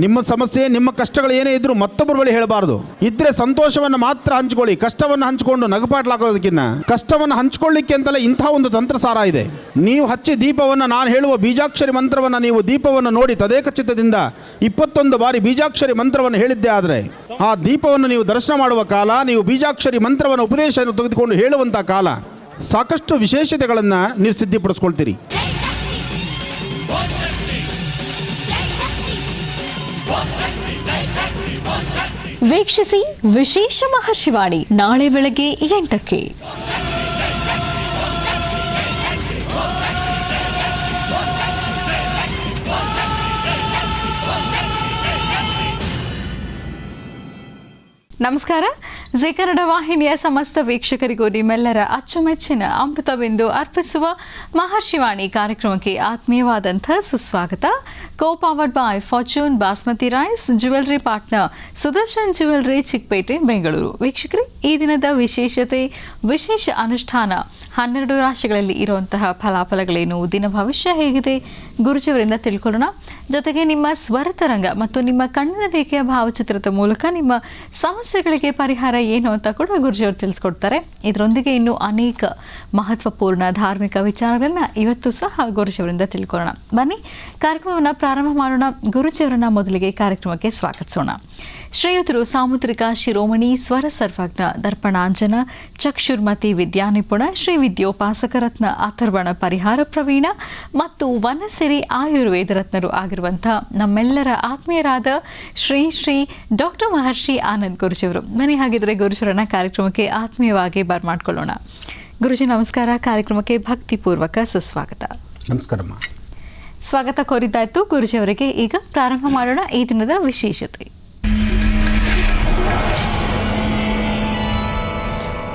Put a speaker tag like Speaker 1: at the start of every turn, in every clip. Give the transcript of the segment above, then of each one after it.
Speaker 1: ನಿಮ್ಮ ಸಮಸ್ಯೆ, ನಿಮ್ಮ ಕಷ್ಟಗಳು ಏನೇ ಇದ್ರೂ ಮತ್ತೊಬ್ಬರ ಬಳಿ ಹೇಳಬಾರ್ದು. ಇದ್ರೆ ಸಂತೋಷವನ್ನು ಮಾತ್ರ ಹಂಚ್ಕೊಳ್ಳಿ. ಕಷ್ಟವನ್ನು ಹಂಚಿಕೊಂಡು ನಗಪಾಟ್ಲಾಗೋದಕ್ಕಿಂತ ಕಷ್ಟವನ್ನು ಹಂಚ್ಕೊಳ್ಳಿಕ್ಕೆ ಅಂತಲೇ ಇಂಥ ಒಂದು ತಂತ್ರಸಾರ ಇದೆ. ನೀವು ಹಚ್ಚಿ ದೀಪವನ್ನು, ನಾನು ಹೇಳುವ ಬೀಜಾಕ್ಷರಿ ಮಂತ್ರವನ್ನು ನೀವು ದೀಪವನ್ನು ನೋಡಿ ತದೇಕ ಚಿತ್ತದಿಂದ 21 ಬಾರಿ ಬೀಜಾಕ್ಷರಿ ಮಂತ್ರವನ್ನು ಹೇಳಿದ್ದೇ ಆದರೆ ಆ ದೀಪವನ್ನು ನೀವು ದರ್ಶನ ಮಾಡುವ ಕಾಲ, ನೀವು ಬೀಜಾಕ್ಷರಿ ಮಂತ್ರವನ್ನು ಉಪದೇಶವನ್ನು ತೆಗೆದುಕೊಂಡು ಹೇಳುವಂಥ ಕಾಲ, ಸಾಕಷ್ಟು ವಿಶೇಷತೆಗಳನ್ನು ನೀವು ಸಿದ್ಧಿಪಡಿಸ್ಕೊಳ್ತೀರಿ.
Speaker 2: ವೀಕ್ಷಿಸಿ ವಿಶೇಷ ಮಹರ್ಷಿವಾಣಿ ನಾಳೆ ಬೆಳಗ್ಗೆ 8ಕ್ಕೆ. ನಮಸ್ಕಾರ. ಜಿ ಕನ್ನಡ ವಾಹಿನಿಯ ಸಮಸ್ತ ವೀಕ್ಷಕರಿಗೂ ನಿಮ್ಮೆಲ್ಲರ ಅಚ್ಚುಮೆಚ್ಚಿನ ಅಮೃತವೆಂದು ಅರ್ಪಿಸುವ ಮಹರ್ಷಿವಾಣಿ ಕಾರ್ಯಕ್ರಮಕ್ಕೆ ಆತ್ಮೀಯವಾದಂಥ ಸುಸ್ವಾಗತ. Co powered by Fortune basmati rice, jewellery partner Sudarshan jewellery, Chickpete, Bengaluru. ವೀಕ್ಷಕರೇ, ಈ ದಿನದ ವಿಶೇಷತೆ, ವಿಶೇಷ ಅನುಷ್ಠಾನ, 12 ರಾಶಿಗಳಲ್ಲಿ ಇರುವಂತಹ ಫಲಾಫಲಗಳೇನು, ದಿನ ಭವಿಷ್ಯ ಹೇಗಿದೆ, ಗುರುಜಿಯವರಿಂದ ತಿಳ್ಕೊಳ್ಳೋಣ. ಜೊತೆಗೆ ನಿಮ್ಮ ಸ್ವರತರಂಗ ಮತ್ತು ನಿಮ್ಮ ಕಣ್ಣಿನ ರೇಖೆಯ ಭಾವಚಿತ್ರದ ಮೂಲಕ ನಿಮ್ಮ ಸಮಸ್ಯೆಗಳಿಗೆ ಪರಿಹಾರ ಏನು ಅಂತ ಕೂಡ ಗುರುಜಿಯವರು ತಿಳಿಸ್ಕೊಡ್ತಾರೆ. ಇದರೊಂದಿಗೆ ಇನ್ನೂ ಅನೇಕ ಮಹತ್ವಪೂರ್ಣ ಧಾರ್ಮಿಕ ವಿಚಾರಗಳನ್ನ ಇವತ್ತು ಸಹ ಗುರುಜಿಯವರಿಂದ ತಿಳ್ಕೊಳ್ಳೋಣ. ಬನ್ನಿ ಕಾರ್ಯಕ್ರಮವನ್ನು ಪ್ರಾರಂಭ ಮಾಡೋಣ. ಗುರುಜಿಯವರನ್ನ ಮೊದಲಿಗೆ ಕಾರ್ಯಕ್ರಮಕ್ಕೆ ಸ್ವಾಗತಿಸೋಣ. ಶ್ರೀಯುತರು ಸಾಮುದ್ರಿಕ ಶಿರೋಮಣಿ, ಸ್ವರ ಸರ್ವಜ್ಞ, ದರ್ಪಣಾಂಜನ, ಚಕ್ಷುರ್ಮತಿ ವಿದ್ಯಾನಿಪುಣ, ಶ್ರೀ ವಿದ್ಯೋಪಾಸಕ ರತ್ನ, ಅಥರ್ವಣ ಪರಿಹಾರ ಪ್ರವೀಣ ಮತ್ತು ವನಸಿರಿ ಆಯುರ್ವೇದ ರತ್ನರು ಆಗಿರುವಂತಹ ನಮ್ಮೆಲ್ಲರ ಆತ್ಮೀಯರಾದ ಶ್ರೀ ಶ್ರೀ ಡಾಕ್ಟರ್ ಮಹರ್ಷಿ ಆನಂದ್ ಗುರುಜಿಯವರು. ಬನ್ನಿ ಹಾಗಿದ್ರೆ ಗುರುಜಿಯವರನ್ನ ಕಾರ್ಯಕ್ರಮಕ್ಕೆ ಆತ್ಮೀಯವಾಗಿ ಬರ್ಮಾಡ್ಕೊಳ್ಳೋಣ. ಗುರುಜಿ ನಮಸ್ಕಾರ. ಕಾರ್ಯಕ್ರಮಕ್ಕೆ ಭಕ್ತಿಪೂರ್ವಕ ಸುಸ್ವಾಗತ.
Speaker 1: ನಮಸ್ಕಾರಮ್ಮ.
Speaker 2: ಸ್ವಾಗತ ಕೋರಿದ್ದಾಯ್ತು ಗುರುಜಿಯವರಿಗೆ. ಈಗ ಪ್ರಾರಂಭ ಮಾಡೋಣ ಈ ದಿನದ ವಿಶೇಷತೆ.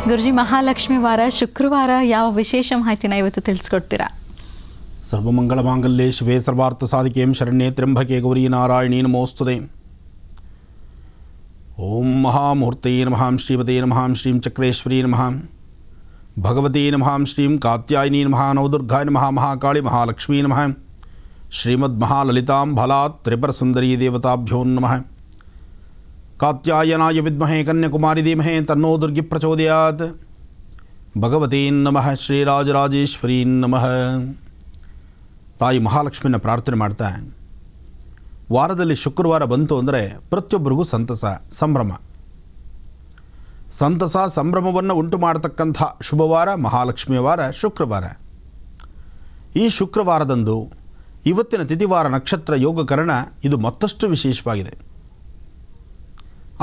Speaker 2: ಗುರುಜಿ, ಮಹಾಲಕ್ಷ್ಮಿ ವಾರ ಶುಕ್ರವಾರ ಯಾವ ವಿಶೇಷ ಮಾಹಿತಿನ ಇವತ್ತು ತಿಳಿಸ್ಕೊಡ್ತೀರಾ?
Speaker 1: ಸರ್ವಮಂಗಳ ಮಾಂಗಲ್ಯೆ ಶಿವೆ ಸರ್ವಾರ್ಥ ಸಾಧಿಕೆಂ ಶರಣ್ಯೆ ತ್ರ್ಯಂಬಕೆ ಗೌರಿ ನಾರಾಯಣೀ ನಮೋಸ್ತುತೆ. ಓಂ ಮಹಾಮೂರ್ತಯೇ ನಮಃ, ಶ್ರೀಮತೇ ನಮಃ, ಶ್ರೀಂ ಚಕ್ರೇಶ್ವರೀ ನಮಃ, ಭಗವತೀ ನಮಃ, ಶ್ರೀಂ ಕಾತ್ಯಾಯಿನೀ ನಮಃ, ನವದುರ್ಗಾಯ ನಮಃ, ಮಹಾಕಾಳಿ ಮಹಾಲಕ್ಷ್ಮೀ ನಮಃ, ಶ್ರೀಮದ್ ಮಹಾಲಲಿತಾಂ ಫಲಾತ್ ತ್ರಿಪುರ ಸುಂದರೀ ದೇವತಾಭ್ಯೋ ನಮಃ. ಕಾತ್ಯಾಯನಾಯ ವಿದ್ಮಹೇ ಕನ್ಯಾಕುಮಾರಿ ಧೀಮಹಿ ತನ್ನೋ ದುರ್ಗಿ ಪ್ರಚೋದಯಾತ್. ಭಗವತೀ ನಮಃ, ಶ್ರೀರಾಜರಾಜೇಶ್ವರೀ ನಮಃ. ತಾಯಿ ಮಹಾಲಕ್ಷ್ಮಿನ ಪ್ರಾರ್ಥನೆ ಮಾಡ್ತಾ, ವಾರದಲ್ಲಿ ಶುಕ್ರವಾರ ಬಂತು ಅಂದರೆ ಪ್ರತಿಯೊಬ್ಬರಿಗೂ ಸಂತಸ, ಸಂಭ್ರಮ. ಸಂತಸ ಸಂಭ್ರಮವನ್ನು ಉಂಟು ಮಾಡತಕ್ಕಂಥ ಶುಭವಾರ ಮಹಾಲಕ್ಷ್ಮಿಯ ವಾರ ಶುಕ್ರವಾರ. ಈ ಶುಕ್ರವಾರದಂದು ಇವತ್ತಿನ ತಿಥಿವಾರ ನಕ್ಷತ್ರ ಯೋಗಕರಣ ಇದು ಮತ್ತಷ್ಟು ವಿಶೇಷವಾಗಿದೆ.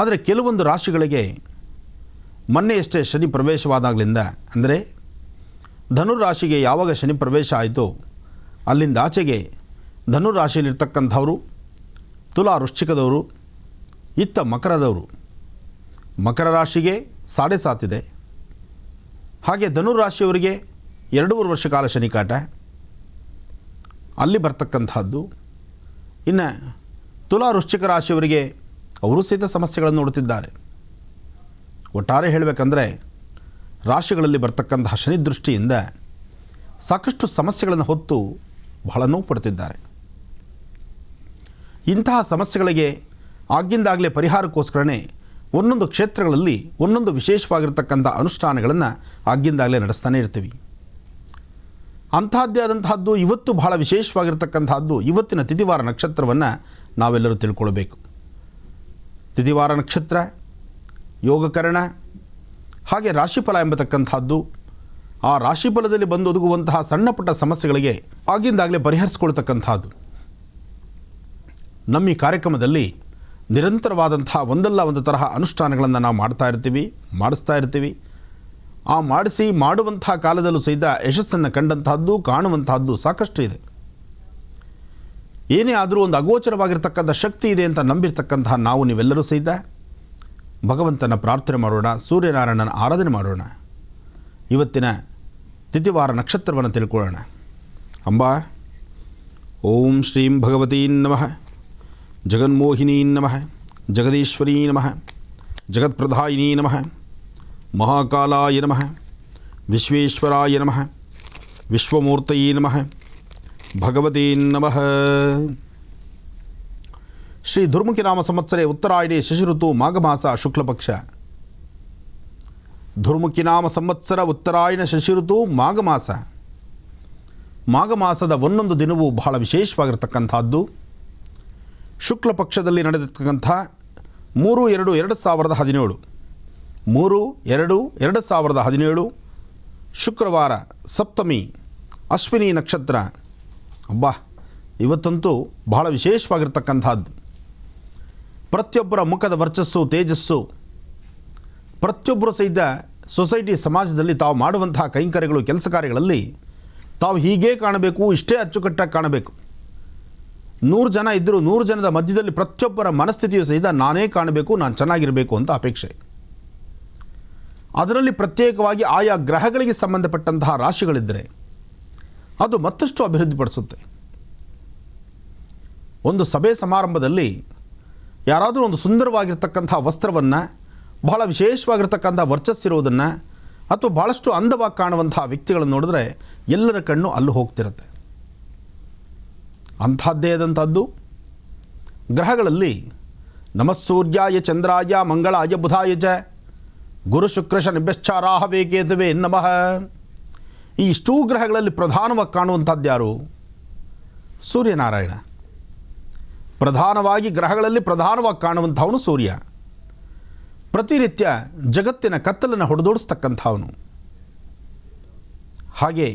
Speaker 1: ಆದರೆ ಕೆಲವೊಂದು ರಾಶಿಗಳಿಗೆ ಮೊನ್ನೆಯಷ್ಟೇ ಶನಿ ಪ್ರವೇಶವಾದಾಗಲಿಂದ, ಅಂದರೆ ಧನುರಾಶಿಗೆ ಯಾವಾಗ ಶನಿ ಪ್ರವೇಶ ಆಯಿತು ಅಲ್ಲಿಂದ ಆಚೆಗೆ ಧನುರಾಶಿಯಲ್ಲಿರ್ತಕ್ಕಂಥವರು, ತುಲಾ ವೃಶ್ಚಿಕದವರು, ಇತ್ತ ಮಕರದವರು, ಮಕರ ರಾಶಿಗೆ 7.5 ಇದೆ. ಹಾಗೆ ಧನುರಾಶಿಯವರಿಗೆ 2.5 ವರ್ಷ ಕಾಲ ಶನಿಕಾಟ ಅಲ್ಲಿ ಬರ್ತಕ್ಕಂಥದ್ದು. ಇನ್ನು ತುಲಾ ವೃಶ್ಚಿಕ ರಾಶಿಯವರಿಗೆ ಅವರು ಸಹಿತ ಸಮಸ್ಯೆಗಳನ್ನು ನೋಡುತ್ತಿದ್ದಾರೆ. ಒಟ್ಟಾರೆ ಹೇಳಬೇಕಂದ್ರೆ ರಾಶಿಗಳಲ್ಲಿ ಬರ್ತಕ್ಕಂತಹ ಶನಿ ದೃಷ್ಟಿಯಿಂದ ಸಾಕಷ್ಟು ಸಮಸ್ಯೆಗಳನ್ನು ಹೊತ್ತು ಬಹಳ ನೋವು ಪಡುತ್ತಿದ್ದಾರೆ. ಇಂತಹ ಸಮಸ್ಯೆಗಳಿಗೆ ಆಗಿಂದಾಗಲೇ ಪರಿಹಾರಕ್ಕೋಸ್ಕರನೇ ಒಂದೊಂದು ಕ್ಷೇತ್ರಗಳಲ್ಲಿ ಒಂದೊಂದು ವಿಶೇಷವಾಗಿರ್ತಕ್ಕಂಥ ಅನುಷ್ಠಾನಗಳನ್ನು ಆಗಿಂದಾಗಲೇ ನಡೆಸ್ತಾನೆ ಇರ್ತೀವಿ. ಅಂಥದ್ದೇ ಆದಂತಹದ್ದು ಇವತ್ತು ಬಹಳ ವಿಶೇಷವಾಗಿರ್ತಕ್ಕಂಥದ್ದು ಇವತ್ತಿನ ತಿಥಿವಾರ ನಕ್ಷತ್ರವನ್ನು ನಾವೆಲ್ಲರೂ ತಿಳ್ಕೊಳ್ಬೇಕು. ತಿಥಿವಾರ ನಕ್ಷತ್ರ, ಯೋಗಕರಣ, ಹಾಗೆ ರಾಶಿಫಲ ಎಂಬತಕ್ಕಂಥದ್ದು. ಆ ರಾಶಿಫಲದಲ್ಲಿ ಬಂದು ಒದಗುವಂತಹ ಸಣ್ಣ ಪುಟ್ಟ ಸಮಸ್ಯೆಗಳಿಗೆ ಆಗಿಂದಾಗಲೇ ಪರಿಹರಿಸ್ಕೊಳ್ತಕ್ಕಂಥದ್ದು. ನಮ್ಮ ಈ ಕಾರ್ಯಕ್ರಮದಲ್ಲಿ ನಿರಂತರವಾದಂಥ ಒಂದಲ್ಲ ಒಂದು ತರಹ ಅನುಷ್ಠಾನಗಳನ್ನು ನಾವು ಮಾಡಿಸ್ತಾ ಇರ್ತೀವಿ. ಆ ಮಾಡುವಂಥ ಕಾಲದಲ್ಲೂ ಸಹಿತ ಯಶಸ್ಸನ್ನು ಕಂಡಂತಹದ್ದು, ಕಾಣುವಂತಹದ್ದು ಸಾಕಷ್ಟು ಇದೆ. ಏನೇ ಆದರೂ ಒಂದು ಅಗೋಚರವಾಗಿರ್ತಕ್ಕಂಥ ಶಕ್ತಿ ಇದೆ ಅಂತ ನಂಬಿರ್ತಕ್ಕಂತಹ ನಾವು ನೀವೆಲ್ಲರೂ ಸಹಿತ ಭಗವಂತನ ಪ್ರಾರ್ಥನೆ ಮಾಡೋಣ, ಸೂರ್ಯನಾರಾಯಣನ ಆರಾಧನೆ ಮಾಡೋಣ. ಇವತ್ತಿನ ತಿಥಿವಾರ ನಕ್ಷತ್ರವನ್ನು ತಿಳ್ಕೊಳ್ಳೋಣ. ಅಂಬಾ ಓಂ ಶ್ರೀಂ ಭಗವತೀ ನಮಃ, ಜಗನ್ಮೋಹಿನೀ ನಮಃ, ಜಗದೀಶ್ವರೀ ನಮಃ, ಜಗತ್ಪ್ರಧಾಯಿನೀ ನಮಃ, ಮಹಾಕಾಲಾಯ ನಮಃ, ವಿಶ್ವೇಶ್ವರಾಯ ನಮಃ, ವಿಶ್ವಮೂರ್ತಯೇ ನಮಃ, ಭಗವತೀ ನಮಃ. ಶ್ರೀ ಧುರ್ಮುಖಿ ನಾಮ ಸಂವತ್ಸರೆ ಉತ್ತರಾಯಣೆ ಶಶಿಋತು ಮಾಘಮಾಸ ಶುಕ್ಲಪಕ್ಷ. ಧುರ್ಮುಖಿ ನಾಮ ಸಂವತ್ಸರ ಉತ್ತರಾಯಣ ಶಶಿಋತು ಮಾಘಮಾಸ. ಮಾಘಮಾಸದ ಒಂದೊಂದು ದಿನವೂ ಬಹಳ ವಿಶೇಷವಾಗಿರ್ತಕ್ಕಂಥದ್ದು. ಶುಕ್ಲ ಪಕ್ಷದಲ್ಲಿ ನಡೆದಿರ್ತಕ್ಕಂಥ 3/2/2017 3/2/2017 ಶುಕ್ರವಾರ ಸಪ್ತಮಿ ಅಶ್ವಿನಿ ನಕ್ಷತ್ರ. ಅಬ್ಬಾ, ಇವತ್ತಂತೂ ಬಹಳ ವಿಶೇಷವಾಗಿರ್ತಕ್ಕಂಥದ್ದು. ಪ್ರತಿಯೊಬ್ಬರ ಮುಖದ ವರ್ಚಸ್ಸು, ತೇಜಸ್ಸು, ಪ್ರತಿಯೊಬ್ಬರು ಸಹಿತ ಸೊಸೈಟಿ ಸಮಾಜದಲ್ಲಿ ತಾವು ಮಾಡುವಂತಹ ಕೈಂಕರ್ಯಗಳು, ಕೆಲಸ ಕಾರ್ಯಗಳಲ್ಲಿ ತಾವು ಹೀಗೇ ಕಾಣಬೇಕು, ಇಷ್ಟೇ ಅಚ್ಚುಕಟ್ಟಾಗಿ ಕಾಣಬೇಕು. 100 ಜನ ಇದ್ದರೂ 100 ಜನದ ಮಧ್ಯದಲ್ಲಿ ಪ್ರತಿಯೊಬ್ಬರ ಮನಸ್ಥಿತಿಯು ಸಹಿತ ನಾನೇ ಕಾಣಬೇಕು, ನಾನು ಚೆನ್ನಾಗಿರಬೇಕು ಅಂತ ಅಪೇಕ್ಷೆ. ಅದರಲ್ಲಿ ಪ್ರತ್ಯೇಕವಾಗಿ ಆಯಾ ಗ್ರಹಗಳಿಗೆ ಸಂಬಂಧಪಟ್ಟಂತಹ ರಾಶಿಗಳಿದ್ದರೆ ಅದು ಮತ್ತಷ್ಟು ಅಭಿವೃದ್ಧಿಪಡಿಸುತ್ತೆ. ಒಂದು ಸಭೆ ಸಮಾರಂಭದಲ್ಲಿ ಯಾರಾದರೂ ಒಂದು ಸುಂದರವಾಗಿರ್ತಕ್ಕಂಥ ವಸ್ತ್ರವನ್ನು, ಬಹಳ ವಿಶೇಷವಾಗಿರ್ತಕ್ಕಂಥ ವರ್ಚಸ್ಸಿರೋದನ್ನು ಅಥವಾ ಭಾಳಷ್ಟು ಅಂದವಾಗಿ ಕಾಣುವಂಥ ವ್ಯಕ್ತಿಗಳನ್ನು ನೋಡಿದ್ರೆ ಎಲ್ಲರ ಕಣ್ಣು ಅಲ್ಲೂ ಹೋಗ್ತಿರುತ್ತೆ. ಅಂಥದ್ದೇ ಆದಂಥದ್ದು ಗ್ರಹಗಳಲ್ಲಿ ನಮಸ್ಸೂರ್ಯಾಯ ಚಂದ್ರಾಯ ಮಂಗಳಾಯ ಬುಧಾಯ ಚ ಗುರು ಶುಕ್ರ ಶನಿಭ್ಯಶ್ಚಾರಾಹವೇ ಕೇತುವೆ ನಮಃ. ಈ ಇಷ್ಟೂ ಗ್ರಹಗಳಲ್ಲಿ ಪ್ರಧಾನವಾಗಿ ಕಾಣುವಂಥದ್ದು ಯಾರು? ಸೂರ್ಯನಾರಾಯಣ. ಪ್ರಧಾನವಾಗಿ ಗ್ರಹಗಳಲ್ಲಿ ಪ್ರಧಾನವಾಗಿ ಕಾಣುವಂಥವನು ಸೂರ್ಯ. ಪ್ರತಿನಿತ್ಯ ಜಗತ್ತಿನ ಕತ್ತಲನ್ನು ಹೊಡೆದೋಡಿಸ್ತಕ್ಕಂಥವನು. ಹಾಗೆ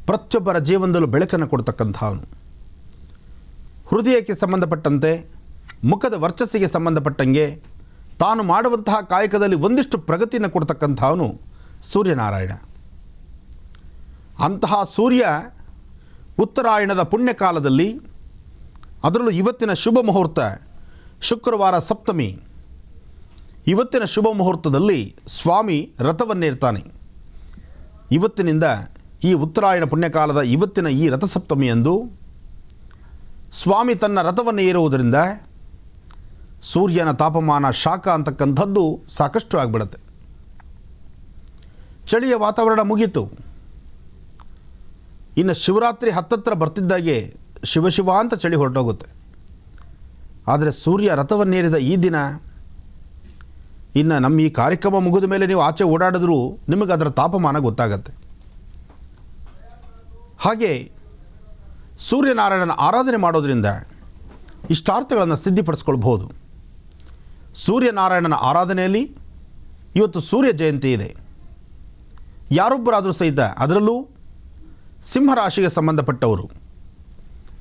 Speaker 1: ಪ್ರತಿಯೊಬ್ಬರ ಜೀವನದಲ್ಲೂ ಬೆಳಕನ್ನು ಕೊಡ್ತಕ್ಕಂಥವನು. ಹೃದಯಕ್ಕೆ ಸಂಬಂಧಪಟ್ಟಂತೆ, ಮುಖದ ವರ್ಚಸ್ಸಿಗೆ ಸಂಬಂಧಪಟ್ಟಂಗೆ ತಾನು ಮಾಡುವಂತಹ ಕಾಯಕದಲ್ಲಿ ಒಂದಿಷ್ಟು ಪ್ರಗತಿಯನ್ನು ಕೊಡ್ತಕ್ಕಂಥವನು ಸೂರ್ಯನಾರಾಯಣ. ಅಂತಹ ಸೂರ್ಯ ಉತ್ತರಾಯಣದ ಪುಣ್ಯಕಾಲದಲ್ಲಿ, ಅದರಲ್ಲೂ ಇವತ್ತಿನ ಶುಭ ಮುಹೂರ್ತ ಶುಕ್ರವಾರ ಸಪ್ತಮಿ, ಇವತ್ತಿನ ಶುಭ ಮುಹೂರ್ತದಲ್ಲಿ ಸ್ವಾಮಿ ರಥವನ್ನೇರ್ತಾನೆ. ಇವತ್ತಿನಿಂದ ಈ ಉತ್ತರಾಯಣ ಪುಣ್ಯಕಾಲದ ಇವತ್ತಿನ ಈ ರಥಸಪ್ತಮಿಯಂದು ಸ್ವಾಮಿ ತನ್ನ ರಥವನ್ನು ಏರುವುದರಿಂದ ಸೂರ್ಯನ ತಾಪಮಾನ, ಶಾಖ ಅಂತಕ್ಕಂಥದ್ದು ಸಾಕಷ್ಟು ಆಗಿಬಿಡುತ್ತೆ. ಚಳಿಯ ವಾತಾವರಣ ಮುಗೀತು. ಇನ್ನು ಶಿವರಾತ್ರಿ ಹತ್ತತ್ರ ಬರ್ತಿದ್ದಾಗೆ ಶಿವ ಅಂತ ಚಳಿ ಹೊರಟೋಗುತ್ತೆ. ಆದರೆ ಸೂರ್ಯ ರಥವನ್ನೇರಿದ ಈ ದಿನ, ಇನ್ನು ನಮ್ಮ ಈ ಕಾರ್ಯಕ್ರಮ ಮುಗಿದ ಮೇಲೆ ನೀವು ಆಚೆ ಓಡಾಡಿದ್ರೂ ನಿಮಗೆ ಅದರ ತಾಪಮಾನ ಗೊತ್ತಾಗತ್ತೆ. ಹಾಗೆ ಸೂರ್ಯನಾರಾಯಣನ ಆರಾಧನೆ ಮಾಡೋದರಿಂದ ಇಷ್ಟಾರ್ಥಗಳನ್ನು ಸಿದ್ಧಿಪಡಿಸ್ಕೊಳ್ಬಹುದು. ಸೂರ್ಯನಾರಾಯಣನ ಆರಾಧನೆಯಲ್ಲಿ ಇವತ್ತು ಸೂರ್ಯ ಜಯಂತಿ ಇದೆ. ಯಾರೊಬ್ಬರಾದರೂ ಸಹಿತ, ಅದರಲ್ಲೂ ಸಿಂಹರಾಶಿಗೆ ಸಂಬಂಧಪಟ್ಟವರು,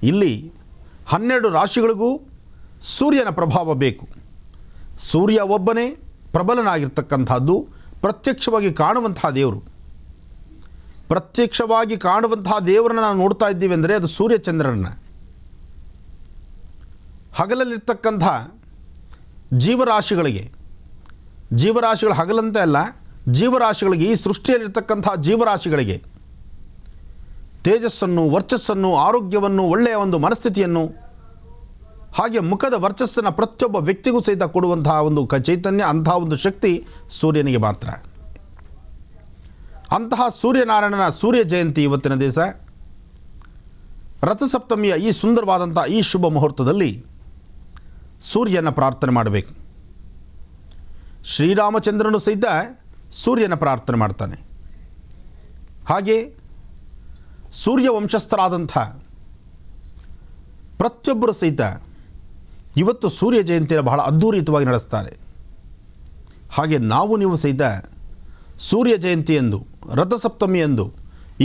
Speaker 1: ಇಲ್ಲಿ 12 ರಾಶಿಗಳಿಗೂ ಸೂರ್ಯನ ಪ್ರಭಾವ ಬೇಕು. ಸೂರ್ಯ ಒಬ್ಬನೇ ಪ್ರಬಲನಾಗಿರ್ತಕ್ಕಂಥದ್ದು, ಪ್ರತ್ಯಕ್ಷವಾಗಿ ಕಾಣುವಂತಹ ದೇವರು. ಪ್ರತ್ಯಕ್ಷವಾಗಿ ಕಾಣುವಂತಹ ದೇವರನ್ನು ನಾವು ನೋಡ್ತಾ ಇದ್ದೀವಿ ಅಂದರೆ ಅದು ಸೂರ್ಯಚಂದ್ರನ. ಹಗಲಲ್ಲಿರ್ತಕ್ಕಂಥ ಜೀವರಾಶಿಗಳು ಹಗಲಂತೆ ಅಲ್ಲ, ಜೀವರಾಶಿಗಳಿಗೆ, ಈ ಸೃಷ್ಟಿಯಲ್ಲಿರ್ತಕ್ಕಂಥ ಜೀವರಾಶಿಗಳಿಗೆ ತೇಜಸ್ಸನ್ನು, ವರ್ಚಸ್ಸನ್ನು, ಆರೋಗ್ಯವನ್ನು, ಒಳ್ಳೆಯ ಒಂದು ಮನಸ್ಥಿತಿಯನ್ನು, ಹಾಗೆ ಮುಖದ ವರ್ಚಸ್ಸನ್ನು ಪ್ರತಿಯೊಬ್ಬ ವ್ಯಕ್ತಿಗೂ ಸಹಿತ ಕೊಡುವಂತಹ ಒಂದು ಚೈತನ್ಯ, ಅಂತಹ ಒಂದು ಶಕ್ತಿ ಸೂರ್ಯನಿಗೆ ಮಾತ್ರ. ಅಂತಹ ಸೂರ್ಯನಾರಾಯಣನ ಸೂರ್ಯ ಜಯಂತಿ ಇವತ್ತಿನ ದಿವಸ ರಥಸಪ್ತಮಿಯ ಈ ಸುಂದರವಾದಂಥ ಈ ಶುಭ ಮುಹೂರ್ತದಲ್ಲಿ ಸೂರ್ಯನ ಪ್ರಾರ್ಥನೆ ಮಾಡಬೇಕು. ಶ್ರೀರಾಮಚಂದ್ರನು ಸಹಿತ ಸೂರ್ಯನ ಪ್ರಾರ್ಥನೆ ಮಾಡ್ತಾನೆ. ಹಾಗೆ ಸೂರ್ಯ ವಂಶಸ್ಥರಾದಂಥ ಪ್ರತಿಯೊಬ್ಬರು ಸಹಿತ ಇವತ್ತು ಸೂರ್ಯ ಜಯಂತಿಯನ್ನು ಬಹಳ ಅದ್ಧೂರಿತವಾಗಿ ನಡೆಸ್ತಾರೆ. ಹಾಗೆ ನಾವು ನೀವು ಸಹಿತ ಸೂರ್ಯ ಜಯಂತಿಯಂದು, ರಥಸಪ್ತಮಿಯಂದು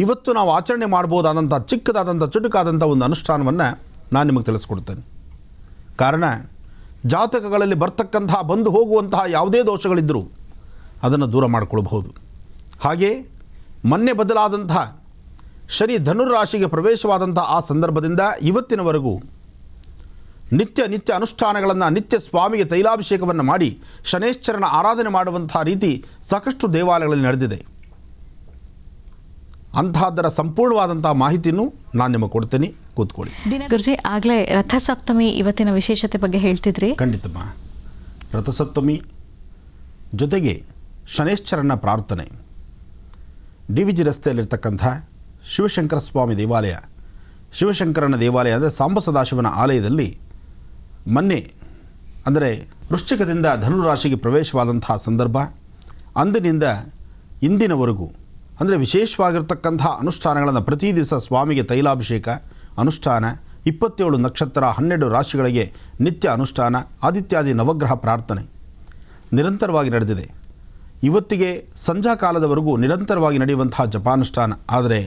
Speaker 1: ಇವತ್ತು ನಾವು ಆಚರಣೆ ಮಾಡ್ಬೋದಾದಂಥ ಚಿಕ್ಕದಾದಂಥ ಚುಟುಕಾದಂಥ ಒಂದು ಅನುಷ್ಠಾನವನ್ನು ನಾನು ನಿಮಗೆ ತಿಳಿಸ್ಕೊಡ್ತೇನೆ. ಕಾರಣ ಜಾತಕಗಳಲ್ಲಿ ಬರ್ತಕ್ಕಂತಹ ಬಂದು ಹೋಗುವಂತಹ ಯಾವುದೇ ದೋಷಗಳಿದ್ದರೂ ಅದನ್ನು ದೂರ ಮಾಡಿಕೊಳ್ಬಹುದು. ಹಾಗೆ ಮೊನ್ನೆ ಬದಲಾದಂತಹ ಶನಿ ಧನುರಾಶಿಗೆ ಪ್ರವೇಶವಾದಂಥ ಆ ಸಂದರ್ಭದಿಂದ ಇವತ್ತಿನವರೆಗೂ ನಿತ್ಯ ಅನುಷ್ಠಾನಗಳನ್ನು, ನಿತ್ಯ ಸ್ವಾಮಿಗೆ ತೈಲಾಭಿಷೇಕವನ್ನು ಮಾಡಿ ಶನೇಶ್ವರನ ಆರಾಧನೆ ಮಾಡುವಂತಹ ರೀತಿ ಸಾಕಷ್ಟು ದೇವಾಲಯಗಳಲ್ಲಿ ನಡೆದಿದೆ. ಅಂತಹದ್ದರ ಸಂಪೂರ್ಣವಾದಂತಹ ಮಾಹಿತಿಯನ್ನು ನಾನು ನಿಮಗೆ ಕೊಡ್ತೇನೆ, ಕೂತ್ಕೊಳ್ಳಿ.
Speaker 2: ಗುರುಜಿ, ಆಗಲೇ ರಥಸಪ್ತಮಿ ಇವತ್ತಿನ ವಿಶೇಷತೆ ಬಗ್ಗೆ ಹೇಳ್ತಿದ್ರಿ.
Speaker 1: ಖಂಡಿತಮ್ಮ. ರಥಸಪ್ತಮಿ ಜೊತೆಗೆ ಶನೇಶ್ವರನ ಪ್ರಾರ್ಥನೆ. DVG ರಸ್ತೆಯಲ್ಲಿರ್ತಕ್ಕಂಥ ಶಿವಶಂಕರ ಸ್ವಾಮಿ ದೇವಾಲಯ, ಶಿವಶಂಕರನ ದೇವಾಲಯ ಅಂದರೆ ಸಾಂಬ ಸದಾಶಿವನ ಆಲಯದಲ್ಲಿ ಮೊನ್ನೆ ಅಂದರೆ ವೃಶ್ಚಿಕದಿಂದ ಧನುರಾಶಿಗೆ ಪ್ರವೇಶವಾದಂತಹ ಸಂದರ್ಭ, ಅಂದಿನಿಂದ ಇಂದಿನವರೆಗೂ ಅಂದರೆ ವಿಶೇಷವಾಗಿರ್ತಕ್ಕಂಥ ಅನುಷ್ಠಾನಗಳನ್ನು ಪ್ರತಿ ದಿವಸ ಸ್ವಾಮಿಗೆ ತೈಲಾಭಿಷೇಕ ಅನುಷ್ಠಾನ, 27 ನಕ್ಷತ್ರ 12 ರಾಶಿಗಳಿಗೆ ನಿತ್ಯ ಅನುಷ್ಠಾನ, ಆದಿತ್ಯಾದಿ ನವಗ್ರಹ ಪ್ರಾರ್ಥನೆ ನಿರಂತರವಾಗಿ ನಡೆದಿದೆ. ಇವತ್ತಿಗೆ ಸಂಧ್ಯಾ ಕಾಲದವರೆಗೂ ನಿರಂತರವಾಗಿ ನಡೆಯುವಂತಹ ಜಪಾನುಷ್ಠಾನ. ಆದರೆ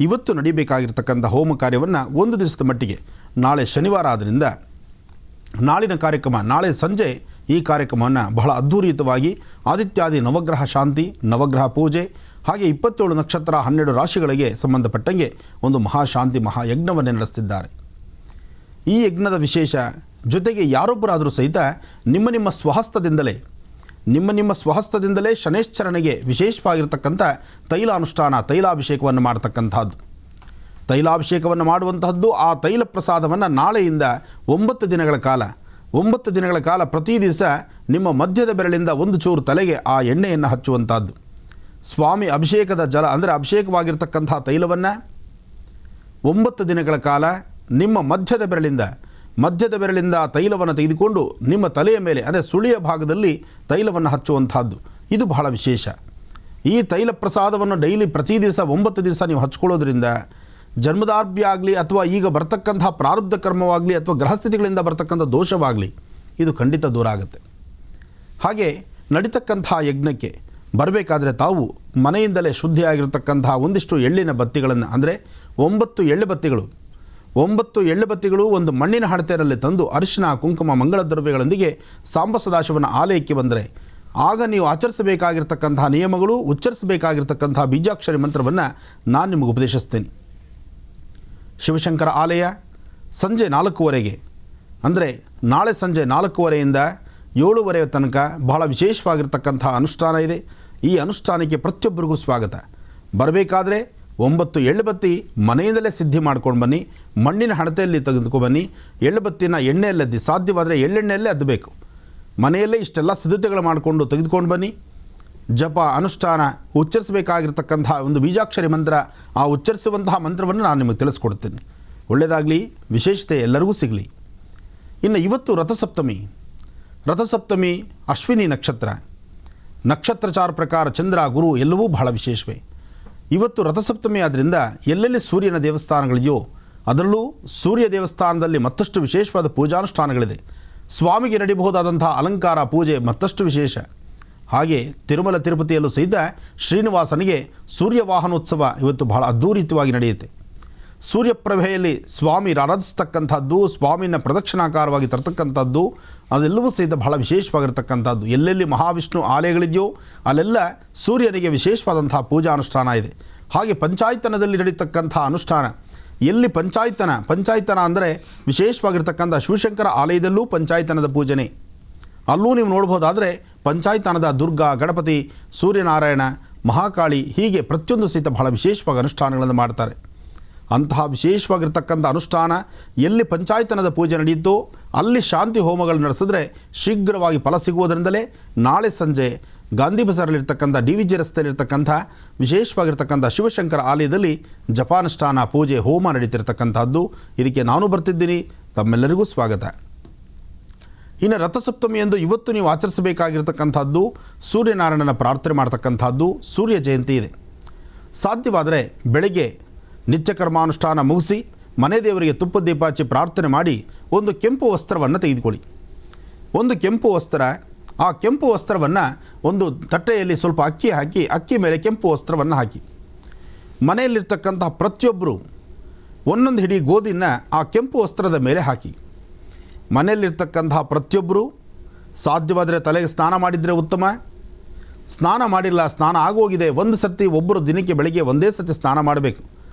Speaker 1: ಇವತ್ತು ನಡೀಬೇಕಾಗಿರ್ತಕ್ಕಂಥ ಹೋಮ ಕಾರ್ಯವನ್ನು ಒಂದು ದಿವಸದ ಮಟ್ಟಿಗೆ, ನಾಳೆ ಶನಿವಾರ ಆದ್ದರಿಂದ ನಾಳಿನ ಕಾರ್ಯಕ್ರಮ, ನಾಳೆ ಸಂಜೆ ಈ ಕಾರ್ಯಕ್ರಮವನ್ನು ಬಹಳ ಅದ್ಧೂರಿತವಾಗಿ ಆದಿತ್ಯಾದಿ ನವಗ್ರಹ ಶಾಂತಿ, ನವಗ್ರಹ ಪೂಜೆ, ಹಾಗೆ 27 ನಕ್ಷತ್ರ 12 ರಾಶಿಗಳಿಗೆ ಸಂಬಂಧಪಟ್ಟಂಗೆ ಒಂದು ಮಹಾಶಾಂತಿ ಮಹಾಯಜ್ಞವನ್ನೇ ನಡೆಸ್ತಿದ್ದಾರೆ. ಈ ಯಜ್ಞದ ವಿಶೇಷ ಜೊತೆಗೆ ಯಾರೊಬ್ಬರಾದರೂ ಸಹಿತ ನಿಮ್ಮ ಸ್ವಹಸ್ತದಿಂದಲೇ ಶನೇಶ್ವರನಿಗೆ ವಿಶೇಷವಾಗಿರ್ತಕ್ಕಂಥ ತೈಲಾನುಷ್ಠಾನ, ತೈಲಾಭಿಷೇಕವನ್ನು ಮಾಡತಕ್ಕಂಥದ್ದು. ತೈಲಾಭಿಷೇಕವನ್ನು ಮಾಡುವಂತಹದ್ದು, ಆ ತೈಲ ಪ್ರಸಾದವನ್ನು ನಾಳೆಯಿಂದ 9 ದಿನಗಳ ಕಾಲ ಪ್ರತಿ ದಿವಸ ನಿಮ್ಮ ಮಧ್ಯದ ಬೆರಳಿಂದ ಒಂದು ಚೂರು ತಲೆಗೆ ಆ ಎಣ್ಣೆಯನ್ನು ಹಚ್ಚುವಂಥದ್ದು. ಸ್ವಾಮಿ ಅಭಿಷೇಕದ ಜಲ ಅಂದರೆ ಅಭಿಷೇಕವಾಗಿರ್ತಕ್ಕಂಥ ತೈಲವನ್ನು 9 ದಿನಗಳ ಕಾಲ ನಿಮ್ಮ ಮಧ್ಯದ ಬೆರಳಿಂದ ತೈಲವನ್ನು ತೆಗೆದುಕೊಂಡು ನಿಮ್ಮ ತಲೆಯ ಮೇಲೆ ಅಂದರೆ ಸುಳಿಯ ಭಾಗದಲ್ಲಿ ತೈಲವನ್ನು ಹಚ್ಚುವಂಥದ್ದು. ಇದು ಬಹಳ ವಿಶೇಷ. ಈ ತೈಲ ಪ್ರಸಾದವನ್ನು ಡೈಲಿ ಪ್ರತಿ ದಿವಸ 9 ದಿವಸ ನೀವು ಹಚ್ಕೊಳ್ಳೋದ್ರಿಂದ ಜನ್ಮದಾರ್ಭ್ಯ ಆಗಲಿ ಅಥವಾ ಈಗ ಬರ್ತಕ್ಕಂಥ ಪ್ರಾರಬ್ಧ ಕರ್ಮವಾಗಲಿ ಅಥವಾ ಗ್ರಹಸ್ಥಿತಿಗಳಿಂದ ಬರ್ತಕ್ಕಂಥ ದೋಷವಾಗಲಿ ಇದು ಖಂಡಿತ ದೂರ ಆಗುತ್ತೆ. ಹಾಗೆ ನಡೀತಕ್ಕಂಥ ಯಜ್ಞಕ್ಕೆ ಬರಬೇಕಾದ್ರೆ ತಾವು ಮನೆಯಿಂದಲೇ ಶುದ್ಧಿಯಾಗಿರ್ತಕ್ಕಂತಹ ಒಂದಿಷ್ಟು ಎಳ್ಳಿನ ಬತ್ತಿಗಳನ್ನು ಅಂದರೆ 9 ಎಳ್ಳು ಬತ್ತಿಗಳು ಒಂದು ಮಣ್ಣಿನ ಹಣತೆಯಲ್ಲಿ ತಂದು ಅರಿಶಿನ ಕುಂಕುಮ ಮಂಗಳ ದ್ರವ್ಯಗಳೊಂದಿಗೆ ಸಾಂಬ ಸದಾಶಿವನ ಆಲಯಕ್ಕೆ ಬಂದರೆ ಆಗ ನೀವು ಆಚರಿಸಬೇಕಾಗಿರ್ತಕ್ಕಂತಹ ನಿಯಮಗಳು, ಉಚ್ಚರಿಸಬೇಕಾಗಿರ್ತಕ್ಕಂತಹ ಬೀಜಾಕ್ಷರಿ ಮಂತ್ರವನ್ನು ನಾನು ನಿಮಗೆ ಉಪದೇಶಿಸ್ತೇನೆ. ಶಿವಶಂಕರ ಆಲಯ ಸಂಜೆ 4:15 ಅಂದರೆ ನಾಳೆ ಸಂಜೆ 4:15ರಿಂದ 7:30 ತನಕ ಬಹಳ ವಿಶೇಷವಾಗಿರ್ತಕ್ಕಂಥ ಅನುಷ್ಠಾನ ಇದೆ. ಈ ಅನುಷ್ಠಾನಕ್ಕೆ ಪ್ರತಿಯೊಬ್ಬರಿಗೂ ಸ್ವಾಗತ. ಬರಬೇಕಾದ್ರೆ 9 ಎಳ್ಳುಬತ್ತಿ ಮನೆಯಿಂದಲೇ ಸಿದ್ಧಿ ಮಾಡ್ಕೊಂಡು ಬನ್ನಿ, ಮಣ್ಣಿನ ಹಣತೆಯಲ್ಲಿ ತೆಗೆದುಕೊಬನ್ನಿ, ಎಳ್ಳುಬತ್ತಿನ ಎಣ್ಣೆಯಲ್ಲದ್ದಿ, ಸಾಧ್ಯವಾದರೆ ಎಳ್ಳೆಣ್ಣೆಯಲ್ಲೇ ಅದ್ದಬೇಕು. ಮನೆಯಲ್ಲೇ ಇಷ್ಟೆಲ್ಲ ಸಿದ್ಧತೆಗಳು ಮಾಡಿಕೊಂಡು ತೆಗೆದುಕೊಂಡು ಬನ್ನಿ. ಜಪ ಅನುಷ್ಠಾನ ಉಚ್ಚರಿಸಬೇಕಾಗಿರ್ತಕ್ಕಂಥ ಒಂದು ಬೀಜಾಕ್ಷರಿ ಮಂತ್ರ, ಆ ಉಚ್ಚರಿಸುವಂತಹ ಮಂತ್ರವನ್ನು ನಾನು ನಿಮಗೆ ತಿಳಿಸ್ಕೊಡ್ತೇನೆ. ಒಳ್ಳೆಯದಾಗಲಿ, ವಿಶೇಷತೆ ಎಲ್ಲರಿಗೂ ಸಿಗಲಿ. ಇನ್ನು ಇವತ್ತು ರಥಸಪ್ತಮಿ ಅಶ್ವಿನಿ ನಕ್ಷತ್ರಚಾರ ಪ್ರಕಾರ ಚಂದ್ರ ಗುರು ಎಲ್ಲವೂ ಬಹಳ ವಿಶೇಷವೇ. ಇವತ್ತು ರಥಸಪ್ತಮಿ ಆದ್ದರಿಂದ ಎಲ್ಲೆಲ್ಲಿ ಸೂರ್ಯನ ದೇವಸ್ಥಾನಗಳಿದೆಯೋ ಅದರಲ್ಲೂ ಸೂರ್ಯ ದೇವಸ್ಥಾನದಲ್ಲಿ ಮತ್ತಷ್ಟು ವಿಶೇಷವಾದ ಪೂಜಾನುಷ್ಠಾನಗಳಿದೆ. ಸ್ವಾಮಿಗೆ ನಡೀಬಹುದಾದಂಥ ಅಲಂಕಾರ ಪೂಜೆ ಮತ್ತಷ್ಟು ವಿಶೇಷ. ಹಾಗೆ ತಿರುಮಲ ತಿರುಪತಿಯಲ್ಲೂ ಸಹಿತ ಶ್ರೀನಿವಾಸನಿಗೆ ಸೂರ್ಯವಾಹನೋತ್ಸವ ಇವತ್ತು ಬಹಳ ಅದ್ಧೂರಿತವಾಗಿ ನಡೆಯುತ್ತೆ. ಸೂರ್ಯಪ್ರಭೆಯಲ್ಲಿ ಸ್ವಾಮಿ ಆರಾಧಿಸ್ತಕ್ಕಂಥದ್ದು, ಸ್ವಾಮಿನ ಪ್ರದಕ್ಷಿಣಾಕಾರವಾಗಿ ತರ್ತಕ್ಕಂಥದ್ದು ಅದೆಲ್ಲವೂ ಸಹಿತ ಬಹಳ ವಿಶೇಷವಾಗಿರ್ತಕ್ಕಂಥದ್ದು. ಎಲ್ಲೆಲ್ಲಿ ಮಹಾವಿಷ್ಣು ಆಲಯಗಳಿದೆಯೋ ಅಲ್ಲೆಲ್ಲ ಸೂರ್ಯನಿಗೆ ವಿಶೇಷವಾದಂಥ ಪೂಜಾ ಅನುಷ್ಠಾನ ಇದೆ. ಹಾಗೆ ಪಂಚಾಯತನದಲ್ಲಿ ನಡೀತಕ್ಕಂಥ ಅನುಷ್ಠಾನ, ಎಲ್ಲಿ ಪಂಚಾಯತನ ಅಂದರೆ ವಿಶೇಷವಾಗಿರ್ತಕ್ಕಂಥ ಶಿವಶಂಕರ ಆಲಯದಲ್ಲೂ ಪಂಚಾಯತನದ ಪೂಜನೆ. ಅಲ್ಲೂ ನೀವು ನೋಡ್ಬೋದಾದರೆ ಪಂಚಾಯತನದ ದುರ್ಗಾ, ಗಣಪತಿ, ಸೂರ್ಯನಾರಾಯಣ, ಮಹಾಕಾಳಿ ಹೀಗೆ ಪ್ರತಿಯೊಂದು ಸಹಿತ ಬಹಳ ವಿಶೇಷವಾಗಿ ಅನುಷ್ಠಾನಗಳನ್ನು ಮಾಡ್ತಾರೆ. ಅಂತಹ ವಿಶೇಷವಾಗಿರ್ತಕ್ಕಂಥ ಅನುಷ್ಠಾನ ಎಲ್ಲಿ ಪಂಚಾಯತನದ ಪೂಜೆ ನಡೆಯುತ್ತೋ ಅಲ್ಲಿ ಶಾಂತಿ ಹೋಮಗಳು ನಡೆಸಿದ್ರೆ ಶೀಘ್ರವಾಗಿ ಫಲ ಸಿಗುವುದರಿಂದಲೇ ನಾಳೆ ಸಂಜೆ ಗಾಂಧಿ ಬಜಾರಲ್ಲಿರ್ತಕ್ಕಂಥ DVG ರಸ್ತೆಯಲ್ಲಿರ್ತಕ್ಕಂಥ ವಿಶೇಷವಾಗಿರ್ತಕ್ಕಂಥ ಶಿವಶಂಕರ ಆಲಯದಲ್ಲಿ ಜಪಾನುಷ್ಠಾನ ಪೂಜೆ ಹೋಮ ನಡೀತಿರ್ತಕ್ಕಂಥದ್ದು. ಇದಕ್ಕೆ ನಾನು ಬರ್ತಿದ್ದೀನಿ, ತಮ್ಮೆಲ್ಲರಿಗೂ ಸ್ವಾಗತ. ಇನ್ನು ರಥಸಪ್ತಮಿಯಂದು ಇವತ್ತು ನೀವು ಆಚರಿಸಬೇಕಾಗಿರ್ತಕ್ಕಂಥದ್ದು ಸೂರ್ಯನಾರಾಯಣನ ಪ್ರಾರ್ಥನೆ ಮಾಡ್ತಕ್ಕಂಥದ್ದು. ಸೂರ್ಯ ಜಯಂತಿ ಇದೆ. ಸಾಧ್ಯವಾದರೆ ಬೆಳಗ್ಗೆ ನಿತ್ಯ ಕರ್ಮಾನುಷ್ಠಾನ ಮುಗಿಸಿ ಮನೆ ದೇವರಿಗೆ ತುಪ್ಪ ದೀಪ ಹಚ್ಚಿ ಪ್ರಾರ್ಥನೆ ಮಾಡಿ ಒಂದು ಕೆಂಪು ವಸ್ತ್ರವನ್ನು ತೆಗೆದುಕೊಳ್ಳಿ. ಒಂದು ಕೆಂಪು ವಸ್ತ್ರ, ಆ ಕೆಂಪು ವಸ್ತ್ರವನ್ನು ಒಂದು ತಟ್ಟೆಯಲ್ಲಿ ಸ್ವಲ್ಪ ಅಕ್ಕಿ ಹಾಕಿ, ಅಕ್ಕಿ ಮೇಲೆ ಕೆಂಪು ವಸ್ತ್ರವನ್ನು ಹಾಕಿ, ಮನೆಯಲ್ಲಿರ್ತಕ್ಕಂತಹ ಪ್ರತಿಯೊಬ್ಬರು ಒಂದೊಂದು ಹಿಡಿ ಗೋಧಿನ ಆ ಕೆಂಪು ವಸ್ತ್ರದ ಮೇಲೆ ಹಾಕಿ. ಮನೆಯಲ್ಲಿರ್ತಕ್ಕಂತಹ ಪ್ರತಿಯೊಬ್ಬರು ಸಾಧ್ಯವಾದರೆ ತಲೆಗೆ ಸ್ನಾನ ಮಾಡಿದರೆ ಉತ್ತಮ. ಸ್ನಾನ ಮಾಡಿಲ್ಲ, ಸ್ನಾನ ಆಗೋಗಿದೆ, ಒಂದು ಸರ್ತಿ ಒಬ್ಬರು ದಿನಕ್ಕೆ ಬೆಳಗ್ಗೆ ಒಂದೇ ಸರ್ತಿ ಸ್ನಾನ ಮಾಡಬೇಕು,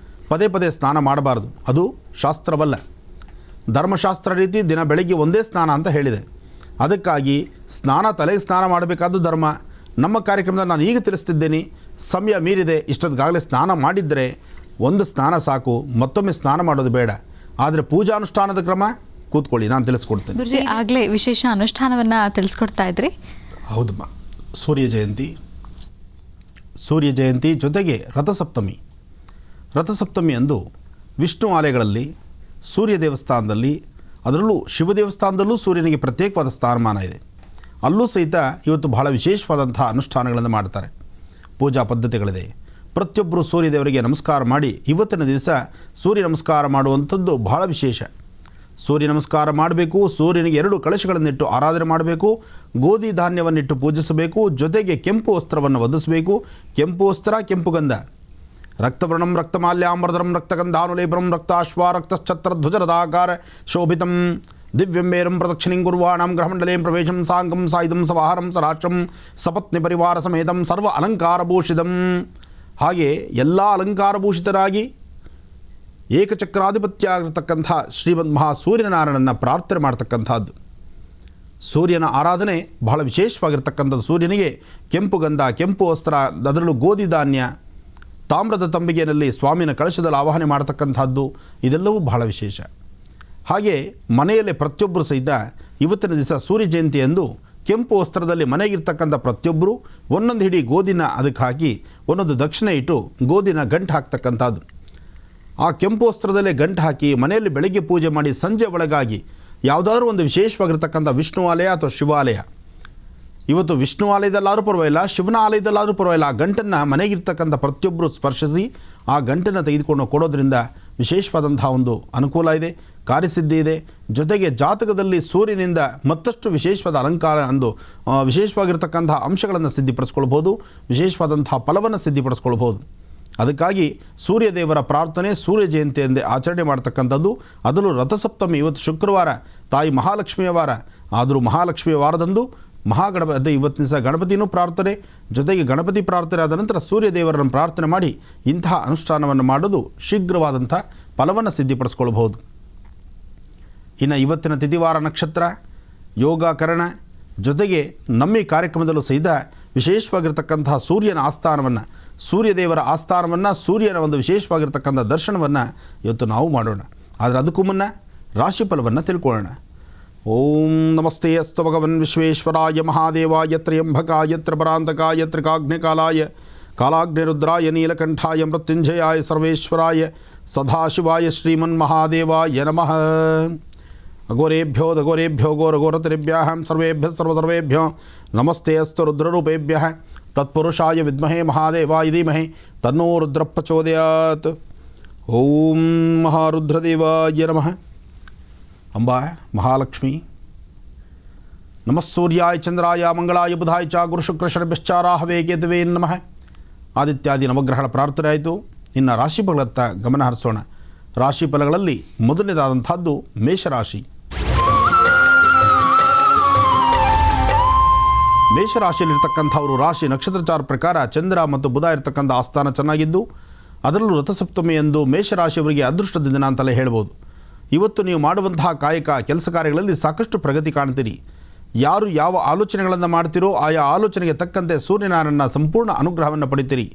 Speaker 1: ಪದೇ ಪದೇ ಸ್ನಾನ ಮಾಡಬಾರ್ದು. ಅದು ಶಾಸ್ತ್ರವಲ್ಲ. ಧರ್ಮಶಾಸ್ತ್ರ ರೀತಿ ದಿನ ಬೆಳಗ್ಗೆ ಒಂದೇ ಸ್ನಾನ ಅಂತ ಹೇಳಿದೆ. ಅದಕ್ಕಾಗಿ ತಲೆಗೆ ಸ್ನಾನ ಮಾಡಬೇಕಾದ್ದು ಧರ್ಮ. ನಮ್ಮ ಕಾರ್ಯಕ್ರಮದಲ್ಲಿ ನಾನು ಈಗ ತಿಳಿಸ್ತಿದ್ದೇನೆ, ಸಮಯ ಮೀರಿದೆ, ಇಷ್ಟೊತ್ತಿಗಾಗಲೇ ಸ್ನಾನ ಮಾಡಿದ್ದರೆ ಒಂದು ಸ್ನಾನ ಸಾಕು, ಮತ್ತೊಮ್ಮೆ ಸ್ನಾನ ಮಾಡೋದು ಬೇಡ. ಆದರೆ ಪೂಜಾನುಷ್ಠಾನದ ಕ್ರಮ ಕೂತ್ಕೊಳ್ಳಿ, ನಾನು ತಿಳಿಸ್ಕೊಡ್ತೇನೆ.
Speaker 2: ಗುರುಜಿ, ಆಗಲೇ ವಿಶೇಷ ಅನುಷ್ಠಾನವನ್ನು ತಿಳಿಸ್ಕೊಡ್ತಾ ಇದ್ರಿ.
Speaker 1: ಹೌದಮ್ಮ, ಸೂರ್ಯ ಜಯಂತಿ ಜೊತೆಗೆ ರಥಸಪ್ತಮಿ ಅಂದು ವಿಷ್ಣು ಆಲಯಗಳಲ್ಲಿ, ಸೂರ್ಯ ದೇವಸ್ಥಾನದಲ್ಲಿ, ಅದರಲ್ಲೂ ಶಿವ ದೇವಸ್ಥಾನದಲ್ಲೂ ಸೂರ್ಯನಿಗೆ ಪ್ರತ್ಯೇಕವಾದ ಸ್ಥಾನಮಾನ ಇದೆ. ಅಲ್ಲೂ ಸಹಿತ ಇವತ್ತು ಬಹಳ ವಿಶೇಷವಾದಂಥ ಅನುಷ್ಠಾನಗಳನ್ನು ಮಾಡ್ತಾರೆ, ಪೂಜಾ ಪದ್ಧತಿಗಳಿದೆ. ಪ್ರತಿಯೊಬ್ಬರು ಸೂರ್ಯದೇವರಿಗೆ ನಮಸ್ಕಾರ ಮಾಡಿ ಇವತ್ತಿನ ದಿವಸ ಸೂರ್ಯ ನಮಸ್ಕಾರ ಮಾಡುವಂಥದ್ದು ಬಹಳ ವಿಶೇಷ. ಸೂರ್ಯ ನಮಸ್ಕಾರ ಮಾಡಬೇಕು, ಸೂರ್ಯನಿಗೆ 2 ಕಳಶಗಳನ್ನಿಟ್ಟು ಆರಾಧನೆ ಮಾಡಬೇಕು, ಗೋಧಿ ಧಾನ್ಯವನ್ನಿಟ್ಟು ಪೂಜಿಸಬೇಕು, ಜೊತೆಗೆ ಕೆಂಪು ವಸ್ತ್ರವನ್ನು ಒದಿಸಬೇಕು. ಕೆಂಪು ವಸ್ತ್ರ, ಕೆಂಪು ಗಂಧ, ರಕ್ತವರ್ಣಂ ರಕ್ತಮಾಲ್ಯಾಂಬರಧರಂ ರಕ್ತಗಂಧಾನುಲೇಪನಂ ರಕ್ತಾಶ್ವ ರಕ್ತಶ್ಚತ್ರಧ್ವಜರದಾಕಾರ ಶೋಭಿತಂ ದಿವ್ಯಂಬೇರಂ ಪ್ರದಕ್ಷಿಣಿಂ ಗುರ್ವಾಣಾಂ ಗ್ರಹಮಂಡಲೇಂ ಪ್ರವೇಶಂ ಸಾಂಗಂ ಸಾಯುಧಂ ಸವಾಹರಂ ಸರಾಕ್ಷಂ ಸಪತ್ನಿ ಪರಿವಾರ ಸಮೇತಂ ಸರ್ವ ಅಲಂಕಾರಭೂಷಿತಂ. ಹಾಗೆ ಎಲ್ಲ ಅಲಂಕಾರಭೂಷಿತರಾಗಿ ಏಕಚಕ್ರಾಧಿಪತ್ಯ ಆಗಿರ್ತಕ್ಕಂಥ ಶ್ರೀಮದ್ ಮಹಾಸೂರ್ಯನಾರಾಯಣನ ಪ್ರಾರ್ಥನೆ ಮಾಡ್ತಕ್ಕಂಥದ್ದು. ಸೂರ್ಯನ ಆರಾಧನೆ ಬಹಳ ವಿಶೇಷವಾಗಿರ್ತಕ್ಕಂಥದ್ದು. ಸೂರ್ಯನಿಗೆ ಕೆಂಪು ಗಂಧ, ಕೆಂಪು ವಸ್ತ್ರ, ಅದರಲ್ಲೂ ಗೋಧಿ ಧಾನ್ಯ, ತಾಮ್ರದ ತಂಬಿಗೆಯಲ್ಲಿ ಸ್ವಾಮಿನ ಕಳಶದಲ್ಲಿ ಆವಾಹನೆ ಮಾಡತಕ್ಕಂಥದ್ದು, ಇದೆಲ್ಲವೂ ಬಹಳ ವಿಶೇಷ. ಹಾಗೆ ಮನೆಯಲ್ಲೇ ಪ್ರತಿಯೊಬ್ಬರು ಸಹಿತ ಇವತ್ತಿನ ದಿವಸ ಸೂರ್ಯ ಜಯಂತಿ ಎಂದು ಕೆಂಪು ವಸ್ತ್ರದಲ್ಲಿ ಮನೆಗಿರ್ತಕ್ಕಂಥ ಪ್ರತಿಯೊಬ್ಬರು ಒಂದೊಂದು ಹಿಡಿ ಗೋಧಿನ ಅದಕ್ಕೆ ಹಾಕಿ ಒಂದೊಂದು ದಕ್ಷಿಣೆ ಇಟ್ಟು ಗೋಧಿನ ಗಂಟು ಹಾಕ್ತಕ್ಕಂಥದ್ದು. ಆ ಕೆಂಪು ವಸ್ತ್ರದಲ್ಲೇ ಗಂಟು ಹಾಕಿ ಮನೆಯಲ್ಲಿ ಬೆಳಗ್ಗೆ ಪೂಜೆ ಮಾಡಿ ಸಂಜೆ ಒಳಗಾಗಿ ಯಾವುದಾದ್ರೂ ಒಂದು ವಿಶೇಷವಾಗಿರ್ತಕ್ಕಂಥ ವಿಷ್ಣು ಆಲಯ ಅಥವಾ ಶಿವಾಲಯ, ಇವತ್ತು ವಿಷ್ಣು ಆಲಯದಲ್ಲಾದರೂ ಪರವಾಗಿಲ್ಲ, ಶಿವನ ಆಲಯದಲ್ಲಾದರೂ ಪರವಾಗಿಲ್ಲ, ಆ ಗಂಟನ್ನು ಮನೆಗಿರ್ತಕ್ಕಂಥ ಪ್ರತಿಯೊಬ್ಬರು ಸ್ಪರ್ಶಿಸಿ ಆ ಗಂಟನ್ನು ತೆಗೆದುಕೊಂಡು ಕೊಡೋದ್ರಿಂದ ವಿಶೇಷವಾದಂಥ ಒಂದು ಅನುಕೂಲ ಇದೆ, ಕಾರ್ಯಸಿದ್ಧಿ ಇದೆ. ಜೊತೆಗೆ ಜಾತಕದಲ್ಲಿ ಸೂರ್ಯನಿಂದ ಮತ್ತಷ್ಟು ವಿಶೇಷವಾದ ಅಲಂಕಾರ ಅಂದು ವಿಶೇಷವಾಗಿರ್ತಕ್ಕಂಥ ಅಂಶಗಳನ್ನು ಸಿದ್ಧಿಪಡಿಸ್ಕೊಳ್ಬೋದು, ವಿಶೇಷವಾದಂಥ ಫಲವನ್ನು ಸಿದ್ಧಿಪಡಿಸ್ಕೊಳ್ಬೋದು. ಅದಕ್ಕಾಗಿ ಸೂರ್ಯದೇವರ ಪ್ರಾರ್ಥನೆ ಸೂರ್ಯ ಜಯಂತಿ ಎಂದೇ ಆಚರಣೆ ಮಾಡ್ತಕ್ಕಂಥದ್ದು. ಅದರಲ್ಲೂ ರಥಸಪ್ತಮಿ ಇವತ್ತು ಶುಕ್ರವಾರ, ತಾಯಿ ಮಹಾಲಕ್ಷ್ಮಿಯ ವಾರ. ಆದರೂ ಮಹಾಲಕ್ಷ್ಮಿಯ ವಾರದಂದು ಅದೇ ಇವತ್ತಿನ ದಿವಸ ಗಣಪತಿನೂ ಪ್ರಾರ್ಥನೆ, ಜೊತೆಗೆ ಗಣಪತಿ ಪ್ರಾರ್ಥನೆ ಆದ ನಂತರ ಸೂರ್ಯದೇವರನ್ನು ಪ್ರಾರ್ಥನೆ ಮಾಡಿ ಇಂತಹ ಅನುಷ್ಠಾನವನ್ನು ಮಾಡೋದು ಶೀಘ್ರವಾದಂಥ ಫಲವನ್ನು ಸಿದ್ಧಿಪಡಿಸ್ಕೊಳ್ಬಹುದು. ಇನ್ನು ಇವತ್ತಿನ ತಿಥಿವಾರ ನಕ್ಷತ್ರ, ಯೋಗಕರಣ, ಜೊತೆಗೆ ನಮ್ಮ ಈ ಕಾರ್ಯಕ್ರಮದಲ್ಲೂ ಸಹಿತ ವಿಶೇಷವಾಗಿರ್ತಕ್ಕಂತಹ ಸೂರ್ಯನ ಆಸ್ಥಾನವನ್ನು, ಸೂರ್ಯದೇವರ ಆಸ್ಥಾನವನ್ನು, ಸೂರ್ಯನ ಒಂದು ವಿಶೇಷವಾಗಿರ್ತಕ್ಕಂಥ ದರ್ಶನವನ್ನು ಇವತ್ತು ನಾವು ಮಾಡೋಣ. ಆದರೆ ಅದಕ್ಕೂ ಮುನ್ನ ರಾಶಿಫಲವನ್ನು ತಿಳ್ಕೊಳ್ಳೋಣ. ಓಂ ನಮಸ್ತೆ ಅಸ್ತು ಭಗವನ್ ವಿಶ್ವೇಶ್ವರಾಯ ಮಹಾದೇವಾಯ ತ್ರಯಂಬಕಾಯ ತ್ರಿಪರಾಂತಕಾಯ ತ್ರಿಕಾಗ್ನಿಕಾಲಾಯ ಕಾಲಾಗ್ನಿರುದ್ರಾಯ ನೀಲಕಂಠಾಯ ಮೃತ್ಯುಂಜಯಾಯ ಸರ್ವೇಶ್ವರಾಯ ಸದಾಶಿವಾಯ ಶ್ರೀಮನ್ಮಹಾದೇವಾಯ ನಮಃ. ಅಘೋರೇಭ್ಯೋ ದಘೋರೇಭ್ಯೋ ಘೋರಘೋರತರೇಭ್ಯಃ ಸರ್ವೇಭ್ಯೋ ನಮಸ್ತೆ ಅಸ್ತು ರುದ್ರರೂಪೇಭ್ಯಃ ತತ್ಪುರುಷಾಯ ವಿದ್ಮಹೇ ಮಹಾದೇವಾಯ ಧೀಮಹಿ ತನ್ನೋ ರುದ್ರ ಪ್ರಚೋದಯಾತ್. ಓಂ ಮಹಾರುದ್ರದೇವಾಯ ನಮಃ. ಅಂಬಾ ಮಹಾಲಕ್ಷ್ಮಿ ನಮಃ ಸೂರ್ಯಾಯ ಚಂದ್ರಾಯ ಮಂಗಳಾಯ ಬುಧಾಯ ಚ ಗುರುಶುಕ್ರಶರಭ್ಯಶ್ಚ ರಾಹವೇ ಕೇತವೇ ನಮಃ. ಆದಿತ್ಯಾದಿ ನವಗ್ರಹಗಳ ಪ್ರಾರ್ಥನೆ ಆಯಿತು. ಇನ್ನು ರಾಶಿಫಲದತ್ತ ಗಮನ ಹರಿಸೋಣ. ರಾಶಿಫಲಗಳಲ್ಲಿ ಮೊದಲನೇದಾದಂಥದ್ದು ಮೇಷರಾಶಿ. ಮೇಷರಾಶಿಯಲ್ಲಿರ್ತಕ್ಕಂಥವರು ರಾಶಿ ನಕ್ಷತ್ರಚಾರ ಪ್ರಕಾರ ಚಂದ್ರ ಮತ್ತು ಬುಧ ಇರತಕ್ಕಂಥ ಆಸ್ಥಾನ ಚೆನ್ನಾಗಿದ್ದು, ಅದರಲ್ಲೂ ರಥಸಪ್ತಮಿ ಎಂದು ಮೇಷರಾಶಿಯವರಿಗೆ ಅದೃಷ್ಟದ ದಿನ ಅಂತಲೇ ಹೇಳ್ಬೋದು. ಇವತ್ತು ನೀವು ಮಾಡುವಂತಹ ಕಾಯಕ ಕೆಲಸ ಕಾರ್ಯಗಳಲ್ಲಿ ಸಾಕಷ್ಟು ಪ್ರಗತಿ ಕಾಣ್ತೀರಿ. ಯಾರು ಯಾವ ಆಲೋಚನೆಗಳನ್ನು ಮಾಡ್ತೀರೋ ಆಯಾ ಆಲೋಚನೆಗೆ ತಕ್ಕಂತೆ ಸೂರ್ಯನಾರಾಯಣನ ಸಂಪೂರ್ಣ ಅನುಗ್ರಹವನ್ನು ಪಡಿತೀರಿ.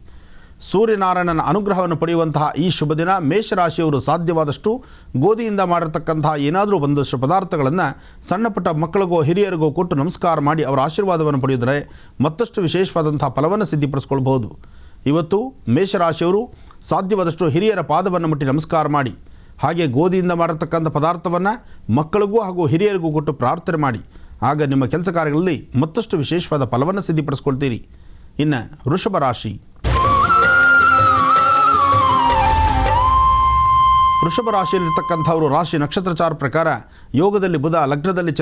Speaker 1: ಸೂರ್ಯನಾರಾಯಣನ ಅನುಗ್ರಹವನ್ನು ಪಡೆಯುವಂತಹ ಈ ಶುಭ ದಿನ ಮೇಷರಾಶಿಯವರು ಸಾಧ್ಯವಾದಷ್ಟು ಗೋಧಿಯಿಂದ ಮಾಡಿರ್ತಕ್ಕಂತಹ ಏನಾದರೂ ಒಂದಷ್ಟು ಪದಾರ್ಥಗಳನ್ನು ಸಣ್ಣ ಪುಟ್ಟ ಮಕ್ಕಳಿಗೋ ಹಿರಿಯರಿಗೋ ಕೊಟ್ಟು ನಮಸ್ಕಾರ ಮಾಡಿ ಅವರ ಆಶೀರ್ವಾದವನ್ನು ಪಡೆಯುವುದರೆ ಮತ್ತಷ್ಟು ವಿಶೇಷವಾದಂಥ ಫಲವನ್ನು ಸಿದ್ಧಿಪಡಿಸ್ಕೊಳ್ಬಹುದು. ಇವತ್ತು ಮೇಷರಾಶಿಯವರು ಸಾಧ್ಯವಾದಷ್ಟು ಹಿರಿಯರ ಪಾದವನ್ನು ಮುಟ್ಟಿ ನಮಸ್ಕಾರ ಮಾಡಿ, ಹಾಗೆ ಗೋಧಿಯಿಂದ ಮಾಡಿರ್ತಕ್ಕಂಥ ಪದಾರ್ಥವನ್ನು ಮಕ್ಕಳಿಗೂ ಹಾಗೂ ಹಿರಿಯರಿಗೂ ಕೊಟ್ಟು ಪ್ರಾರ್ಥನೆ ಮಾಡಿ. ಆಗ ನಿಮ್ಮ ಕೆಲಸ ಕಾರ್ಯಗಳಲ್ಲಿ ಮತ್ತಷ್ಟು ವಿಶೇಷವಾದ ಫಲವನ್ನು ಸಿದ್ಧಿಪಡಿಸ್ಕೊಳ್ತೀರಿ. ಇನ್ನು ವೃಷಭ ರಾಶಿ. ವೃಷಭ ರಾಶಿಯಲ್ಲಿರ್ತಕ್ಕಂಥವರು ರಾಶಿ ನಕ್ಷತ್ರಚಾರ ಪ್ರಕಾರ ಯೋಗದಲ್ಲಿ ಬುಧ, ಲಗ್ನದಲ್ಲಿ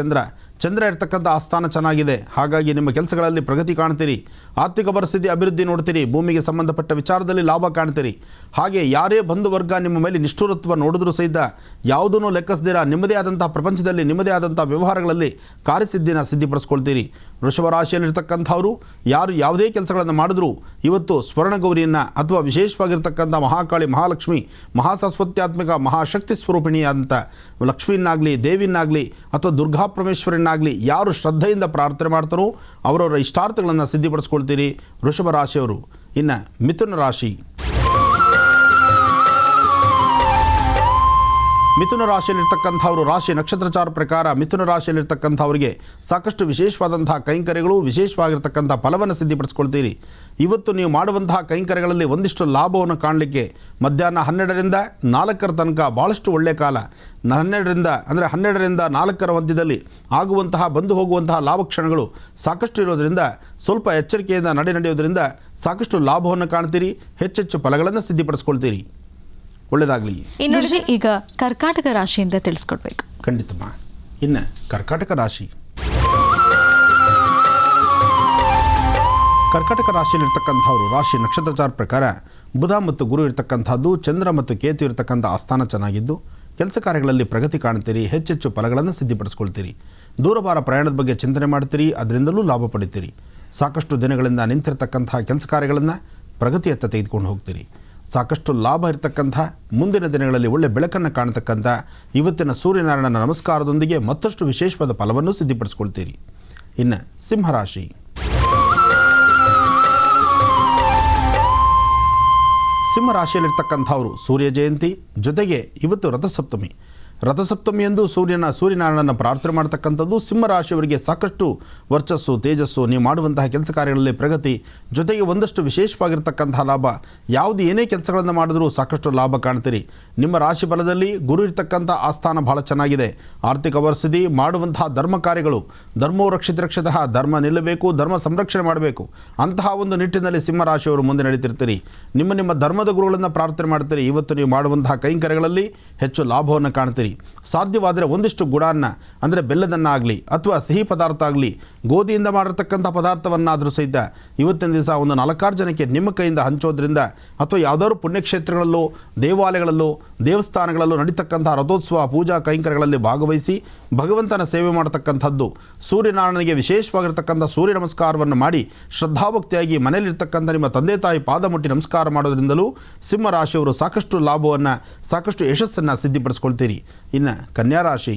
Speaker 1: ಚಂದ್ರ ಇರ್ತಕ್ಕಂಥ ಆಸ್ಥಾನ ಚೆನ್ನಾಗಿದೆ. ಹಾಗಾಗಿ ನಿಮ್ಮ ಕೆಲಸಗಳಲ್ಲಿ ಪ್ರಗತಿ ಕಾಣ್ತೀರಿ. ಆರ್ಥಿಕ ಪರಿಸ್ಥಿತಿ ಅಭಿವೃದ್ಧಿ ನೋಡ್ತೀರಿ. ಭೂಮಿಗೆ ಸಂಬಂಧಪಟ್ಟ ವಿಚಾರದಲ್ಲಿ ಲಾಭ ಕಾಣ್ತೀರಿ. ಹಾಗೆ ಯಾರೇ ಬಂಧುವರ್ಗ ನಿಮ್ಮ ಮೇಲೆ ನಿಷ್ಠುರತ್ವ ನೋಡಿದ್ರೂ ಸಹಿತ ಯಾವುದನ್ನು ಲೆಕ್ಕಿಸದಿರ ನಿಮ್ಮದೇ ಆದಂಥ ಪ್ರಪಂಚದಲ್ಲಿ ನಿಮ್ಮದೇ ಆದಂಥ ವ್ಯವಹಾರಗಳಲ್ಲಿ ಕಾರ್ಯಸಿದ್ಧಿನ ಸಿದ್ಧಿಪಡಿಸ್ಕೊಳ್ತೀರಿ. ವೃಷಭ ರಾಶಿಯಲ್ಲಿರ್ತಕ್ಕಂಥವರು ಯಾರು ಯಾವುದೇ ಕೆಲಸಗಳನ್ನು ಮಾಡಿದ್ರೂ ಇವತ್ತು ಸ್ವರ್ಣಗೌರಿಯನ್ನು ಅಥವಾ ವಿಶೇಷವಾಗಿರ್ತಕ್ಕಂಥ ಮಹಾಕಾಳಿ, ಮಹಾಲಕ್ಷ್ಮಿ, ಮಹಾಸರಸ್ವತ್ಯಾತ್ಮಕ ಮಹಾಶಕ್ತಿ ಸ್ವರೂಪಿಣಿಯಾದಂಥ ಲಕ್ಷ್ಮೀನಾಗಲಿ, ದೇವಿನಾಗಲಿ ಅಥವಾ ದುರ್ಗಾ ಪರಮೇಶ್ವರನಾಗಲಿ ಯಾರು ಶ್ರದ್ಧೆಯಿಂದ ಪ್ರಾರ್ಥನೆ ಮಾಡ್ತಾರೋ ಅವರವರ ಇಷ್ಟಾರ್ಥಗಳನ್ನು ಸಿದ್ಧಿಪಡಿಸ್ಕೊಳ್ತೀರಿ ವೃಷಭ ರಾಶಿಯವರು. ಇನ್ನು ಮಿಥುನ ರಾಶಿ. ಮಿಥುನ ರಾಶಿಯಲ್ಲಿರ್ತಕ್ಕಂಥವರು ರಾಶಿ ನಕ್ಷತ್ರಚಾರ ಪ್ರಕಾರ ಮಿಥುನ ರಾಶಿಯಲ್ಲಿರ್ತಕ್ಕಂಥವರಿಗೆ ಸಾಕಷ್ಟು ವಿಶೇಷವಾದಂತಹ ಕೈಂಕರ್ಯಗಳು, ವಿಶೇಷವಾಗಿರ್ತಕ್ಕಂಥ ಫಲವನ್ನು ಸಿದ್ಧಿಪಡಿಸ್ಕೊಳ್ತೀರಿ. ಇವತ್ತು ನೀವು ಮಾಡುವಂತಹ ಕೈಂಕರ್ಯಗಳಲ್ಲಿ ಒಂದಿಷ್ಟು ಲಾಭವನ್ನು ಕಾಣಲಿಕ್ಕೆ ಮಧ್ಯಾಹ್ನ 12ರಿಂದ 4 ತನಕ ಭಾಳಷ್ಟು ಒಳ್ಳೆಯ ಕಾಲ. 12ರಿಂದ 4 ಮಧ್ಯದಲ್ಲಿ ಆಗುವಂತಹ ಬಂದು ಹೋಗುವಂತಹ ಲಾಭಕ್ಷಣಗಳು ಸಾಕಷ್ಟು ಇರೋದರಿಂದ ಸ್ವಲ್ಪ ಎಚ್ಚರಿಕೆಯಿಂದ ನಡೆಯೋದರಿಂದ ಸಾಕಷ್ಟು ಲಾಭವನ್ನು ಕಾಣ್ತೀರಿ. ಹೆಚ್ಚೆಚ್ಚು ಫಲಗಳನ್ನು ಸಿದ್ಧಿಪಡಿಸ್ಕೊಳ್ತೀರಿ. ಒಳ್ಳೆಯದಾಗಲಿ.
Speaker 2: ಇನ್ನೊಂದು ಈಗ ಕರ್ಕಾಟಕ ರಾಶಿಯಿಂದ ತಿಳಿಸ್ಕೊಡ್ಬೇಕು.
Speaker 1: ಖಂಡಿತಮ್ಮ. ಇನ್ನು ಕರ್ಕಾಟಕ ರಾಶಿ. ಕರ್ಕಾಟಕ ರಾಶಿಯಲ್ಲಿರ್ತಕ್ಕಂಥವ್ರು ರಾಶಿ ನಕ್ಷತ್ರಚಾರ ಪ್ರಕಾರ ಬುಧ ಮತ್ತು ಗುರು ಇರ್ತಕ್ಕಂಥದ್ದು, ಚಂದ್ರ ಮತ್ತು ಕೇತು ಇರತಕ್ಕಂಥ ಆಸ್ಥಾನ ಚೆನ್ನಾಗಿದ್ದು ಕೆಲಸ ಕಾರ್ಯಗಳಲ್ಲಿ ಪ್ರಗತಿ ಕಾಣ್ತೀರಿ. ಹೆಚ್ಚೆಚ್ಚು ಫಲಗಳನ್ನು ಸಿದ್ಧಿಪಡಿಸ್ಕೊಳ್ತೀರಿ. ದೂರಭಾರ ಪ್ರಯಾಣದ ಬಗ್ಗೆ ಚಿಂತನೆ ಮಾಡ್ತೀರಿ. ಅದರಿಂದಲೂ ಲಾಭ ಪಡಿತೀರಿ. ಸಾಕಷ್ಟು ದಿನಗಳಿಂದ ನಿಂತಿರ್ತಕ್ಕಂತಹ ಕೆಲಸ ಕಾರ್ಯಗಳನ್ನು ಪ್ರಗತಿಯತ್ತ ತೆಗೆದುಕೊಂಡು ಹೋಗ್ತೀರಿ. ಸಾಕಷ್ಟು ಲಾಭ ಇರತಕ್ಕಂಥ ಮುಂದಿನ ದಿನಗಳಲ್ಲಿ ಒಳ್ಳೆ ಬೆಳಕನ್ನು ಕಾಣತಕ್ಕಂಥ ಇವತ್ತಿನ ಸೂರ್ಯನಾರಾಯಣನ ನಮಸ್ಕಾರದೊಂದಿಗೆ ಮತ್ತಷ್ಟು ವಿಶೇಷವಾದ ಫಲವನ್ನು ಸಿದ್ಧಿಪಡಿಸ್ಕೊಳ್ತೀರಿ. ಇನ್ನು ಸಿಂಹರಾಶಿ. ಸಿಂಹರಾಶಿಯಲ್ಲಿರ್ತಕ್ಕಂಥವರು ಸೂರ್ಯ ಜಯಂತಿ ಜೊತೆಗೆ ಇವತ್ತು ರಥಸಪ್ತಮಿಯಂದು ಸೂರ್ಯನಾರಾಯಣನ ಪ್ರಾರ್ಥನೆ ಮಾಡ್ತಕ್ಕಂಥದ್ದು ಸಿಂಹರಾಶಿಯವರಿಗೆ ಸಾಕಷ್ಟು ವರ್ಚಸ್ಸು, ತೇಜಸ್ಸು, ನೀವು ಮಾಡುವಂತಹ ಕೆಲಸ ಕಾರ್ಯಗಳಲ್ಲಿ ಪ್ರಗತಿ, ಜೊತೆಗೆ ಒಂದಷ್ಟು ವಿಶೇಷವಾಗಿರ್ತಕ್ಕಂತಹ ಲಾಭ. ಯಾವುದು ಏನೇ ಕೆಲಸಗಳನ್ನು ಮಾಡಿದ್ರೂ ಸಾಕಷ್ಟು ಲಾಭ ಕಾಣ್ತೀರಿ. ನಿಮ್ಮ ರಾಶಿ ಫಲದಲ್ಲಿ ಗುರು ಇರ್ತಕ್ಕಂಥ ಆಸ್ಥಾನ ಬಹಳ ಚೆನ್ನಾಗಿದೆ. ಆರ್ಥಿಕ ಪರಿಸ್ಥಿತಿ, ಮಾಡುವಂತಹ ಧರ್ಮ ಕಾರ್ಯಗಳು, ಧರ್ಮೋ ರಕ್ಷಿತಃ, ಧರ್ಮ ನಿಲ್ಲಬೇಕು, ಧರ್ಮ ಸಂರಕ್ಷಣೆ ಮಾಡಬೇಕು. ಅಂತಹ ಒಂದು ನಿಟ್ಟಿನಲ್ಲಿ ಸಿಂಹರಾಶಿಯವರು ಮುಂದೆ ನಡೀತಿರ್ತೀರಿ. ನಿಮ್ಮ ಧರ್ಮದ ಗುರುಗಳನ್ನು ಪ್ರಾರ್ಥನೆ ಮಾಡ್ತೀರಿ. ಇವತ್ತು ನೀವು ಮಾಡುವಂತಹ ಕೈಂಕರ್ಯಗಳಲ್ಲಿ ಹೆಚ್ಚು ಲಾಭವನ್ನು ಕಾಣ್ತೀರಿ. ಸಾಧ್ಯವಾದರೆ ಒಂದಿಷ್ಟು ಗುಡಾನ್ನ ಅಂದರೆ ಬೆಲ್ಲದನ್ನಾಗಲಿ ಅಥವಾ ಸಿಹಿ ಪದಾರ್ಥ ಆಗಲಿ, ಗೋಧಿಯಿಂದ ಮಾಡಿರ್ತಕ್ಕಂಥ ಪದಾರ್ಥವನ್ನಾದರೂ ಸಹಿತ ಇವತ್ತಿನ ದಿವಸ ಒಂದು 4-6 ಜನಕ್ಕೆ ನಿಮ್ಮ ಕೈಯಿಂದ ಹಂಚೋದ್ರಿಂದ ಅಥವಾ ಯಾವುದಾದ್ರು ಪುಣ್ಯಕ್ಷೇತ್ರಗಳಲ್ಲೋ, ದೇವಾಲಯಗಳಲ್ಲೋ, ದೇವಸ್ಥಾನಗಳಲ್ಲೋ ನಡೀತಕ್ಕಂಥ ರಥೋತ್ಸವ, ಪೂಜಾ ಕೈಂಕರ್ಯಗಳಲ್ಲಿ ಭಾಗವಹಿಸಿ ಭಗವಂತನ ಸೇವೆ ಮಾಡತಕ್ಕಂಥದ್ದು, ಸೂರ್ಯನಾರಾಯಣನಿಗೆ ವಿಶೇಷವಾಗಿರ್ತಕ್ಕಂಥ ಸೂರ್ಯ ನಮಸ್ಕಾರವನ್ನು ಮಾಡಿ ಶ್ರದ್ಧಾಭಕ್ತಿಯಾಗಿ ಮನೆಯಲ್ಲಿರ್ತಕ್ಕಂಥ ನಿಮ್ಮ ತಂದೆ ತಾಯಿ ಪಾದ ಮುಟ್ಟಿ ನಮಸ್ಕಾರ ಮಾಡೋದ್ರಿಂದಲೂ ಸಿಂಹರಾಶಿಯವರು ಸಾಕಷ್ಟು ಲಾಭವನ್ನು, ಸಾಕಷ್ಟು ಯಶಸ್ಸನ್ನು ಸಿದ್ಧಿಪಡಿಸ್ಕೊಳ್ತೀರಿ. ಇನ್ನು ಕನ್ಯಾ ರಾಶಿ.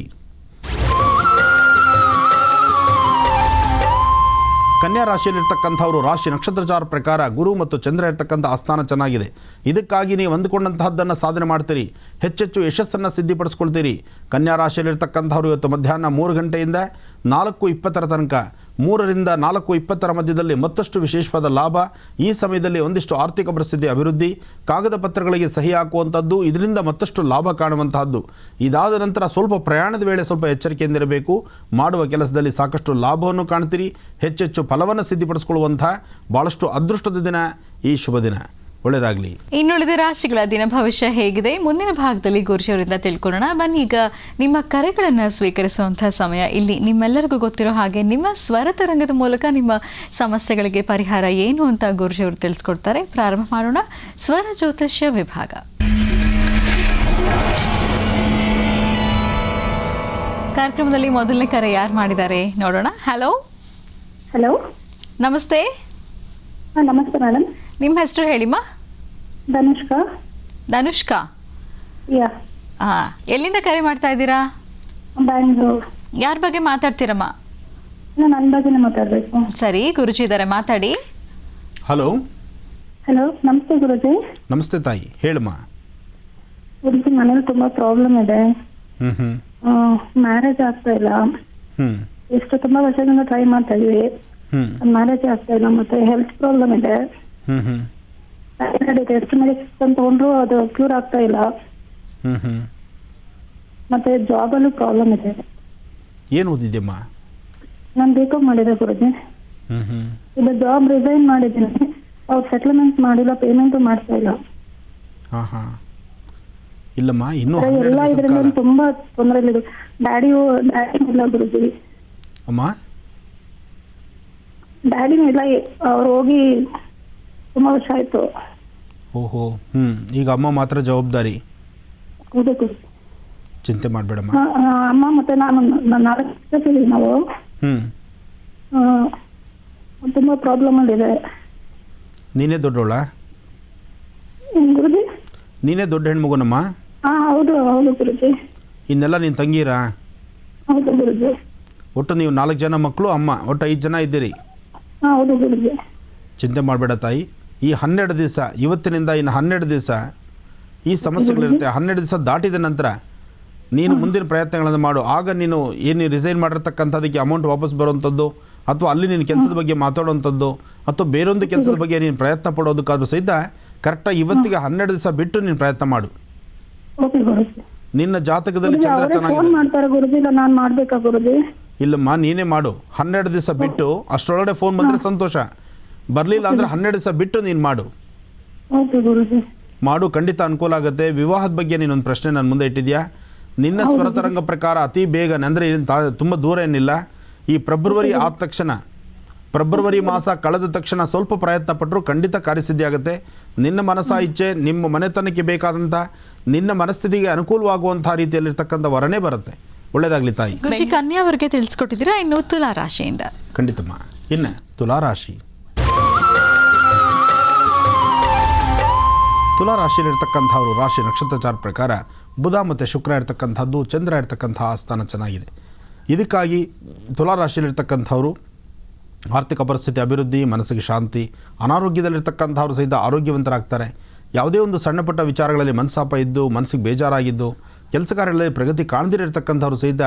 Speaker 1: ಕನ್ಯಾ ರಾಶಿಯಲ್ಲಿರ್ತಕ್ಕಂಥವರು ರಾಶಿ ನಕ್ಷತ್ರಚಾರ ಪ್ರಕಾರ ಗುರು ಮತ್ತು ಚಂದ್ರ ಇರ್ತಕ್ಕಂಥ ಆಸ್ಥಾನ ಚೆನ್ನಾಗಿದೆ. ಇದಕ್ಕಾಗಿ ನೀವು ಅಂದುಕೊಂಡಂತಹದ್ದನ್ನು ಸಾಧನೆ ಮಾಡ್ತೀರಿ. ಹೆಚ್ಚೆಚ್ಚು ಯಶಸ್ಸನ್ನು ಸಿದ್ಧಿಪಡಿಸ್ಕೊಳ್ತೀರಿ. ಕನ್ಯಾ ರಾಶಿಯಲ್ಲಿರ್ತಕ್ಕಂಥವ್ರು ಇವತ್ತು ಮಧ್ಯಾಹ್ನ 3 ಗಂಟೆಯಿಂದ 4:20 ತನಕ, 3ರಿಂದ 4:20 ಮಧ್ಯದಲ್ಲಿ ಮತ್ತಷ್ಟು ವಿಶೇಷವಾದ ಲಾಭ. ಈ ಸಮಯದಲ್ಲಿ ಒಂದಿಷ್ಟು ಆರ್ಥಿಕ ಪರಿಸ್ಥಿತಿ ಅಭಿವೃದ್ಧಿ, ಕಾಗದ ಪತ್ರಗಳಿಗೆ ಸಹಿ ಹಾಕುವಂಥದ್ದು, ಇದರಿಂದ ಮತ್ತಷ್ಟು ಲಾಭ ಕಾಣುವಂತಹದ್ದು. ಇದಾದ ನಂತರ ಸ್ವಲ್ಪ ಪ್ರಯಾಣದ ವೇಳೆ ಸ್ವಲ್ಪ ಎಚ್ಚರಿಕೆಯಿಂದಿರಬೇಕು. ಮಾಡುವ ಕೆಲಸದಲ್ಲಿ ಸಾಕಷ್ಟು ಲಾಭವನ್ನು ಕಾಣ್ತೀರಿ. ಹೆಚ್ಚೆಚ್ಚು ಫಲವನ್ನು ಸಿದ್ಧಿಪಡಿಸಿಕೊಳ್ಳುವಂತಹ ಭಾಳಷ್ಟು ಅದೃಷ್ಟದ ದಿನ ಈ ಶುಭ ದಿನ. ಒಳ್ಳೆಯದಾಗಲಿ.
Speaker 2: ಇನ್ನುಳಿದ ರಾಶಿಗಳ ದಿನ ಭವಿಷ್ಯ ಹೇಗಿದೆ ಮುಂದಿನ ಭಾಗದಲ್ಲಿ ಗುರುಜಿಯವರಿಂದ ತಿಳ್ಕೊಳ್ಳೋಣ. ಬನ್ನಿ, ಈಗ ನಿಮ್ಮ ಕರೆಗಳನ್ನು ಸ್ವೀಕರಿಸುವಂತಹ ಸಮಯ. ಇಲ್ಲಿ ನಿಮ್ಮೆಲ್ಲರಿಗೂ ಗೊತ್ತಿರೋ ಹಾಗೆ ನಿಮ್ಮ ಸ್ವರ ತರಂಗದ ಮೂಲಕ ನಿಮ್ಮ ಸಮಸ್ಯೆಗಳಿಗೆ ಪರಿಹಾರ ಏನು ಅಂತ ಗುರುಜಿಯವರು ತಿಳಿಸ್ಕೊಡ್ತಾರೆ. ಪ್ರಾರಂಭ ಮಾಡೋಣ. ಸ್ವರ ಜ್ಯೋತಿಷ್ಯ ವಿಭಾಗ. ಕಾರ್ಯಕ್ರಮದಲ್ಲಿ ಮೊದಲನೇ ಕರೆ ಯಾರು ಮಾಡಿದ್ದಾರೆ ನೋಡೋಣ. ಹಲೋ.
Speaker 3: ಹಲೋ,
Speaker 2: ನಮಸ್ತೆ.
Speaker 3: ನಮಸ್ತೆ ಮೇಡಮ್.
Speaker 2: ನಿಮ್ಮ ಹೆಸರು ಹೇಳಿಮ್ಮ. ಧನುಷ್ಕಾ.
Speaker 3: ಯಾ.
Speaker 2: ಎಲ್ಲಿಂದ ಕರೆ ಮಾಡ್ತಾ ಇದ್ದೀರಾ?
Speaker 3: ಬ್ಯಾಂಗ್ಳೂರ್.
Speaker 2: ಯಾರ ಬಗ್ಗೆ ಮಾತಾಡ್ತೀರಮ್ಮ?
Speaker 3: ನನ್ನ ಬಗ್ಗೆನೇ ಮಾತಾಡಬೇಕು.
Speaker 2: ಸರಿ, ಗುರುಜಿ ಇದ್ದಾರೆ, ಮಾತಾಡಿ.
Speaker 1: ಹಲೋ.
Speaker 3: ಹಲೋ, ನಮಸ್ತೆ ಗುರುಜಿ.
Speaker 1: ನಮಸ್ತೆ ತಾಯಿ, ಹೇಳಮ್ಮ.
Speaker 3: ಗುರುಜಿ, ಮನೇಲಿ ತುಂಬಾ ಪ್ರಾಬ್ಲಮ್ ಇದೆ. ಮ್ಯಾರೇಜ್ ಆಗ್ತಾ ಇಲ್ಲ. ಎಷ್ಟು ತುಂಬಾ ವರ್ಷದಿಂದ ಟ್ರೈ ಮಾಡ್ತಾ ಇದೀವಿ, ಮ್ಯಾರೇಜ್ ಆಗ್ತಾ ಇಲ್ಲ. ಮತ್ತೆ ಹೆಲ್ತ್ ಪ್ರಾಬ್ಲಮ್ ಇದೆ. ಎಷ್ಟು ಮೆಡಿಸಿನ್ ತಗೊಂಡ್ರು ಅದು ಕ್ಯೂರ್ ಆಗ್ತಾ ಇಲ್ಲ. ಮತ್ತೆ ಜಾಬ್ ಅಲ್ಲೂ ಪ್ರಾಬ್ಲಮ್ ಇದೆ.
Speaker 1: ಏನು ಓದಿದ್ಯಮ್ಮ?
Speaker 3: ನಾನು B.Com ಮಾಡಿದೆ ಗುರುಜಿ. ಇದು ಜಾಬ್ ರಿಸೈನ್ ಮಾಡಿದ್ದೀನಿ. ಅವ್ರು ಸೆಟಲ್ಮೆಂಟ್ ಮಾಡಿಲ್ಲ, ಪೇಮೆಂಟು ಮಾಡ್ತಾ ಇಲ್ಲ.
Speaker 1: ಇಲ್ಲಮ್ಮ, ಇನ್ನೂ
Speaker 3: ಎಲ್ಲ
Speaker 1: 12 ದಿವಸದ
Speaker 3: ಇದರಿಂದ
Speaker 1: ಕಾಲ.
Speaker 3: ತುಂಬಾ ತೊಂದರೆ ಇಲ್ಲ ಡ್ಯಾಡಿಯೂ ಇಲ್ಲ ಗುರುಜಿ.
Speaker 1: ಅಮ್ಮ,
Speaker 3: ಡ್ಯಾಡಿನೂ ಇಲ್ಲ, ಅವ್ರು ಹೋಗಿ ತುಂಬಾ ವರ್ಷ ಆಯ್ತು.
Speaker 1: ಓಹೋ, ಈಗ ಅಮ್ಮ ಮಾತ್ರ ಜವಾಬ್ದಾರಿ.
Speaker 3: ಹೌದು ಗುರುಜಿ.
Speaker 1: ಚಿಂತೆ ಮಾಡಬೇಡಮ್ಮ.
Speaker 3: ಅಮ್ಮ ಮತ್ತೆ ನಾನು 4 ವರ್ಷ ನಾವು ತುಂಬಾ ಪ್ರಾಬ್ಲಮ್ ಅಲ್ಲಿದೆ.
Speaker 1: ನೀನೇ ದೊಡ್ಡೋಳ?
Speaker 3: ಗುರುಜಿ
Speaker 1: ನೀನೇ ದೊಡ್ಡ ಹೆಣ್ಮಗುನಮ್ಮ?
Speaker 3: ಹೌದು ಹೌದು ಗುರುಜಿ.
Speaker 1: ಇನ್ನೆಲ್ಲ ನೀನು ತಂಗೀರಾ?
Speaker 3: ಹೌದು ಗುರುಜಿ.
Speaker 1: ಒಟ್ಟು ನೀವು 4 ಜನ ಮಕ್ಕಳು, ಅಮ್ಮ, ಒಟ್ಟು 5 ಜನ ಇದ್ದೀರಿ.
Speaker 3: ಹೌದು ಗುರುಜಿ.
Speaker 1: ಚಿಂತೆ ಮಾಡಬೇಡ ತಾಯಿ. ಈ 12 ದಿವಸ, ಇವತ್ತಿನಿಂದ ಇನ್ನು 12 ದಿವಸ ಈ ಸಮಸ್ಯೆಗಳಿರುತ್ತೆ. 12 ದಿವಸ ದಾಟಿದ ನಂತರ ನೀನು ಮುಂದಿನ ಪ್ರಯತ್ನಗಳನ್ನು ಮಾಡು. ಆಗ ನೀನು ಏನು ರಿಸೈನ್ ಮಾಡಿರ್ತಕ್ಕಂಥದಕ್ಕೆ ಅಮೌಂಟ್ ವಾಪಸ್ ಬರುವಂಥದ್ದು, ಅಥವಾ ಅಲ್ಲಿ ನೀನು ಕೆಲಸದ ಬಗ್ಗೆ ಮಾತಾಡುವಂಥದ್ದು, ಅಥವಾ ಬೇರೊಂದು ಕೆಲಸದ ಬಗ್ಗೆ ನೀನು ಪ್ರಯತ್ನ ಪಡೋದಕ್ಕಾದ್ರೂ ಸಹಿತ ಕರೆಕ್ಟಾಗಿ ಇವತ್ತಿಗೆ 12 ದಿವಸ ಬಿಟ್ಟು ನೀನು ಪ್ರಯತ್ನ ಮಾಡು.
Speaker 3: ಓಕೆ ಗುರುಜಿ.
Speaker 1: ನಿನ್ನ ಜಾತಕದಲ್ಲಿ ಚಂದ್ರ
Speaker 3: ಫೋನ್
Speaker 1: ಚೆನ್ನಾಗಿದೆ.
Speaker 3: ಮಾಡ್ತಾರೆ ಗುರುಜಿ, ಇಲ್ಲ ನಾನು ಮಾಡ್ಬೇಕಾ ಗುರುಜಿ?
Speaker 1: ಇಲ್ಲಮ್ಮ, ನೀನೇ ಮಾಡು. 12 ದಿವಸ ಬಿಟ್ಟು, ಅಷ್ಟರೊಳಗಡೆ ಫೋನ್ ಬಂದರೆ ಸಂತೋಷ, ಬರಲಿಲ್ಲ ಅಂದರೆ 12 ದಿವಸ ಬಿಟ್ಟು ನೀನು ಮಾಡು.
Speaker 3: ಓಕೆ ಗುರುಜಿ.
Speaker 1: ಮಾಡು, ಖಂಡಿತ ಅನುಕೂಲ ಆಗುತ್ತೆ. ವಿವಾಹದ ಬಗ್ಗೆ ನೀನೊಂದು ಪ್ರಶ್ನೆ ನನ್ನ ಮುಂದೆ ಇಟ್ಟಿದ್ಯಾ. ನಿನ್ನ ಸ್ವರತರಂಗ ಪ್ರಕಾರ ಅತಿ ಬೇಗನೆ, ಅಂದರೆ ತುಂಬ ದೂರ ಏನಿಲ್ಲ, ಈ ಫೆಬ್ರವರಿ ಆದ ತಕ್ಷಣ, ಫೆಬ್ರವರಿ ಮಾಸ ಕಳೆದ ತಕ್ಷಣ ಸ್ವಲ್ಪ ಪ್ರಯತ್ನ ಪಟ್ಟರು ಖಂಡಿತ ಕಾರ್ಯಸಿದ್ಧಿ ಆಗುತ್ತೆ. ನಿನ್ನ ಮನಸ್ಸ ಇಚ್ಛೆ, ನಿಮ್ಮ ಮನೆತನಕ್ಕೆ ಬೇಕಾದಂಥ, ನಿನ್ನ ಮನಸ್ಥಿತಿಗೆ ಅನುಕೂಲವಾಗುವಂಥ ರೀತಿಯಲ್ಲಿರ್ತಕ್ಕಂಥ ವರನೇ ಬರುತ್ತೆ. ಒಳ್ಳೆಯದಾಗಲಿ ತಾಯಿ.
Speaker 2: ಗುರುಜಿ, ಕನ್ಯಾವರ್ಗೆ ತಿಳಿಸ್ಕೊಟ್ಟಿದ್ದೀರಾ. ಇನ್ನು ತುಲಾ ರಾಶಿಯಿಂದ.
Speaker 1: ಖಂಡಿತಮ್ಮ. ಇನ್ನು ತುಲಾ ರಾಶಿ. ತುಲಾ ರಾಶಿಯಲ್ಲಿರ್ತಕ್ಕಂಥವ್ರು, ರಾಶಿ ನಕ್ಷತ್ರಚಾರ ಪ್ರಕಾರ ಬುಧ ಮತ್ತು ಶುಕ್ರ ಇರ್ತಕ್ಕಂಥದ್ದು, ಚಂದ್ರ ಇರ್ತಕ್ಕಂಥ ಸ್ಥಾನ ಚೆನ್ನಾಗಿದೆ. ಇದಕ್ಕಾಗಿ ತುಲಾ ರಾಶಿಯಲ್ಲಿರ್ತಕ್ಕಂಥವ್ರು ಆರ್ಥಿಕ ಪರಿಸ್ಥಿತಿ ಅಭಿವೃದ್ಧಿ, ಮನಸ್ಸಿಗೆ ಶಾಂತಿ, ಅನಾರೋಗ್ಯದಲ್ಲಿರ್ತಕ್ಕಂಥವ್ರು ಸಹಿತ ಆರೋಗ್ಯವಂತರಾಗ್ತಾರೆ. ಯಾವುದೇ ಒಂದು ಸಣ್ಣ ಪುಟ್ಟ ವಿಚಾರಗಳಲ್ಲಿ ಮನಸ್ತಾಪ ಇದ್ದು, ಮನಸ್ಸಿಗೆ ಬೇಜಾರಾಗಿದ್ದು, ಕೆಲಸ ಕಾರ್ಯಗಳಲ್ಲಿ ಪ್ರಗತಿ ಕಾಣದಿರತಕ್ಕಂಥವ್ರು ಸಹಿತ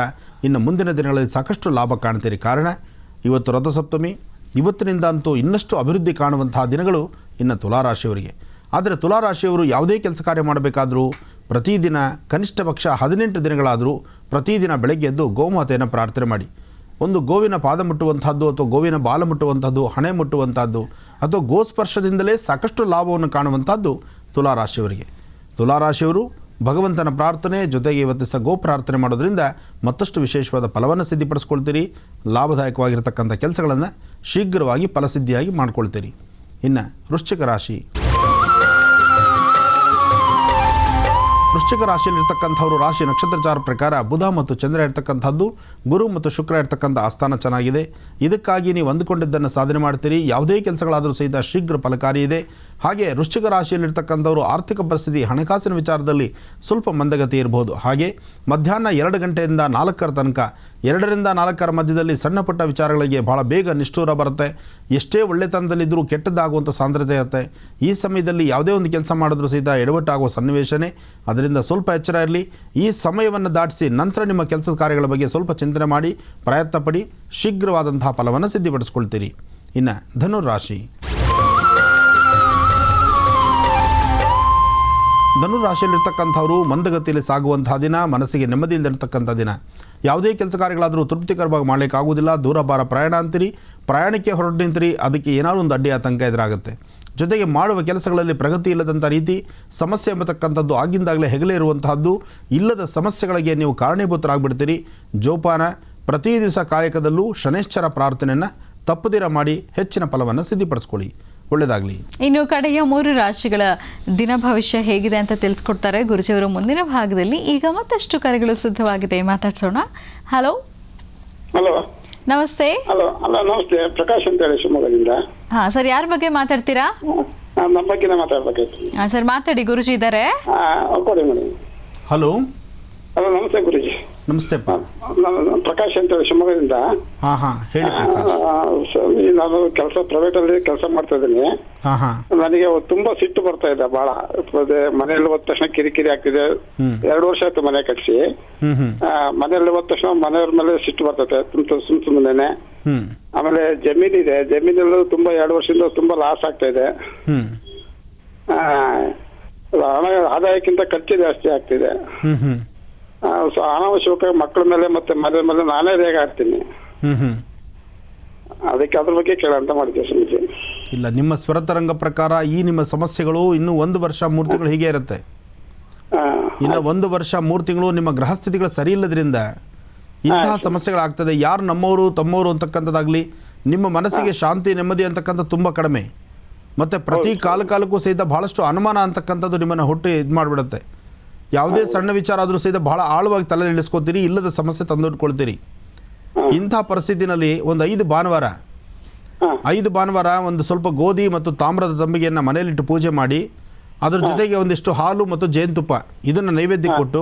Speaker 1: ಇನ್ನು ಮುಂದಿನ ದಿನಗಳಲ್ಲಿ ಸಾಕಷ್ಟು ಲಾಭ ಕಾಣ್ತೀರಿ. ಕಾರಣ ಇವತ್ತು ರಥಸಪ್ತಮಿ, ಇವತ್ತಿನಿಂದ ಅಂತೂ ಇನ್ನಷ್ಟು ಅಭಿವೃದ್ಧಿ ಕಾಣುವಂತಹ ದಿನಗಳು ಇನ್ನು ತುಲಾರಾಶಿಯವರಿಗೆ. ಆದರೆ ತುಲಾರಾಶಿಯವರು ಯಾವುದೇ ಕೆಲಸ ಕಾರ್ಯ ಮಾಡಬೇಕಾದರೂ ಪ್ರತಿದಿನ ಕನಿಷ್ಠ ಪಕ್ಷ 18 ದಿನಗಳಾದರೂ ಪ್ರತಿದಿನ ಬೆಳಗ್ಗೆ ಎದ್ದು ಗೋಮಾತೆಯನ್ನು ಪ್ರಾರ್ಥನೆ ಮಾಡಿ. ಒಂದು ಗೋವಿನ ಪಾದ ಮುಟ್ಟುವಂಥದ್ದು, ಅಥವಾ ಗೋವಿನ ಬಾಲ ಮುಟ್ಟುವಂಥದ್ದು, ಹಣೆ ಮುಟ್ಟುವಂಥದ್ದು, ಅಥವಾ ಗೋಸ್ಪರ್ಶದಿಂದಲೇ ಸಾಕಷ್ಟು ಲಾಭವನ್ನು ಕಾಣುವಂಥದ್ದು ತುಲಾರಾಶಿಯವರಿಗೆ. ತುಲಾರಾಶಿಯವರು ಭಗವಂತನ ಪ್ರಾರ್ಥನೆ ಜೊತೆಗೆ ಇವತ್ತು ಸಹ ಗೋ ಪ್ರಾರ್ಥನೆ ಮಾಡೋದ್ರಿಂದ ಮತ್ತಷ್ಟು ವಿಶೇಷವಾದ ಫಲವನ್ನು ಸಿದ್ಧಿಪಡಿಸ್ಕೊಳ್ತೀರಿ. ಲಾಭದಾಯಕವಾಗಿರ್ತಕ್ಕಂಥ ಕೆಲಸಗಳನ್ನು ಶೀಘ್ರವಾಗಿ ಫಲಸಿದ್ಧಿಯಾಗಿ ಮಾಡ್ಕೊಳ್ತೀರಿ. ಇನ್ನು ವೃಶ್ಚಿಕ ರಾಶಿ. ವೃಶ್ಚಿಕ ರಾಶಿಯಲ್ಲಿರ್ತಕ್ಕಂಥವ್ರು, ರಾಶಿ ನಕ್ಷತ್ರಚಾರ ಪ್ರಕಾರ ಬುಧ ಮತ್ತು ಚಂದ್ರ ಇರ್ತಕ್ಕಂಥದ್ದು, ಗುರು ಮತ್ತು ಶುಕ್ರ ಇರ್ತಕ್ಕಂಥ ಆಸ್ಥಾನ ಚೆನ್ನಾಗಿದೆ. ಇದಕ್ಕಾಗಿ ನೀವು ಅಂದುಕೊಂಡಿದ್ದನ್ನು ಸಾಧನೆ ಮಾಡ್ತೀರಿ. ಯಾವುದೇ ಕೆಲಸಗಳಾದರೂ ಸಹಿತ ಶೀಘ್ರ ಫಲಕಾರಿ ಇದೆ. ಹಾಗೆ ವೃಶ್ಚಿಕ ರಾಶಿಯಲ್ಲಿರ್ತಕ್ಕಂಥವರು ಆರ್ಥಿಕ ಪರಿಸ್ಥಿತಿ, ಹಣಕಾಸಿನ ವಿಚಾರದಲ್ಲಿ ಸ್ವಲ್ಪ ಮಂದಗತಿ ಇರಬಹುದು. ಹಾಗೆ ಮಧ್ಯಾಹ್ನ 2 ಗಂಟೆಯಿಂದ 4 ತನಕ, 2 ರಿಂದ 4 ಮಧ್ಯದಲ್ಲಿ ಸಣ್ಣ ಪುಟ್ಟ ವಿಚಾರಗಳಿಗೆ ಬಹಳ ಬೇಗ ನಿಷ್ಠೂರ ಬರುತ್ತೆ. ಎಷ್ಟೇ ಒಳ್ಳೆತನದಲ್ಲಿದ್ದರೂ ಕೆಟ್ಟದ್ದಾಗುವಂಥ ಸಾಂದ್ರತೆ ಇರುತ್ತೆ. ಈ ಸಮಯದಲ್ಲಿ ಯಾವುದೇ ಒಂದು ಕೆಲಸ ಮಾಡಿದ್ರೂ ಸಹಿತ ಎಡವಟ್ಟಾಗುವ ಸನ್ನಿವೇಶನೇ. ಅದರಿಂದ ಸ್ವಲ್ಪ ಎಚ್ಚರ ಇರಲಿ. ಈ ಸಮಯವನ್ನು ದಾಟಿಸಿ ನಂತರ ನಿಮ್ಮ ಕೆಲಸದ ಕಾರ್ಯಗಳ ಬಗ್ಗೆ ಸ್ವಲ್ಪ ಚಿಂತನೆ ಮಾಡಿ ಪ್ರಯತ್ನ ಪಡಿ. ಶೀಘ್ರವಾದಂತಹ ಫಲವನ್ನು ಸಿದ್ಧಿಪಡಿಸ್ಕೊಳ್ತೀರಿ. ಇನ್ನು ಧನುರಾಶಿ. ಧನುರಾಶಿಯಲ್ಲಿರ್ತಕ್ಕಂಥವರು ಮಂದಗತಿಯಲ್ಲಿ ಸಾಗುವಂತಹ ದಿನ, ಮನಸ್ಸಿಗೆ ನೆಮ್ಮದಿ ಇಲ್ಲದಿರ್ತಕ್ಕಂಥ ದಿನ. ಯಾವುದೇ ಕೆಲಸ ಕಾರ್ಯಗಳಾದರೂ ತೃಪ್ತಿಕರವಾಗಿ ಮಾಡಲಿಕ್ಕಾಗೋದಿಲ್ಲ. ದೂರ ಬಾರ ಪ್ರಯಾಣ ಅಂತೀರಿ, ಪ್ರಯಾಣಕ್ಕೆ ಹೊರಟು ನಿಂತೀರಿ, ಅದಕ್ಕೆ ಏನಾದರೂ ಒಂದು ಅಡ್ಡಿ ಆತಂಕ ಎದುರಾಗುತ್ತೆ. ಜೊತೆಗೆ ಮಾಡುವ ಕೆಲಸಗಳಲ್ಲಿ ಪ್ರಗತಿ ಇಲ್ಲದಂಥ ರೀತಿ, ಸಮಸ್ಯೆ ಎಂಬತಕ್ಕಂಥದ್ದು ಆಗಿಂದಾಗಲೇ ಹೆಗಲೇ ಇರುವಂತಹದ್ದು, ಇಲ್ಲದ ಸಮಸ್ಯೆಗಳಿಗೆ ನೀವು ಕಾರಣೀಭೂತರಾಗ್ಬಿಡ್ತೀರಿ. ಜೋಪಾನ. ಪ್ರತಿ ದಿವಸ ಕಾಯಕದಲ್ಲೂ ಶನೈಶ್ಚರ ಪ್ರಾರ್ಥನೆಯನ್ನು ತಪ್ಪದಿರ ಮಾಡಿ ಹೆಚ್ಚಿನ ಫಲವನ್ನು ಸಿದ್ಧಿಪಡಿಸ್ಕೊಳ್ಳಿ. ಒಳ್ಳೆಯದಾಗಲಿ.
Speaker 2: ಇನ್ನು ಕಡೆಯ 3 ರಾಶಿಗಳ ದಿನ ಭವಿಷ್ಯ ಹೇಗಿದೆ ಅಂತ ತಿಳಿಸ್ಕೊಡ್ತಾರೆ ಗುರುಜಿಯವರು ಮುಂದಿನ ಭಾಗದಲ್ಲಿ. ಈಗ ಮತ್ತಷ್ಟು ಕರೆಗಳು ಸಿದ್ಧವಾಗಿದೆ, ಮಾತಾಡ್ಸೋಣ. ಹಲೋ.
Speaker 4: ಹಲೋ,
Speaker 2: ನಮಸ್ತೆ.
Speaker 4: ಹಲೋ ನಮಸ್ತೆ. ಪ್ರಕಾಶ್ ಅಂತ ಹೇಳಿ ಶಿವಮೊಗ್ಗದಿಂದ.
Speaker 2: ಸರ್, ಯಾರ ಬಗ್ಗೆ ಮಾತಾಡ್ತೀರಾ?
Speaker 4: ನಮ್ಮ ಬಗ್ಗೆನೇ ಮಾತಾಡ್ಬೇಕಾಯ್ತು.
Speaker 2: ಸರ್, ಮಾತಾಡಿ. ಗುರುಜಿ ಇದ್ದಾರೆ.
Speaker 4: ಕೊಡಿ ಮೇಡಮ್.
Speaker 1: ಹಲೋ.
Speaker 4: ಹಲೋ, ನಮಸ್ತೆ ಗುರುಜಿ.
Speaker 1: ನಮಸ್ತೆಪ್ಪ.
Speaker 4: ನಾನು ಪ್ರಕಾಶ್ ಅಂತ ಹೇಳಿ ಶಿವಮೊಗ್ಗದಿಂದ.
Speaker 1: ಹೇಳಿ.
Speaker 4: ನಾನು ಪ್ರೈವೇಟ್ ಅಲ್ಲಿ ಕೆಲಸ ಮಾಡ್ತಾ ಇದ್ದೀನಿ. ನನಗೆ ತುಂಬಾ ಸಿಟ್ಟು ಬರ್ತಾ ಇದೆ ಬಹಳ. ಮನೆಯಲ್ಲಿ ಹೋದ ತಕ್ಷಣ ಕಿರಿಕಿರಿ ಆಗ್ತಿದೆ. 2 ವರ್ಷ ಆಯ್ತು ಮನೆ ಕಟ್ಸಿ. ಮನೆಯಲ್ಲಿ ಹೋದ ತಕ್ಷಣ ಮನೆಯವ್ರ ಮೇಲೆ ಸಿಟ್ಟು ಬರ್ತೈತೆ ಸುಮ್ಮನೆ. ಆಮೇಲೆ ಜಮೀನಿದೆ, ಜಮೀನಲ್ಲೂ ತುಂಬಾ 2 ವರ್ಷದಿಂದ ತುಂಬಾ ಲಾಸ್ ಆಗ್ತಾ ಇದೆ. ಹಣ ಆದಾಯಕ್ಕಿಂತ ಖರ್ಚು ಜಾಸ್ತಿ ಆಗ್ತಿದೆ. ಅನಾವಶ್ಯಕ ಮಕ್ಕಳ ಮೇಲೆ ಮತ್ತೆ ಮನೆ ಮೇಲೆ ನಾನೇ ರೇಗ ಆಗ್ತೀನಿ. ಅದಕ್ಕೆ ಅದ್ರ ಬಗ್ಗೆ ಕೇಳಂತ ಮಾಡಿದ್ದೆ ಸ್ವಾಮೀಜಿ.
Speaker 1: ಇಲ್ಲ, ನಿಮ್ಮ ಸ್ವರತರಂಗ ಪ್ರಕಾರ ಈ ನಿಮ್ಮ ಸಮಸ್ಯೆಗಳು ಇನ್ನೂ 1 ವರ್ಷ 3 ತಿಂಗಳು ಹೀಗೆ ಇರುತ್ತೆ. ಇನ್ನು 1 ವರ್ಷ 3 ತಿಂಗಳು ನಿಮ್ಮ ಗೃಹಸ್ಥಿತಿಗಳು ಸರಿ ಇಲ್ಲದ್ರಿಂದ ಇಂತಹ ಸಮಸ್ಯೆಗಳಾಗ್ತದೆ. ಯಾರು ನಮ್ಮವರು ತಮ್ಮವರು ಅಂತಕ್ಕಂಥದ್ದಾಗಲಿ, ನಿಮ್ಮ ಮನಸ್ಸಿಗೆ ಶಾಂತಿ ನೆಮ್ಮದಿ ಅಂತಕ್ಕಂಥ ತುಂಬ ಕಡಿಮೆ. ಮತ್ತು ಪ್ರತಿ ಕಾಲಕ್ಕೂ ಸಹಿತ ಭಾಳಷ್ಟು ಅನುಮಾನ ಅಂತಕ್ಕಂಥದ್ದು ನಿಮ್ಮನ್ನು ಹುಟ್ಟು ಇದು ಮಾಡಿಬಿಡುತ್ತೆ. ಯಾವುದೇ ಸಣ್ಣ ವಿಚಾರ ಆದರೂ ಸಹಿತ ಭಾಳ ಆಳವಾಗಿ ತಲೆ ಇಳಿಸ್ಕೊತೀರಿ, ಇಲ್ಲದ ಸಮಸ್ಯೆ ತಂದಿಟ್ಕೊಳ್ತೀರಿ. ಇಂಥ ಪರಿಸ್ಥಿತಿನಲ್ಲಿ ಒಂದು 5 ಭಾನುವಾರ ಒಂದು ಸ್ವಲ್ಪ ಗೋಧಿ ಮತ್ತು ತಾಮ್ರದ ತಂಬಿಗೆಯನ್ನು ಮನೆಯಲ್ಲಿಟ್ಟು ಪೂಜೆ ಮಾಡಿ, ಅದ್ರ ಜೊತೆಗೆ ಒಂದಿಷ್ಟು ಹಾಲು ಮತ್ತು ಜೇನುತುಪ್ಪ ಇದನ್ನು ನೈವೇದ್ಯ ಕೊಟ್ಟು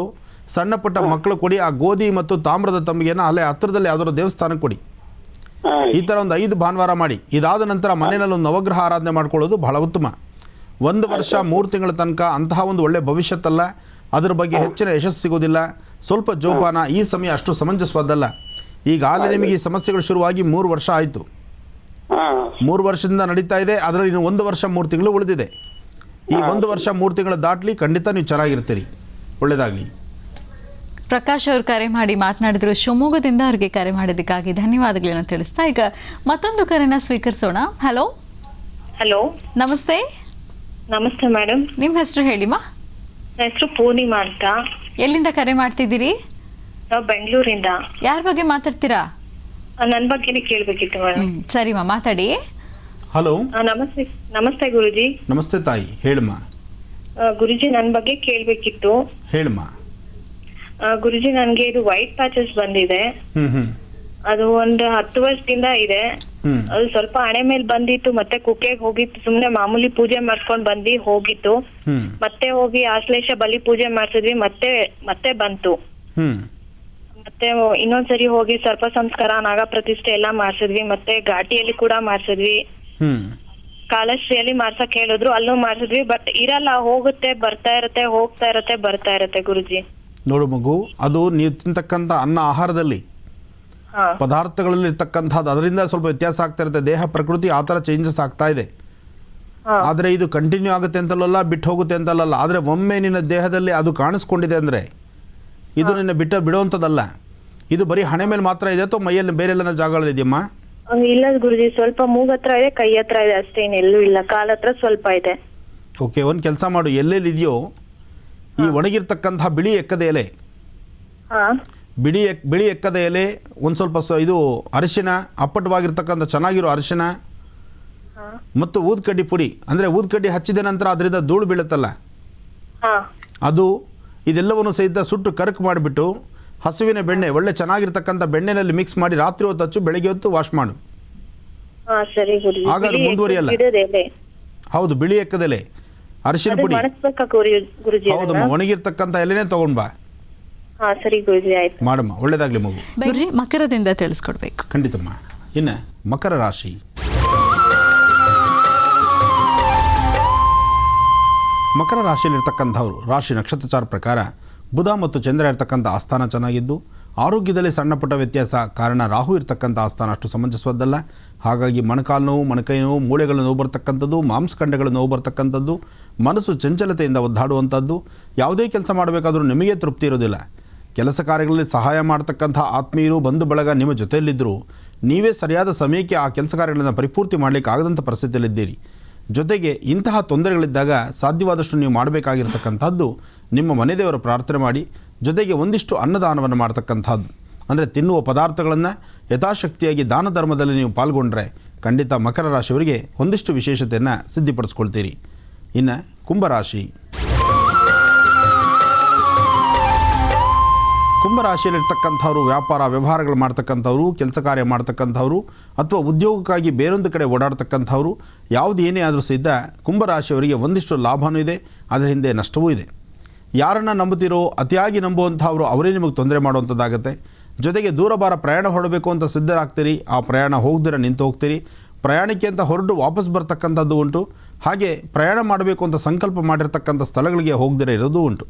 Speaker 1: ಸಣ್ಣ ಪುಟ್ಟ ಮಕ್ಕಳು ಕೊಡಿ. ಆ ಗೋಧಿ ಮತ್ತು ತಾಮ್ರದ ತಂಬಿಗೆಯನ್ನು ಅಲ್ಲೇ ಹತ್ತಿರದಲ್ಲಿ ಯಾವುದಾದ್ರು ದೇವಸ್ಥಾನಕ್ಕೆ ಕೊಡಿ. ಈ ಥರ ಒಂದು 5 ಭಾನುವಾರ ಮಾಡಿ. ಇದಾದ ನಂತರ ಮನೆಯಲ್ಲಿ ಒಂದು ನವಗ್ರಹ ಆರಾಧನೆ ಮಾಡ್ಕೊಳ್ಳೋದು ಬಹಳ ಉತ್ತಮ. 1 ವರ್ಷ 3 ತಿಂಗಳ ತನಕ ಅಂತಹ ಒಂದು ಒಳ್ಳೆಯ ಭವಿಷ್ಯತ್ತಲ್ಲ, ಅದರ ಬಗ್ಗೆ ಹೆಚ್ಚಿನ ಯಶಸ್ಸು ಸಿಗೋದಿಲ್ಲ. ಸ್ವಲ್ಪ ಜೋಪಾನ, ಈ ಸಮಯ ಅಷ್ಟು ಸಮಂಜಸವಾದಲ್ಲ. ಈಗಾಗಲೇ ನಿಮಗೆ ಈ ಸಮಸ್ಯೆಗಳು ಶುರುವಾಗಿ 3 ವರ್ಷ ಆಯಿತು. 3 ವರ್ಷದಿಂದ ನಡೀತಾ ಇದೆ. ಅದರಲ್ಲಿ ಇನ್ನು 1 ವರ್ಷ 3 ತಿಂಗಳು ಉಳಿದಿದೆ. ಈ 1 ವರ್ಷ 3 ತಿಂಗಳು ದಾಟಲಿ, ಖಂಡಿತ ನೀವು ಚೆನ್ನಾಗಿರ್ತೀರಿ. ಒಳ್ಳೆಯದಾಗಲಿ.
Speaker 2: ಪ್ರಕಾಶ್ ಅವರು ಕರೆ ಮಾಡಿ ಮಾತನಾಡಿದ್ರು. ಶಿವಮೊಗ್ಗದಿಂದ ಅವರಿಗೆ ಕರೆ ಮಾಡಿದ್ದಕ್ಕಾಗಿ ಧನ್ಯವಾದಗಳನ್ನು ತಿಳಿಸ್ತಾ ಈಗ ಮತ್ತೊಂದು ಕರೆನ ಸ್ವೀಕರಿಸೋಣ. ಹಲೋ. ನಮಸ್ತೆ.
Speaker 3: ನಮಸ್ತೆ ಮೇಡಮ್.
Speaker 2: ನಿಮ್ಮ ಹೆಸರು ಹೇಳಿಮಾ?
Speaker 3: ನನ್ನ ಹೆಸರು ಪೂರ್ಣಿಮಾ ಅಂತ.
Speaker 2: ಎಲ್ಲಿಂದ ಕರೆ ಮಾಡ್ತಿದ್ದೀರಿ?
Speaker 3: ನಾವು ಬೆಂಗಳೂರಿಂದ.
Speaker 2: ಯಾರ ಬಗ್ಗೆ ಮಾತಾಡ್ತೀರಾ?
Speaker 3: ನನ್ನ ಬಗ್ಗೆನೇ ಕೇಳಬೇಕಿತ್ತು ಮೇಡಮ್.
Speaker 2: ಸರಿಮಾ, ಮಾತಾಡಿ.
Speaker 1: ಹಲೋ.
Speaker 3: ನಮಸ್ತೆ ಗುರುಜಿ.
Speaker 1: ನಮಸ್ತೆ ತಾಯಿ, ಹೇಳಮ್ಮ.
Speaker 3: ಗುರುಜಿ, ನನ್ನ ಬಗ್ಗೆ ಕೇಳಬೇಕಿತ್ತು.
Speaker 1: ಹೇಳಮ್ಮ.
Speaker 3: ಗುರುಜಿ, ನನಗೆ ಇದು ವೈಟ್ ಪ್ಯಾಚಸ್ ಬಂದಿದೆ. ಅದು ಒಂದು 10 ವರ್ಷದಿಂದ ಇದೆ. ಅದು ಸ್ವಲ್ಪ ಹಣೆ ಮೇಲೆ ಬಂದಿತ್ತು, ಮತ್ತೆ ಕುಕ್ಕೆಗೆ ಹೋಗಿತ್ತು. ಸುಮ್ನೆ ಮಾಮೂಲಿ ಪೂಜೆ ಮಾಡ್ಕೊಂಡ್ ಹೋಗಿತ್ತು. ಮತ್ತೆ ಹೋಗಿ ಆಶ್ಲೇಷ ಬಲಿ ಪೂಜೆ ಮಾಡ್ಸಿದ್ವಿ, ಮತ್ತೆ ಬಂತು. ಮತ್ತೆ ಇನ್ನೊಂದ್ಸರಿ ಹೋಗಿ ಸರ್ಪ ಸಂಸ್ಕಾರ, ನಾಗ ಪ್ರತಿಷ್ಠೆ ಎಲ್ಲಾ ಮಾಡ್ಸಿದ್ವಿ. ಮತ್ತೆ ಘಾಟಿಯಲ್ಲಿ ಕೂಡ ಮಾಡ್ಸಿದ್ವಿ. ಕಾಲಶ್ರೀಯಲ್ಲಿ ಮಾಡ್ಸಕ್ ಹೇಳಿದ್ರು, ಅಲ್ಲೂ ಮಾಡ್ಸಿದ್ವಿ. ಬಟ್ ಇರಲ್ಲ, ಹೋಗುತ್ತೆ, ಬರ್ತಾ ಇರತ್ತೆ, ಹೋಗ್ತಾ ಇರತ್ತೆ, ಬರ್ತಾ ಇರತ್ತೆ ಗುರುಜಿ.
Speaker 1: ನೋಡು ಮಗು, ಅದು ನೀವು ತಿಂತಕ್ಕಂಥ ಅನ್ನ ಆಹಾರದಲ್ಲಿ ಪದಾರ್ಥಗಳಲ್ಲಿ ಇರ್ತಕ್ಕಂಥದ್ದು, ಅದರಿಂದ ಸ್ವಲ್ಪ ವ್ಯತ್ಯಾಸ ಆಗ್ತಾ ಇರುತ್ತೆ. ದೇಹ ಪ್ರಕೃತಿ ಆ ಥರ ಚೇಂಜಸ್ ಆಗ್ತಾ ಇದೆ. ಆದರೆ ಇದು ಕಂಟಿನ್ಯೂ ಆಗುತ್ತೆ ಅಂತಲ್ಲ, ಬಿಟ್ಟು ಹೋಗುತ್ತೆ ಅಂತಲ್ಲ. ಆದರೆ ಒಮ್ಮೆ ನಿನ್ನ ದೇಹದಲ್ಲಿ ಅದು ಕಾಣಿಸ್ಕೊಂಡಿದೆ ಅಂದರೆ ಇದು ನಿನ್ನ ಬಿಡುವಂಥದ್ದಲ್ಲ. ಇದು ಬರೀ ಹಣೆ ಮೇಲೆ ಮಾತ್ರ ಇದೆ ಅಥವಾ ಮೈಯಲ್ಲಿ ಬೇರೆ ಎಲ್ಲ ಜಾಗಗಳಿದೆಯಮ್ಮ?
Speaker 3: ಇಲ್ಲ ಗುರುಜಿ, ಸ್ವಲ್ಪ ಮೂಗ್ ಹತ್ರ ಇದೆ, ಕೈ ಹತ್ರ ಇದೆ ಅಷ್ಟೇ, ಇನ್ನೆಲ್ಲೂ ಇಲ್ಲ. ಕಾಲ ಹತ್ರ ಸ್ವಲ್ಪ ಇದೆ.
Speaker 1: ಓಕೆ, ಒಂದು ಕೆಲಸ ಮಾಡು. ಎಲ್ಲೆಲ್ಲಿ ಇದೆಯೋ ಈ ಒಣಗಿರ್ತಕ್ಕಂಥ ಬಿಳಿ ಎಕ್ಕದ ಎಲೆ, ಬಿಳಿ ಎಕ್ಕದ ಎಲೆ, ಒಂದು ಸ್ವಲ್ಪ ಇದು ಅರಿಶಿನ, ಅಪ್ಪಟವಾಗಿರ್ತಕ್ಕಂಥ ಚೆನ್ನಾಗಿರೋ ಅರಿಶಿನ ಮತ್ತು ಊದ್ಕಡ್ಡಿ ಪುಡಿ. ಅಂದರೆ ಊದ್ಕಡ್ಡಿ ಹಚ್ಚಿದ ನಂತರ ಅದರಿಂದ ಧೂಳು ಬೀಳುತ್ತಲ್ಲ, ಅದು, ಇದೆಲ್ಲವನ್ನು ಸಹಿತ ಸುಟ್ಟು ಕರಕು ಮಾಡಿಬಿಟ್ಟು ಹಸುವಿನ ಬೆಣ್ಣೆ, ಒಳ್ಳೆ ಚೆನ್ನಾಗಿರ್ತಕ್ಕಂಥ ಬೆಣ್ಣೆನಲ್ಲಿ ಮಿಕ್ಸ್ ಮಾಡಿ ರಾತ್ರಿ ಹೊತ್ತು ಹಚ್ಚು, ಬೆಳಗ್ಗೆ ಹೊತ್ತು ವಾಶ್ ಮಾಡು. ಆಗ ಅದು ಮುಂದುವರಿಯಲ್ಲ. ಹೌದು, ಬಿಳಿ ಎಕ್ಕದೆಲೆ, ಅರಿಶಿನ ಪುಡಿ. ಹೌದಮ್ಮ, ಒಣಗಿರ್ತಕ್ಕಂಥ ಎಲೆನೇ ತಗೊಂಡ್ ಬಾ. ಮಾಡಮ್ಮ, ಒಳ್ಳೇದಾಗ್ಲಿ ಮಗು.
Speaker 2: ಮಕರದಿಂದ ತಿಳಿಸ್ಕೊಡ್ಬೇಕು.
Speaker 1: ಖಂಡಿತಮ್ಮ. ಇನ್ನು ಮಕರ ರಾಶಿ. ಮಕರ ರಾಶಿಯಲ್ಲಿರ್ತಕ್ಕಂಥವ್ರು, ರಾಶಿ ನಕ್ಷತ್ರಚಾರ ಪ್ರಕಾರ ಬುಧ ಮತ್ತು ಚಂದ್ರ ಇರ್ತಕ್ಕಂಥ ಆಸ್ಥಾನ ಚೆನ್ನಾಗಿದ್ದು, ಆರೋಗ್ಯದಲ್ಲಿ ಸಣ್ಣ ಪುಟ್ಟ ವ್ಯತ್ಯಾಸ. ಕಾರಣ ರಾಹು ಇರ್ತಕ್ಕಂಥ ಆಸ್ಥಾನ ಅಷ್ಟು ಸಮಂಜಸವಾದಲ್ಲ. ಹಾಗಾಗಿ ಮೊಣಕಾಲು ನೋವು, ಮೊಣಕೈ ನೋವು, ಮೂಳೆಗಳ ನೋವು ಬರ್ತಕ್ಕಂಥದ್ದು, ಮಾಂಸಖಂಡಗಳ ನೋವು ಬರ್ತಕ್ಕಂಥದ್ದು, ಮನಸ್ಸು ಚಂಚಲತೆಯಿಂದ ಒದ್ದಾಡುವಂಥದ್ದು. ಯಾವುದೇ ಕೆಲಸ ಮಾಡಬೇಕಾದ್ರೂ ನಿಮಗೆ ತೃಪ್ತಿ ಇರೋದಿಲ್ಲ. ಕೆಲಸ ಕಾರ್ಯಗಳಲ್ಲಿ ಸಹಾಯ ಮಾಡ್ತಕ್ಕಂಥ ಆತ್ಮೀಯರು, ಬಂಧು ಬಳಗ ನಿಮ್ಮ ಜೊತೆಯಲ್ಲಿದ್ದರೂ ನೀವೇ ಸರಿಯಾದ ಸಮಯಕ್ಕೆ ಆ ಕೆಲಸ ಕಾರ್ಯಗಳನ್ನು ಪರಿಪೂರ್ತಿ ಮಾಡಲಿಕ್ಕೆ ಆಗದಂಥ ಪರಿಸ್ಥಿತಿಯಲ್ಲಿದ್ದೀರಿ. ಜೊತೆಗೆ ಇಂತಹ ತೊಂದರೆಗಳಿದ್ದಾಗ ಸಾಧ್ಯವಾದಷ್ಟು ನೀವು ಮಾಡಬೇಕಾಗಿರ್ತಕ್ಕಂಥದ್ದು ನಿಮ್ಮ ಮನೆದೇವರ ಪ್ರಾರ್ಥನೆ ಮಾಡಿ, ಜೊತೆಗೆ ಒಂದಿಷ್ಟು ಅನ್ನದಾನವನ್ನು ಮಾಡ್ತಕ್ಕಂಥದ್ದು. ಅಂದರೆ ತಿನ್ನುವ ಪದಾರ್ಥಗಳನ್ನು ಯಥಾಶಕ್ತಿಯಾಗಿ ದಾನ ಧರ್ಮದಲ್ಲಿ ನೀವು ಪಾಲ್ಗೊಂಡ್ರೆ ಖಂಡಿತ ಮಕರ ರಾಶಿಯವರಿಗೆ ಒಂದಿಷ್ಟು ವಿಶೇಷತೆಯನ್ನು ಸಿದ್ಧಿಪಡಿಸ್ಕೊಳ್ತೀರಿ. ಇನ್ನು ಕುಂಭರಾಶಿ. ಕುಂಭರಾಶಿಯಲ್ಲಿರ್ತಕ್ಕಂಥವ್ರು ವ್ಯಾಪಾರ ವ್ಯವಹಾರಗಳು ಮಾಡ್ತಕ್ಕಂಥವ್ರು, ಕೆಲಸ ಕಾರ್ಯ ಮಾಡ್ತಕ್ಕಂಥವ್ರು, ಅಥವಾ ಉದ್ಯೋಗಕ್ಕಾಗಿ ಬೇರೊಂದು ಕಡೆ ಓಡಾಡ್ತಕ್ಕಂಥವ್ರು, ಯಾವುದು ಏನೇ ಆದರೂ ಸಹಿತ ಕುಂಭರಾಶಿಯವರಿಗೆ ಒಂದಿಷ್ಟು ಲಾಭವೂ ಇದೆ, ಅದರ ಹಿಂದೆ ನಷ್ಟವೂ ಇದೆ. ಯಾರನ್ನು ನಂಬುತ್ತೀರೋ, ಅತಿಯಾಗಿ ನಂಬುವಂಥವ್ರು ಅವರೇ ನಿಮಗೆ ತೊಂದರೆ ಮಾಡುವಂಥದ್ದಾಗುತ್ತೆ. ಜೊತೆಗೆ ದೂರಭಾರ ಪ್ರಯಾಣ ಹೊರಡಬೇಕು ಅಂತ ಸಿದ್ಧರಾಗ್ತೀರಿ, ಆ ಪ್ರಯಾಣ ಹೋಗದಿರ ನಿಂತು ಹೋಗ್ತೀರಿ. ಪ್ರಯಾಣಕ್ಕೆ ಅಂತ ಹೊರಟು ವಾಪಸ್ ಬರ್ತಕ್ಕಂಥದ್ದು ಉಂಟು. ಹಾಗೆ ಪ್ರಯಾಣ ಮಾಡಬೇಕು ಅಂತ ಸಂಕಲ್ಪ ಮಾಡಿರ್ತಕ್ಕಂಥ ಸ್ಥಳಗಳಿಗೆ ಹೋಗದಿರ ಇರೋದು ಉಂಟು.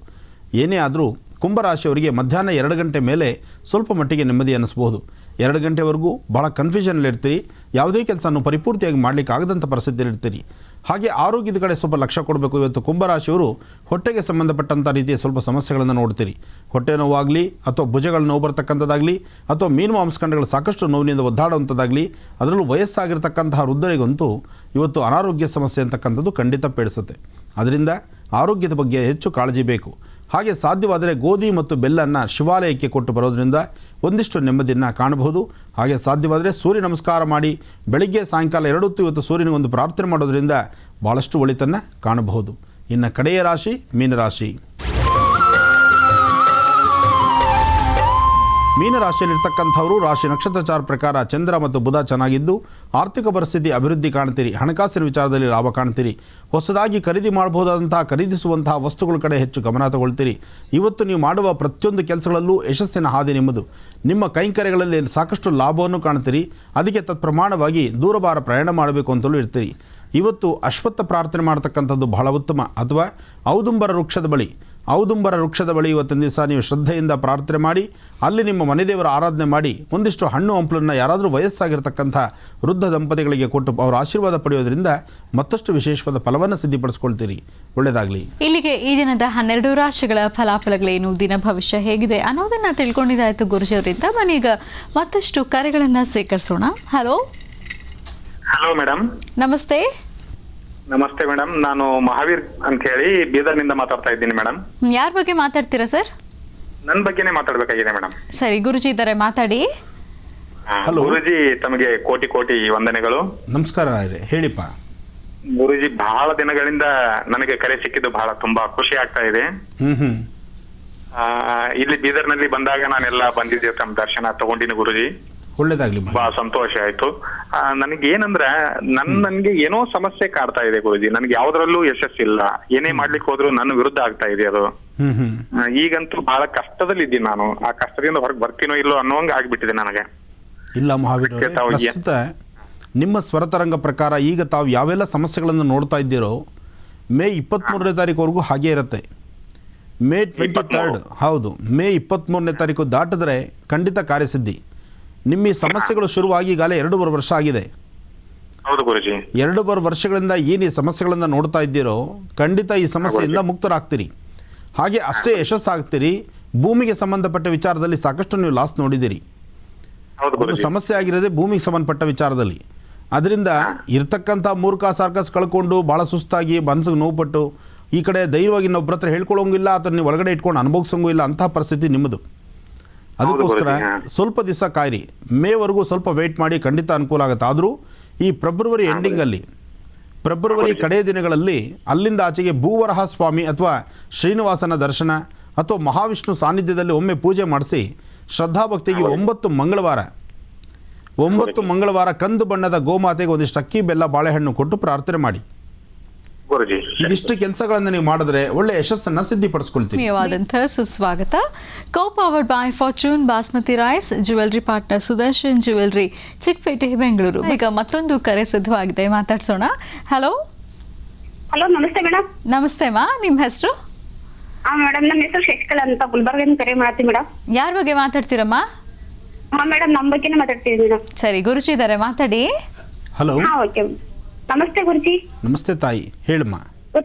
Speaker 1: ಏನೇ ಆದರೂ ಕುಂಭರಾಶಿಯವರಿಗೆ ಮಧ್ಯಾಹ್ನ 2 ಗಂಟೆ ಮೇಲೆ ಸ್ವಲ್ಪ ಮಟ್ಟಿಗೆ ನೆಮ್ಮದಿ ಅನ್ನಿಸ್ಬೋದು. 2 ಗಂಟೆವರೆಗೂ ಭಾಳ ಕನ್ಫ್ಯೂಷನಲ್ಲಿರ್ತೀರಿ. ಯಾವುದೇ ಕೆಲಸವನ್ನು ಪರಿಪೂರ್ತಿಯಾಗಿ ಮಾಡಲಿಕ್ಕೆ ಆಗದಂಥ ಪರಿಸ್ಥಿತಿಯಲ್ಲಿರ್ತೀರಿ. ಹಾಗೆ ಆರೋಗ್ಯದ ಕಡೆ ಸ್ವಲ್ಪ ಲಕ್ಷ್ಯ ಕೊಡಬೇಕು. ಇವತ್ತು ಕುಂಭರಾಶಿಯವರು ಹೊಟ್ಟೆಗೆ ಸಂಬಂಧಪಟ್ಟಂಥ ರೀತಿಯ ಸ್ವಲ್ಪ ಸಮಸ್ಯೆಗಳನ್ನು ನೋಡ್ತೀರಿ. ಹೊಟ್ಟೆ ನೋವಾಗಲಿ, ಅಥವಾ ಭುಜಗಳ ನೋವು ಬರ್ತಕ್ಕಂಥದ್ದಾಗಲಿ, ಅಥವಾ ಮೀನು ಮಾಂಸಖಂಡಗಳು ಸಾಕಷ್ಟು ನೋವಿನಿಂದ ಒದ್ದಾಡುವಂಥದ್ದಾಗಲಿ, ಅದರಲ್ಲೂ ವಯಸ್ಸಾಗಿರ್ತಕ್ಕಂತಹ ವೃದ್ಧರಿಗಂತೂ ಇವತ್ತು ಅನಾರೋಗ್ಯ ಸಮಸ್ಯೆ ಅಂತಕ್ಕಂಥದ್ದು ಖಂಡಿತ ಪೀಡಿಸುತ್ತೆ. ಅದರಿಂದ ಆರೋಗ್ಯದ ಬಗ್ಗೆ ಹೆಚ್ಚು ಕಾಳಜಿ ಬೇಕು. ಹಾಗೆ ಸಾಧ್ಯವಾದರೆ ಗೋಧಿ ಮತ್ತು ಬೆಲ್ಲನ್ನು ಶಿವಾಲಯಕ್ಕೆ ಕೊಟ್ಟು ಬರೋದರಿಂದ ಒಂದಿಷ್ಟು ನೆಮ್ಮದಿಯನ್ನು ಕಾಣಬಹುದು. ಹಾಗೆ ಸಾಧ್ಯವಾದರೆ ಸೂರ್ಯ ನಮಸ್ಕಾರ ಮಾಡಿ ಬೆಳಿಗ್ಗೆ ಸಾಯಂಕಾಲ 2 ಹೊತ್ತು ಇವತ್ತು ಸೂರ್ಯನಿಗೊಂದು ಪ್ರಾರ್ಥನೆ ಮಾಡೋದರಿಂದ ಭಾಳಷ್ಟು ಒಳಿತನ್ನು ಕಾಣಬಹುದು. ಇನ್ನು ಕಡೆಯ ರಾಶಿ ಮೀನರಾಶಿ. ಮೀನರಾಶಿಯಲ್ಲಿರ್ತಕ್ಕಂಥವರು ರಾಶಿ ನಕ್ಷತ್ರಚಾರ ಪ್ರಕಾರ ಚಂದ್ರ ಮತ್ತು ಬುಧ ಚೆನ್ನಾಗಿದ್ದು ಆರ್ಥಿಕ ಪರಿಸ್ಥಿತಿ ಅಭಿವೃದ್ಧಿ ಕಾಣ್ತೀರಿ. ಹಣಕಾಸಿನ ವಿಚಾರದಲ್ಲಿ ಲಾಭ ಕಾಣ್ತೀರಿ. ಹೊಸದಾಗಿ ಖರೀದಿ ಮಾಡಬಹುದಾದಂತಹ ಖರೀದಿಸುವಂತಹ ವಸ್ತುಗಳ ಕಡೆ ಹೆಚ್ಚು ಗಮನ ತಗೊಳ್ತೀರಿ. ಇವತ್ತು ನೀವು ಮಾಡುವ ಪ್ರತಿಯೊಂದು ಕೆಲಸಗಳಲ್ಲೂ ಯಶಸ್ಸಿನ ಹಾದಿ ನಿಮ್ಮದು. ನಿಮ್ಮ ಕೈಂಕರ್ಯಗಳಲ್ಲಿ ಸಾಕಷ್ಟು ಲಾಭವನ್ನು ಕಾಣ್ತೀರಿ. ಅದಕ್ಕೆ ತತ್ಪ್ರಮಾಣವಾಗಿ ದೂರಭಾರ ಪ್ರಯಾಣ ಮಾಡಬೇಕು ಅಂತಲೂ ಇರ್ತೀರಿ. ಇವತ್ತು ಅಶ್ವತ್ಥ ಪ್ರಾರ್ಥನೆ ಮಾಡ್ತಕ್ಕಂಥದ್ದು ಬಹಳ ಉತ್ತಮ. ಅಥವಾ ಔದುಂಬರ ವೃಕ್ಷದ ಬಳಿ ಇವತ್ತಿನ ದಿವಸ ನೀವು ಶ್ರದ್ಧೆಯಿಂದ ಪ್ರಾರ್ಥನೆ ಮಾಡಿ ಅಲ್ಲಿ ನಿಮ್ಮ ಮನೆದೇವರ ಆರಾಧನೆ ಮಾಡಿ ಒಂದಿಷ್ಟು ಹಣ್ಣು ಹಂಪಲನ್ನು ಯಾರಾದರೂ ವಯಸ್ಸಾಗಿರ್ತಕ್ಕಂಥ ವೃದ್ಧ ದಂಪತಿಗಳಿಗೆ ಕೊಟ್ಟು ಅವರ ಆಶೀರ್ವಾದ ಪಡೆಯೋದ್ರಿಂದ ಮತ್ತಷ್ಟು ವಿಶೇಷವಾದ ಫಲವನ್ನು ಸಿದ್ಧಿಪಡಿಸ್ಕೊಳ್ತೀರಿ. ಒಳ್ಳೆಯದಾಗಲಿ.
Speaker 2: ಇಲ್ಲಿಗೆ ಈ ದಿನದ 12 ರಾಶಿಗಳ ಫಲಾಫಲಗಳೇನು, ದಿನ ಭವಿಷ್ಯ ಹೇಗಿದೆ ಅನ್ನೋದನ್ನು ತಿಳ್ಕೊಂಡಿದ್ದಾಯಿತು ಗುರುಜಿಯವರಿಂದ. ಮನೀಗ ಮತ್ತಷ್ಟು ಕರೆಗಳನ್ನು ಸ್ವೀಕರಿಸೋಣ. Hello
Speaker 5: madam.
Speaker 2: ನಮಸ್ತೆ.
Speaker 5: ನಮಸ್ತೆ ಮೇಡಮ್, ನಾನು ಮಹಾವೀರ್ ಅಂತ ಹೇಳಿ ಬೀದರ್ನಿಂದ ಮಾತಾಡ್ತಾ ಇದ್ದೀನಿ ಮೇಡಮ್.
Speaker 2: ಯಾರ ಬಗ್ಗೆ ಮಾತಾಡ್ತೀರಾ ಸರ್?
Speaker 5: ನನ್ನ ಬಗ್ಗೆನೇ ಮಾತಾಡ್ಬೇಕಾಗಿದೆ ಮೇಡಮ್.
Speaker 2: ಸರಿ, ಗುರುಜಿ ಇದ್ದಾರೆ, ಮಾತಾಡಿ.
Speaker 1: ಹಲೋ
Speaker 5: ಗುರುಜಿ, ತಮಗೆ ಕೋಟಿ ಕೋಟಿ ವಂದನೆಗಳು.
Speaker 1: ನಮಸ್ಕಾರ ಹೇಳಿಪ್ಪ.
Speaker 5: ಗುರುಜಿ, ಬಹಳ ದಿನಗಳಿಂದ ನನಗೆ ಕರೆ ಸಿಕ್ಕಿದ್ದು ಬಹಳ ತುಂಬಾ ಖುಷಿ ಆಗ್ತಾ ಇದೆ. ಇಲ್ಲಿ ಬೀದರ್ನಲ್ಲಿ ಬಂದಾಗ ನಾನೆಲ್ಲ ಬಂದಿದ್ದೆ, ತಮ್ಮ ದರ್ಶನ ತಗೊಂಡಿನಿ ಗುರುಜಿ.
Speaker 1: ಒಳ್ಳೇದಾಗ್ಲಿ.
Speaker 5: ಬಹಳ ಸಂತೋಷ ಆಯ್ತು. ನನಗೆ ಏನಂದ್ರೆ ನನ್ಗೆ ಏನೋ ಸಮಸ್ಯೆ ಕಾಡ್ತಾ ಇದೆ ಗುರುಜಿ. ನನ್ಗೆ ಯಾವ್ದ್ರಲ್ಲೂ ಯಶಸ್ಸಿಲ್ಲ. ಏನೇ ಮಾಡ್ಲಿಕ್ಕೆ ಹೋದ್ರು ನನ್ನ ವಿರುದ್ಧ ಆಗ್ತಾ ಇದೆ ಅದು. ಈಗಂತೂ ಬಹಳ ಕಷ್ಟದಲ್ಲಿ ಇದ್ದೀನಿ ನಾನು. ಆ ಕಷ್ಟದಿಂದ ಹೊರಗೆ ಬರ್ತೀನೋ ಇಲ್ಲೋ ಅನ್ನೋಂಗ ಆಗ್ಬಿಟ್ಟಿದೆ ನನಗೆ.
Speaker 1: ಇಲ್ಲ ಮಹಾವೀರ್, ಪ್ರಸ್ತುತ ನಿಮ್ಮ ಸ್ವರತರಂಗ ಪ್ರಕಾರ ಈಗ ತಾವು ಯಾವೆಲ್ಲ ಸಮಸ್ಯೆಗಳನ್ನು ನೋಡ್ತಾ ಇದ್ದೀರೋ ಮೇ 23ನೇ ತಾರೀಕುವರೆಗೂ ಹಾಗೇ ಇರುತ್ತೆ. ಮೇ 23 ಹೌದು, ಮೇ 23ನೇ ತಾರೀಕು ದಾಟಿದ್ರೆ ಖಂಡಿತ ಕಾರ್ಯಸಿದ್ಧಿ. ನಿಮ್ಮ ಈ ಸಮಸ್ಯೆಗಳು ಶುರುವಾಗಿ ಈಗಾಗಲೇ 2 ವರ್ಷ ಆಗಿದೆ.
Speaker 5: ಹೌದು ಗುರುಜಿ.
Speaker 1: 2 ವರ್ಷಗಳಿಂದ ಏನು ಈ ಸಮಸ್ಯೆಗಳನ್ನು ನೋಡ್ತಾ ಇದ್ದೀರೋ ಖಂಡಿತ ಈ ಸಮಸ್ಯೆಯಿಂದ ಮುಕ್ತರಾಗ್ತೀರಿ. ಹಾಗೆ ಅಷ್ಟೇ ಯಶಸ್ಸಾಗ್ತೀರಿ. ಭೂಮಿಗೆ ಸಂಬಂಧಪಟ್ಟ ವಿಚಾರದಲ್ಲಿ ಸಾಕಷ್ಟು ನೀವು ಲಾಸ್ ನೋಡಿದ್ದೀರಿ. ಒಂದು ಸಮಸ್ಯೆ ಆಗಿರೋದೇ ಭೂಮಿಗೆ ಸಂಬಂಧಪಟ್ಟ ವಿಚಾರದಲ್ಲಿ. ಅದರಿಂದ ಇರ್ತಕ್ಕಂಥ ಮೂರ್ಖ ಸರ್ಕಸ್ ಕಳ್ಕೊಂಡು ಭಾಳ ಸುಸ್ತಾಗಿ ಮನಸ್ಸಿಗೆ ನೋವುಪಟ್ಟು ಈ ಕಡೆ ಧೈರ್ಯವಾಗಿ ಇನ್ನೊಬ್ಬರ ಹತ್ರ ಹೇಳ್ಕೊಳ್ಳೋಂಗಿಲ್ಲ ಅಥವಾ ನೀವು ಒಳಗಡೆ ಇಟ್ಕೊಂಡು ಅನುಭವಿಸೋಂಗೂ ಇಲ್ಲ, ಅಂತಹ ಪರಿಸ್ಥಿತಿ ನಿಮ್ಮದು. ಅದಕ್ಕೋಸ್ಕರ ಸ್ವಲ್ಪ ದಿವಸ ಕಾಯಿರಿ. ಮೇವರೆಗೂ ಸ್ವಲ್ಪ ವೆಯ್ಟ್ ಮಾಡಿ, ಖಂಡಿತ ಅನುಕೂಲ ಆಗುತ್ತೆ. ಆದರೂ ಈ ಫೆಬ್ರವರಿ ಎಂಡಿಂಗಲ್ಲಿ, ಫೆಬ್ರವರಿ ಕಡೆಯ ದಿನಗಳಲ್ಲಿ ಅಲ್ಲಿಂದ ಆಚೆಗೆ ಭೂವರಹ ಸ್ವಾಮಿ ಅಥವಾ ಶ್ರೀನಿವಾಸನ ದರ್ಶನ ಅಥವಾ ಮಹಾವಿಷ್ಣು ಸಾನ್ನಿಧ್ಯದಲ್ಲಿ ಒಮ್ಮೆ ಪೂಜೆ ಮಾಡಿಸಿ ಶ್ರದ್ಧಾಭಕ್ತಿಗೆ 9 ಮಂಗಳವಾರ ಕಂದು ಬಣ್ಣದ ಗೋಮಾತೆಗೆ ಒಂದಿಷ್ಟು ಅಕ್ಕಿ ಬೆಲ್ಲ ಬಾಳೆಹಣ್ಣು ಕೊಟ್ಟು ಪ್ರಾರ್ಥನೆ ಮಾಡಿ. ಇದಿಷ್ಟು ಕೆಲಸಗಳನ್ನು ನೀವು ಮಾಡಿದ್ರೆ ಒಳ್ಳೆ ಯಶಸ್ಸನ್ನು ಸಿದ್ಧಿಪಡಿಸ್ಕೊಳ್ತೀವಿ.
Speaker 2: ಧನ್ಯವಾದಂತಹ ಸುಸ್ವಾಗತ. Co powered by Fortune basmati rice, jewellery partner Sudarshan jewellery, Chickpet, Bengaluru. ಈಗ ಮತ್ತೊಂದು ಕರೆ ಸಿದ್ಧವಾಗಿದೆ, ಮಾತಾಡ್ಸೋಣ. ಹಲೋ.
Speaker 3: ಹಲೋ, ನಮಸ್ತೆ ಮೇಡಮ್.
Speaker 2: ನಮಸ್ತೆ ಮಾ, ನಿಮ್ಮ ಹೆಸರು?
Speaker 3: ಮೇಡಮ್, ನಮ್ಮ ಹೆಸರು ಶಶಿಕಲಾ ಅಂತ, ಗುಲ್ಬರ್ಗದಿಂದ ಕರೆ ಮಾಡ್ತೀವಿ ಮೇಡಮ್.
Speaker 2: ಯಾರ ಬಗ್ಗೆ ಮಾತಾಡ್ತೀರಮ್ಮ?
Speaker 3: ಮೇಡಮ್, ನಮ್ಮ ಬಗ್ಗೆನೇ ಮಾತಾಡ್ತೀವಿ ಮೇಡಮ್.
Speaker 2: ಸರಿ, ಗುರುಜಿ ಇದ್ದಾರೆ, ಮಾತಾಡಿ.
Speaker 1: ಹಲೋ.
Speaker 3: ಓಕೆ, ನಮಸ್ತೆ ಗುರುಜಿ.
Speaker 1: ನಮಸ್ತೆ ತಾಯಿ, ಹೇಳಮ್ಮ.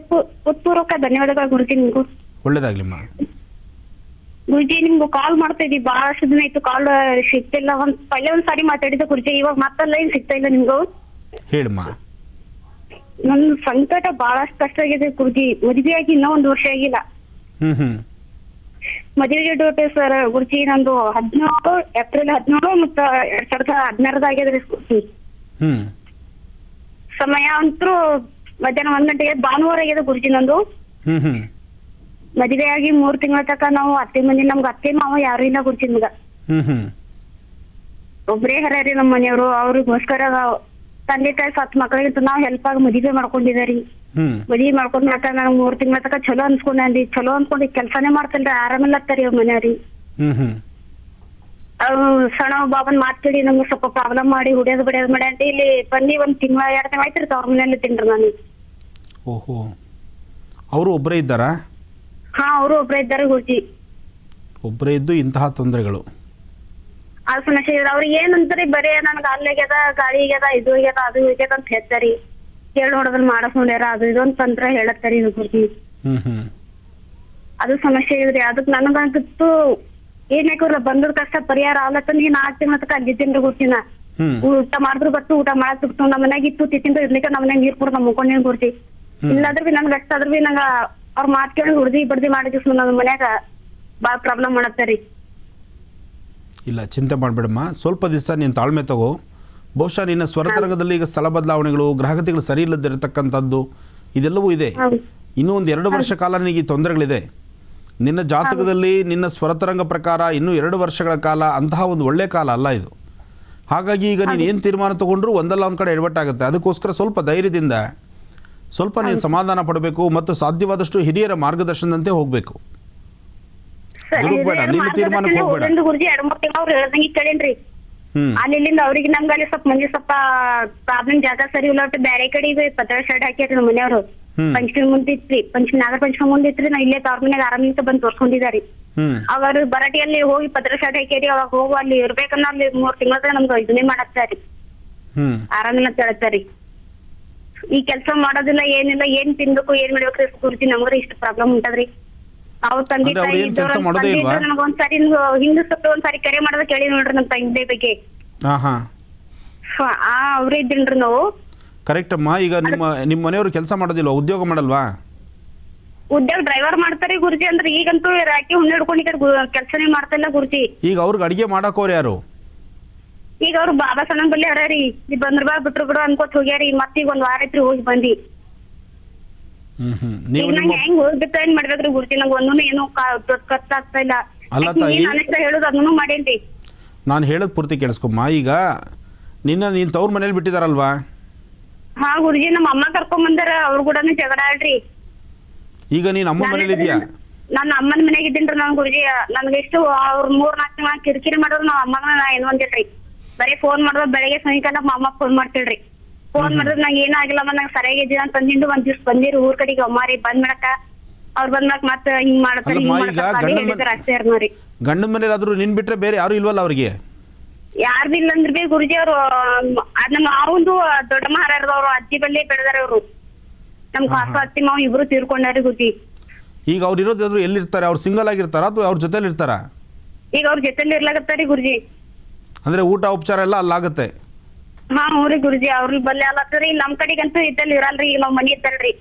Speaker 3: ಉತ್ಪೂರ್ವಕ ಧನ್ಯವಾದಗಳು ಗುರುಜಿ ನಿಮ್ಗೂ.
Speaker 1: ಒಳ್ಳೇದಾಗ್ಲಿಮ್ಮ.
Speaker 3: ಗುರುಜಿ, ನಿಮ್ಗೂ ಕಾಲ್ ಮಾಡ್ತಾ ಇದ್ದೀವಿ, ಬಹಳಷ್ಟು ದಿನ ಆಯ್ತು, ಕಾಲ್ ಸಿಗ್ತಿಲ್ಲ. ಒಂದ್ ಸಾರಿ ಮಾತಾಡಿದ ಗುರುಜಿ, ಇವಾಗ ಮತ್ತಲ್ಲ ಏನ್ ಸಿಗ್ತಾ ಇಲ್ಲ ನಿಮ್ಗೂ.
Speaker 1: ಹೇಳಮ್ಮ.
Speaker 3: ನನ್ ಸಂಕಟ ಬಹಳಷ್ಟು ಕಷ್ಟ ಆಗಿದೆ ಗುರುಜಿ. ಮದುವೆಯಾಗಿ ಇನ್ನೂ 1 ವರ್ಷ ಆಗಿಲ್ಲ. ಮದುವೆಗೆ ಡೇಟ್ ಸರ್ ಗುರುಜಿ ನಂದು 17 ಏಪ್ರಿಲ್ 17 ಮತ್ತು 2016 ಆಗ್ಯದ್ರಿ ಗುರುಜಿ. ಸಮಯ ಅಂತೂ ಮಧ್ಯಾಹ್ನ 1 ಗಂಟೆಗೆ, ಭಾನುವಾರ ಆಗ್ಯದ ಗುರುಜಿ ನಂದು. ಮದುವೆಯಾಗಿ 3 ತಿಂಗಳ ತನಕ ನಾವು ಅತ್ತೆ ಮನೆ, ನಮ್ಗೆ ಅತ್ತೆ ಮಾವ ಯಾರು ಇಲ್ಲ ಗುರುಜಿ. ನಮ್ಗ ಒಬ್ರೇ ಹರ್ಯಾರಿ ನಮ್ಮ ಮನೆಯವರು. ಅವ್ರಿಗೋಸ್ಕರ ತಂದೆ ತಾಯಿ 7 ಮಕ್ಕಳಿಗಿಂತ ನಾವ್ ಹೆಲ್ಪ್ ಆಗಿ ಮದುವೆ ಮಾಡ್ಕೊಂಡಿದಾರಿ. ಮದುವೆ ಮಾಡ್ಕೊಂಡ್ ನನಗ್ 3 ತಿಂಗಳ ತನಕ ಚಲೋ ಅನ್ಸ್ಕೊಂಡಿ, ಚಲೋ ಅನ್ಕೊಂಡು ಕೆಲ್ಸಾನೇ ಮಾಡ್ತೇನ್ರಿ, ಆರಾಮಿಲ್ಲತ್ತಾರಿ ಅವ್ರ ಮನೆಯವ್ರಿ. ಅವ್ರು ಸಣ್ಣ ಬಾಬನ್ ಮಾತಾಡಿ ನಮ್ಗೆ ಸ್ವಲ್ಪ ಪ್ರಾಬ್ಲಮ್ ಮಾಡಿ ಹುಡಿಯೋದು ಬಿಡಿಯೋದು ಮಾಡಿ ಅಂತ ಇಲ್ಲಿ ಬಂದು 1 ತಿಂಗಳ 2 ತಿಂಗಳ ಆಯ್ತಿರಿ ಅವ್ರ ಮನೆಯಲ್ಲಿ ತಿನ್ರಿ ನಾನು.
Speaker 1: ಓಹೋ, ಅವರು ಒಬ್ಬರೇ ಇದ್ದಾರಾ?
Speaker 3: ಅವರು ಒಬ್ಬರೇ ಇದ್ದಾರೆ ಗುರುಜಿ.
Speaker 1: ಒಬ್ಬರೇ ಇದ್ದು ಇಂತಹ ತೊಂದರೆಗಳು
Speaker 3: ಆ ಸಮಸ್ಯೆ ಇದ್ರೆ ಅವ್ರಿಗೆ ಏನಂತಾರಿ, ಬರೀ ನನ್ಗೆ ಅಲ್ಲಾಗ್ಯದ, ಗಾಳಿ ಆಗ್ಯದ, ಇದು ಆಗ್ಯದ, ಅದು ಆಗ್ಯದ ಅಂತ ಹೇಳ್ತಾರಿ. ಕೇಳಿ ನೋಡೋದನ್ನ ಮಾಡಸ್ಕೊಂಡ್ಯಾರ, ಅದು ಇದೊಂದು ತಂತ್ರ ಹೇಳತ್ತಾರಿ ಗುರುಜಿ. ಅದು ಸಮಸ್ಯೆ ಇದ್ರಿ. ಅದಕ್ಕೆ ನನಗಂತೂ ಏನಾಯ್ತು ಬಂದ್ರ ಕಷ್ಟ ಪರಿಹಾರ ಆಗ್ಲತ್ತಂದ್ರೆ 4 ತಿಂಗಳ ತನಕ ಅಲ್ಲಿದ್ದೇನ್ರಿ ಗುರುಜಿನ. ಊಟ ಮಾಡಿದ್ರು ಬತ್ತು, ಊಟ ಮಾಡಕ್ ಬಿಡ್ತು, ನಮ್ಮ ಮನ್ಯಾಗ ಇತ್ತು ತಿಂದು ಇರ್ಲಿಕ್ಕೆ ನಮ್ಮ ಮನ್ಯಾಗ ನೀರ್ ಕೂಡ ಮುಕ್ಕೊಂಡೇನ್ ಗುರುಜಿ. ಇಲ್ಲಾದ್ರೂ ಬಿ ನನ್ಗೆ ಅಷ್ಟಾದ್ರೂ ಬಿ ನಂಗ
Speaker 6: ಅವ್ರ ಮಾತ್ ಕೇಳಿ ಹುಡ್ದಿ ಬಡ್ದಿ ಮಾಡಿದ್ವಿ ನಮ್ಮ ಮನ್ಯಾಗ ಬಾಳ ಪ್ರಾಬ್ಲಮ್ ಮಾಡತ್ತಾರಿ.
Speaker 1: ಇಲ್ಲ ಚಿಂತೆ ಮಾಡಬೇಡಮ್ಮ, ಸ್ವಲ್ಪ ದಿವಸ ನೀನು ತಾಳ್ಮೆ ತಗೋ. ಬಹುಶಃ ನಿನ್ನ ಸ್ವರತರಂಗದಲ್ಲಿ ಈಗ ಸ್ಥಳ ಬದಲಾವಣೆಗಳು, ಗ್ರಹಗತಿಗಳು ಸರಿ ಇಲ್ಲದಿರತಕ್ಕಂಥದ್ದು ಇದೆಲ್ಲವೂ ಇದೆ. ಇನ್ನೂ ಒಂದು 2 ವರ್ಷ ಕಾಲ ನಿನಗೆ ಈ ತೊಂದರೆಗಳಿದೆ. ನಿನ್ನ ಜಾತಕದಲ್ಲಿ ನಿನ್ನ ಸ್ವರತರಂಗ ಪ್ರಕಾರ ಇನ್ನೂ 2 ವರ್ಷಗಳ ಕಾಲ ಅಂತಹ ಒಂದು ಒಳ್ಳೆಯ ಕಾಲ ಅಲ್ಲ ಇದು. ಹಾಗಾಗಿ ಈಗ ನೀನು ಏನು ತೀರ್ಮಾನ ತೊಗೊಂಡ್ರೂ ಒಂದಲ್ಲ ಒಂದು ಕಡೆ ಎಡವಟ್ಟಾಗುತ್ತೆ. ಅದಕ್ಕೋಸ್ಕರ ಸ್ವಲ್ಪ ಧೈರ್ಯದಿಂದ ಸ್ವಲ್ಪ ನೀನು ಸಮಾಧಾನ ಪಡಬೇಕು ಮತ್ತು ಸಾಧ್ಯವಾದಷ್ಟು ಹಿರಿಯರ ಮಾರ್ಗದರ್ಶನದಂತೆ ಹೋಗಬೇಕು. ದುರುಗ್ಬೇಡ, ನಿನ್ನ ತೀರ್ಮಾನಕ್ಕೆ ಹೋಗಬೇಡ.
Speaker 6: ಗುರುಜಿ 2-3 ತಿಂಗಳು ಅವ್ರು ಹೇಳ್ದಂಗೆ ಕೇಳೇನ್ರಿ. ಅಲ್ಲಿ ಇಲ್ಲಿಂದ ಅವ್ರಿಗೆ ನಮ್ಗೆ ಅಲ್ಲಿ ಸ್ವಲ್ಪ ಮಂದಿ ಸ್ವಲ್ಪ ಪ್ರಾಬ್ಲಮ್ ಜಾಗ ಸರಿ ಇಲ್ಲ ಒಟ್ಟು ಬೇರೆ ಕಡೆ ಪತ್ರ ಶರ್ಟ್ ಹಾಕ್ಯಾರಿ ನಮ್ಮ ಮನೆಯವರು. ಪಂಚಮಿ ಮುಂದಿತ್ರಿ, ನಾಗರ ಪಂಚಮಿ ಮುಂದಿತ್ರಿ. ನಾ ಇಲ್ಲೇ ತವ್ರ ಮನೆಯಾಗ ಆರಾಮಿಂದ ಬಂದು ತೋರ್ಸ್ಕೊಂಡಿದಾರಿ. ಅವರು ಬರಾಟಿಯಲ್ಲಿ ಹೋಗಿ ಪತ್ರ ಶರ್ಟ್ ಹಾಕ್ಯಾರಿ. ಅವಾಗ ಹೋಗಿ ಅಲ್ಲಿ ಇರ್ಬೇಕನ್ನ ಅಲ್ಲಿ 3 ತಿಂಗಳ ನಮ್ದು ಇದನ್ನೇ ಮಾಡಾಕ್ತಾರಿ, ಆರಾಮಿಲ್ಲ ಅಂತ ಹೇಳ್ತಾರಿ. ಈ ಕೆಲ್ಸ ಮಾಡೋದಿಲ್ಲ ಏನಿಲ್ಲ, ಏನ್ ತಿನ್ಬೇಕು ಏನ್ ಮಾಡ್ಬೇಕ್ರಿ ಗುರುಜಿ, ನಮ್ಗ್ರಿ ಇಷ್ಟು ಪ್ರಾಬ್ಲಮ್ ಉಂಟದ್ರಿ. ಅವ್ರ ತಂದೆ ತಾಯಿ ನನಗೊಂದ್ಸರಿ ಹಿಂದೂ ಸತ್ತು ಒಂದ್ಸರಿ ಕರೆ ಮಾಡೋದ ಕೇಳಿ ನೋಡ್ರಿ ನಮ್ ತಂದೆ ಬಗ್ಗೆ. ಅವ್ರೇ ಇದ್ದೀನ್ರಿ ನಾವು.
Speaker 1: ಕರೆಕ್ಟ್ ಅಮ್ಮ. ಈಗ ನಿಮ್ಮ ಮನೆಯವರು ಕೆಲಸ ಮಾಡೋದಿಲ್ವಾ, ಉದ್ಯೋಗ ಮಾಡಲ್ವಾ?
Speaker 6: ಉದ್ಯೋಗ ಡ್ರೈವರ್ ಮಾಡ್ತಾರೆ ಗುರುಜಿ. ಅಂದ್ರೆ ಈಗಂತೂ ರಾಕಿ ಹುಣ್ಣು ಹಿಡ್ಕೊಂಡಿದ್ದಾರೆ, ಕೆಲ್ಸನೇ ಮಾಡ್ತಾ ಇಲ್ಲ ಗುರುಜಿ.
Speaker 1: ಈಗ ಅವ್ರಿಗೆ ಅಡಿಗೆ ಮಾಡಕೋರು ಯಾರು?
Speaker 6: ಈಗ ಅವ್ರು ಬಾಬಾ ಸಣ್ಣ ಬಲ್ಲಿ ಅರಾರಿ, ಬಂದ್ರ ಬಾ ಬಿಟ್ರು ಬಿಡು ಅನ್ಕೋತ್ ಹೋಗ್ಯಾರಿ. ಮತ್ತೀಗ 1 ವಾರ ಐತ್ರಿ ಹೋಗಿ ಬಂದಿ. ಹೆಂಗ್ ಹೋಗ್ಬೇಕು ಏನ್ ಮಾಡ್ಬೇಕ್ರಿ ಗುರುಜಿ, ನಂಗೆ ಒಂದೂ ಏನು ಖರ್ಚಾಗ್ತಾ ಇಲ್ಲ. ಹೇಳುದು ಅದನ್ನು ಮಾಡೇನ್ರಿ.
Speaker 1: ನಾನು ಹೇಳೋದು ಪೂರ್ತಿ ಕೇಳಿಸ್ಕೊಮ್ಮ. ಈಗ ನೀನ್ ತವ್ರ ಮನೇಲಿ ಬಿಟ್ಟಿದಾರಲ್ವಾ?
Speaker 6: ಹಾ ಗುರುಜಿ, ನಮ್ಮ ಅಮ್ಮ ಕರ್ಕೊಂಡ್ ಬಂದಾರ, ಅವ್ರ ಕೂಡ ಜಗಳ ಆಡ್ರಿ.
Speaker 1: ಈಗ ನೀನ್ ಅಮ್ಮ ಮನೇಲಿ ಇದೀಯಾ?
Speaker 6: ನಾನು ಅಮ್ಮನ ಮನೆಯಾಗ ಇದ್ದೀನ್ರಿ ನಾನು ಗುರುಜಿ. ನನ್ಗೆ ಎಷ್ಟು ಅವ್ರ 3-4 ತಿಂಗಳ ಕಿರಿಕಿರಿ ಮಾಡೋರು ನಾವ್ ಅಮ್ಮಗ ನಾ ಏನ್ ಒಂದಿಲ್ರಿ. ಬರೀ ಫೋನ್ ಮಾಡೋದು ಬೆಳಗ್ಗೆ ಸಾಯಂಕಾಲ ನಮ್ಮ ಅಮ್ಮ ಫೋನ್ ಮಾಡ್ತಿಳ್ರಿ. ಫೋನ್ ಮಾಡಿದ್ರೆ ನಂಗೆ ಏನಾಗಿಲ್ಲ ನಂಗೆ ಸರಿಯಾಗಿದ್ದೀನ ಅಂತ ಅಂದಿಂದು ಒಂದ್ ದಿವ್ಸ ಬಂದಿರಿ ಊರ್ ಕಡೆಗೆ ಅಮ್ಮಾರಿ ಬಂದ್ ಮಾಡಕ. ಅವ್ರು ಬಂದ್ ಮಾಡಕ್ ಮತ್ತ ಹಿಂಗ್ ಮಾಡ್ತಾರೆ ಅಷ್ಟೇ ಮಾರಿ.
Speaker 1: ಗಂಡನ ಮನೇಲಾದ್ರೂ ನಿನ್ ಬಿಟ್ರೆ ಬೇರೆ ಯಾರು ಇಲ್ವಲ್ಲ ಅವ್ರಿಗೆ?
Speaker 6: ಯಾರ್ದು ಇಲ್ಲ ಅಂದ್ರೆ ಬಿ ಗುರುಜಿ ಅವ್ರು ನಮ್ಮ ಮಾವಂದು ದೊಡ್ಡ ಮಹಾರಾಜದವ್ರು ಅಜ್ಜಿ ಬಲ್ಲಿ ಬೆಳೆದಾರ ಅವ್ರು. ನಮ್ ಕಾಸು ಅತ್ತಿ ಮಾವ ಇಬ್ರು ತೀರ್ಕೊಂಡಾರಿ ಗುರುಜಿ.
Speaker 1: ಈಗ ಅವ್ರು ಇರೋದಾದ್ರು ಎಲ್ಲಿರ್ತಾರೆ? ಅವ್ರು ಸಿಂಗಲ್ ಆಗಿರ್ತಾರ ಅಥವಾ ಅವ್ರ ಜೊತೆಲಿ ಇರ್ತಾರ?
Speaker 6: ಈಗ ಅವ್ರ ಜೊತೆಲಿ ಇರ್ಲಾಗತ್ತಾರಿ ಗುರುಜಿ.
Speaker 1: ಅಂದ್ರೆ ಊಟ ಉಪಚಾರ ಎಲ್ಲ ಅಲ್ಲಾಗತ್ತೆ?
Speaker 6: ಹಾ ಹ್ಞೂ ಗುರುಜಿ, ಅವ್ರ ಬಲ್ಲೆ ಅಲ್ಲತ್ತರಿ. ನಮ್ ಕಡೆಗಂತೂ ಇದ್ದಲ್ಲಿ ಇರಲ್ರಿ, ನಾವ್ ಮನಿ ಇದ್ದಲ್ರಿ.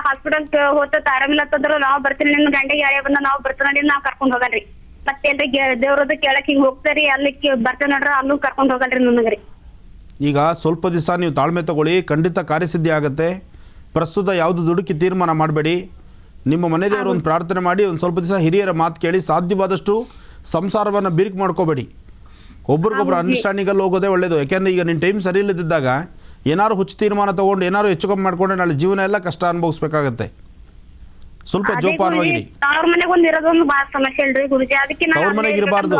Speaker 6: ಹಾಸ್ಪಿಟಲ್ ಹೋತ ಆರಾಮಿಲ್ಲ ಅಂತಂದ್ರು ನಾವ್ ಬರ್ತೀನಿ, ನಿನ್ ಗಂಡೆಗೆ ಯಾರೇ ಬಂದ ನಾವ್ ಬರ್ತೀವಿ ನಾವ್ ಕರ್ಕೊಂಡ್ ಹೋಗಲ್ರಿ. ಮತ್ತೆ ಎಲ್ರಿ ದೇವ್ರದ ಕೇಳಕ್ ಹಿಂಗ್ ಹೋಗ್ತಾರಿ, ಅಲ್ಲಿ ಬರ್ತೇವೆ ನೋಡ್ರಿ, ಅಲ್ಲೂ ಕರ್ಕೊಂಡ್ ಹೋಗಲ್ರಿ ನನಗ್ರಿ.
Speaker 1: ಈಗ ಸ್ವಲ್ಪ ದಿವಸ ನೀವು ತಾಳ್ಮೆ ತಗೊಳ್ಳಿ, ಖಂಡಿತ ಕಾರ್ಯಸಿದ್ಧಿ ಆಗತ್ತೆ. ಪ್ರಸ್ತುತ ಯಾವುದು ದುಡುಕಿ ತೀರ್ಮಾನ ಮಾಡಬೇಡಿ. ನಿಮ್ಮ ಮನೆ ದೇವರು ಒಂದು ಪ್ರಾರ್ಥನೆ ಮಾಡಿ, ಒಂದು ಸ್ವಲ್ಪ ದಿವಸ ಹಿರಿಯರ ಮಾತು ಕೇಳಿ, ಸಾಧ್ಯವಾದಷ್ಟು ಸಂಸಾರವನ್ನು ಬಿರುಕು ಮಾಡ್ಕೋಬೇಡಿ. ಒಬ್ರಿಗೊಬ್ರು ಅಂಡರ್ಸ್ಟ್ಯಾಂಡಿಂಗಲ್ಲಿ ಹೋಗೋದೇ ಒಳ್ಳೇದು. ಯಾಕೆಂದರೆ ಈಗ ನಿನ್ನ ಟೈಮ್ ಸರಿ ಇಲ್ಲದಿದ್ದಾಗ ಏನಾದ್ರು ಹುಚ್ಚು ತೀರ್ಮಾನ ತೊಗೊಂಡು ಏನಾದ್ರು ಹೆಚ್ಚು ಕಮ್ಮಿ ಮಾಡ್ಕೊಂಡ್ರೆ ನಾಳೆ ಜೀವನ ಎಲ್ಲ ಕಷ್ಟ ಅನುಭವಿಸ್ಬೇಕಾಗತ್ತೆ. ಸ್ವಲ್ಪ ಜೋಪಾನವಾಗಿರಿ.
Speaker 6: ಅವ್ರ ಮನೆಗೆ ಒಂದು ಇರೋದೊಂದು ಭಾಳ ಸಮಸ್ಯೆ ಇಲ್ರಿ ಗುರುಜಿ, ಅದಕ್ಕೆ
Speaker 1: ಅವ್ರ ಮನೆಗೆ ಇರಬಾರ್ದು.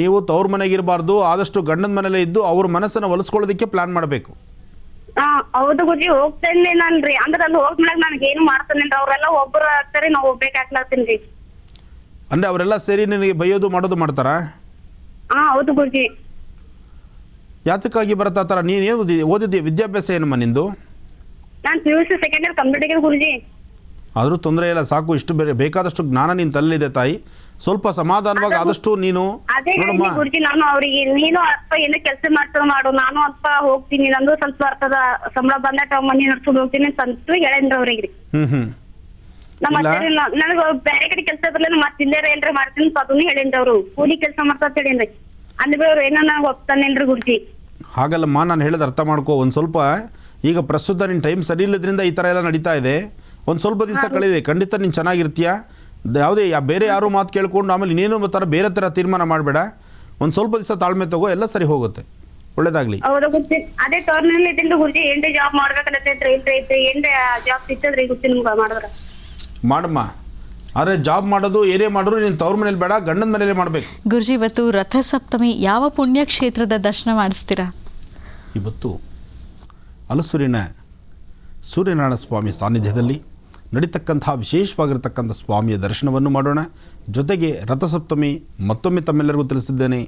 Speaker 1: ನೀವು ತವ್ರ ಮನೆಗೆ ಇರಬಾರ್ದು. ಆದಷ್ಟು ಗಂಡನ ಮನೇಲೆ ಇದ್ದು ಅವ್ರ ಮನಸ್ಸನ್ನು ಒಲಿಸ್ಕೊಳ್ಳೋದಕ್ಕೆ ಪ್ಲಾನ್ ಮಾಡಬೇಕು.
Speaker 6: ಹೌದು ಗುರುಜಿ, ಹೋಗ್ತೇನೆ ನಾನ್ರಿ. ಅಂದ್ರೆ ಅಲ್ಲಿ ಹೋಗ್ಮೇಲೆ ನನಗೆ ಏನು ಮಾಡ್ತಾನೇನ್ರಿ, ಅವ್ರೆಲ್ಲ ಒಬ್ಬರು ಆಗ್ತಾರೆ, ನಾವು ಹೋಗ್ಬೇಕಾಗ್ಲತ್ತೀನ್ರಿ.
Speaker 1: ಅಂದ್ರೆ ಅವರೆಲ್ಲ ಸೇರಿ ನಿನಗೆ ಬೈಯೋದು ಮಾಡೋದು ಮಾಡ್ತಾರಾ?
Speaker 6: ಹೌದು ಗುರುಜಿ.
Speaker 1: ಯಾತಕ್ಕಾಗಿ ಬರತ್ತಾ ಆ ಥರ? ನೀನು ಓದಿದ್ಯ ವಿದ್ಯಾಭ್ಯಾಸ ಏನಮ್ಮ ನಿಂದು?
Speaker 6: ನಾನು PUC ಸೆಕೆಂಡ್ ಇಯರ್ ಕಂಪ್ಲೀಟ್ ಆಗಿದೆ ಗುರುಜಿ.
Speaker 1: ಆದರೂ ತೊಂದರೆ ಇಲ್ಲ, ಸಾಕು. ಇಷ್ಟು ಬೇಕಾದಷ್ಟು ಜ್ಞಾನ ನಿನ್ನ ತಲೆಯಲ್ಲಿದೆ ತಾಯಿ. ಸ್ವಲ್ಪ ಸಮಾಧಾನವಾಗಿ ಆದಷ್ಟು ನೀನು
Speaker 6: ನೋಡಮ್ಮ ಗುರುಜಿ. ನಾನು ಅವ್ರಿಗೆ ನೀನು ಅಪ್ಪ ಏನೋ ಕೆಲಸ ಮಾಡ್ತಾರ ಮಾಡು, ನಾನು ಅಪ್ಪ ಹೋಗ್ತೀನಿ, ನಂದು ಸ್ವಲ್ಪ ಅರ್ಥದ ಸಂಬಳ ಬಂದಾಗ ಮನೆ ನಡ್ಸ್ಕೊಂಡು ಹೋಗ್ತೀನಿ ಅಂತ ಹೇಳೇನ್ರಿ ಅವ್ರಿಗೆ. ನಮ್ಮ ನನಗ ಬೇರೆ ಕಡೆ ಕೆಲಸ ಇದ್ರಲ್ಲ, ಮತ್ತೆ ಇಲ್ಲೇ ಏನ್ರ ಮಾಡ್ತೀನಿ ಅದನ್ನು ಹೇಳೇನ್ರಿ. ಅವ್ರು ಕೂಲಿ ಕೆಲಸ ಮಾಡ್ತಾ ಹೇಳೇನ್ರಿ. ಅಂದ್ರೆ ಅವ್ರು ಏನೋ ನನಗೆ ಒಪ್ತಾನೇನ್ರಿ ಗುರುಜಿ.
Speaker 1: ಹಾಗಲ್ಲಮ್ಮ, ನಾನು ಹೇಳೋದು ಅರ್ಥ ಮಾಡ್ಕೋ. ಒಂದು ಸ್ವಲ್ಪ ಈಗ ಪ್ರಸ್ತುತ ನಿನ್ನ ಟೈಮ್ ಸರಿ ಇಲ್ಲದ್ರಿಂದ ಈ ಥರ ಎಲ್ಲ ನಡೀತಾ ಇದೆ. ಒಂದು ಸ್ವಲ್ಪ ದಿವಸ ಕಳೀಲಿ, ಖಂಡಿತ ನೀನು ಚೆನ್ನಾಗಿರ್ತೀಯ. ಯಾವುದೇ ಬೇರೆ ಯಾರು ಮಾತು ಕೇಳ್ಕೊಂಡು ಆಮೇಲೆ ಇನ್ನೇನು ಥರ ಬೇರೆ ಥರ ತೀರ್ಮಾನ ಮಾಡಬೇಡ. ಒಂದು ಸ್ವಲ್ಪ ದಿವಸ ತಾಳ್ಮೆ ತಗೋ, ಎಲ್ಲ ಸರಿ ಹೋಗುತ್ತೆ. ಒಳ್ಳೇದಾಗ್ಲಿ.
Speaker 6: ಹೌದಾ ಗುರುಜಿ? ಅದೇ ತೋರ್ನಲ್ಲಿ ಇದ್ದಿದ್ದು ಗುರುಜಿ, ಏನ್ರಿ ಜಾಬ್ ಮಾಡ್ಬೇಕಲ್ಲತ್ತೈತ್ರಿ, ಇಲ್ರಿ ಏನ್ರಿ ಜಾಬ್ ಸಿಗ್ತದ್ರಿ ಗುರುಜಿ ನಿಮ್ಗೆ ಮಾಡಿದ್ರ?
Speaker 1: ಮಾಡಮ್ಮ, ಆದರೆ ಜಾಬ್ ಮಾಡೋದು ಏನೇ ಮಾಡಿದ್ರು ನೀನು ತವ್ರ ಮನೇಲಿ ಬೇಡ, ಗಂಡನ ಮನೇಲಿ ಮಾಡಬೇಕು.
Speaker 2: ಗುರುಜಿ, ಇವತ್ತು ರಥಸಪ್ತಮಿ, ಯಾವ ಪುಣ್ಯಕ್ಷೇತ್ರದ ದರ್ಶನ ಮಾಡಿಸ್ತೀರಾ?
Speaker 1: ಇವತ್ತು ಹಲಸೂರಿನ ಸೂರ್ಯನಾರಾಯಣ ಸ್ವಾಮಿ ಸಾನ್ನಿಧ್ಯದಲ್ಲಿ ನಡೀತಕ್ಕಂಥ ವಿಶೇಷವಾಗಿರ್ತಕ್ಕಂಥ ಸ್ವಾಮಿಯ ದರ್ಶನವನ್ನು ಮಾಡೋಣ. ಜೊತೆಗೆ ರಥಸಪ್ತಮಿ ಮತ್ತೊಮ್ಮೆ ತಮ್ಮೆಲ್ಲರಿಗೂ ತಿಳಿಸಿದ್ದೇನೆ.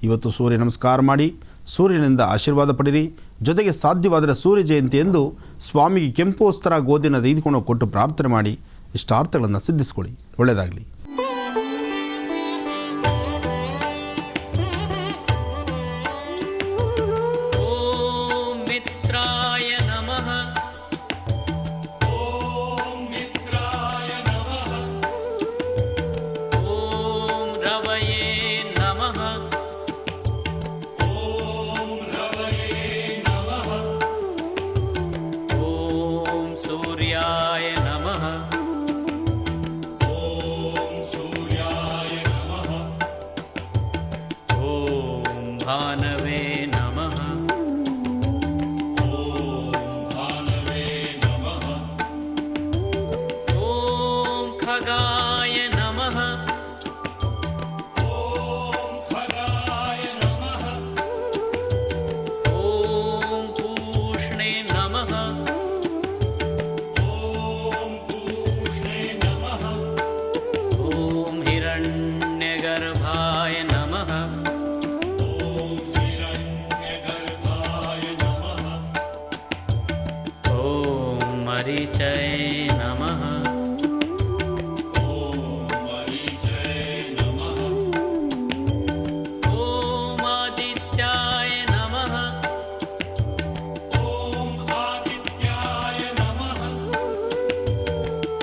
Speaker 1: ಇವತ್ತು ಸೂರ್ಯ ನಮಸ್ಕಾರ ಮಾಡಿ ಸೂರ್ಯನಿಂದ ಆಶೀರ್ವಾದ ಪಡಿರಿ. ಜೊತೆಗೆ ಸಾಧ್ಯವಾದರೆ ಸೂರ್ಯ ಜಯಂತಿ ಎಂದು ಸ್ವಾಮಿಗೆ ಕೆಂಪು ವಸ್ತ್ರ ಗೋಧಿನ ತೆಗೆದುಕೊಂಡು ಕೊಟ್ಟು ಪ್ರಾರ್ಥನೆ ಮಾಡಿ ಇಷ್ಟಾರ್ಥಗಳನ್ನು ಸಿದ್ಧಿಸ್ಕೊಳ್ಳಿ. ಒಳ್ಳೆಯದಾಗಲಿ.
Speaker 7: ಓಂ ಮಿತ್ರ भानवे नमः। ॐ खगाय नमः। ॐ पूष्णे नमः। ॐ हिरण्यगर्भाय नमः। ॐ मरीचये नमः। ॐ आदित्याय नमः।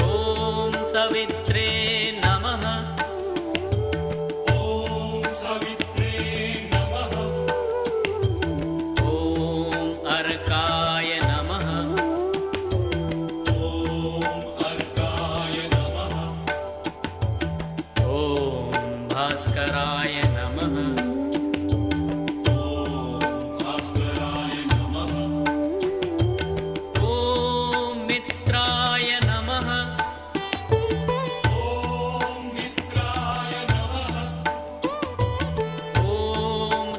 Speaker 7: ॐ सवित्रे नमः। ॐ अर्काय नमः। ॐ भास्कराय नमः। ॐ मित्राय नमः। ॐ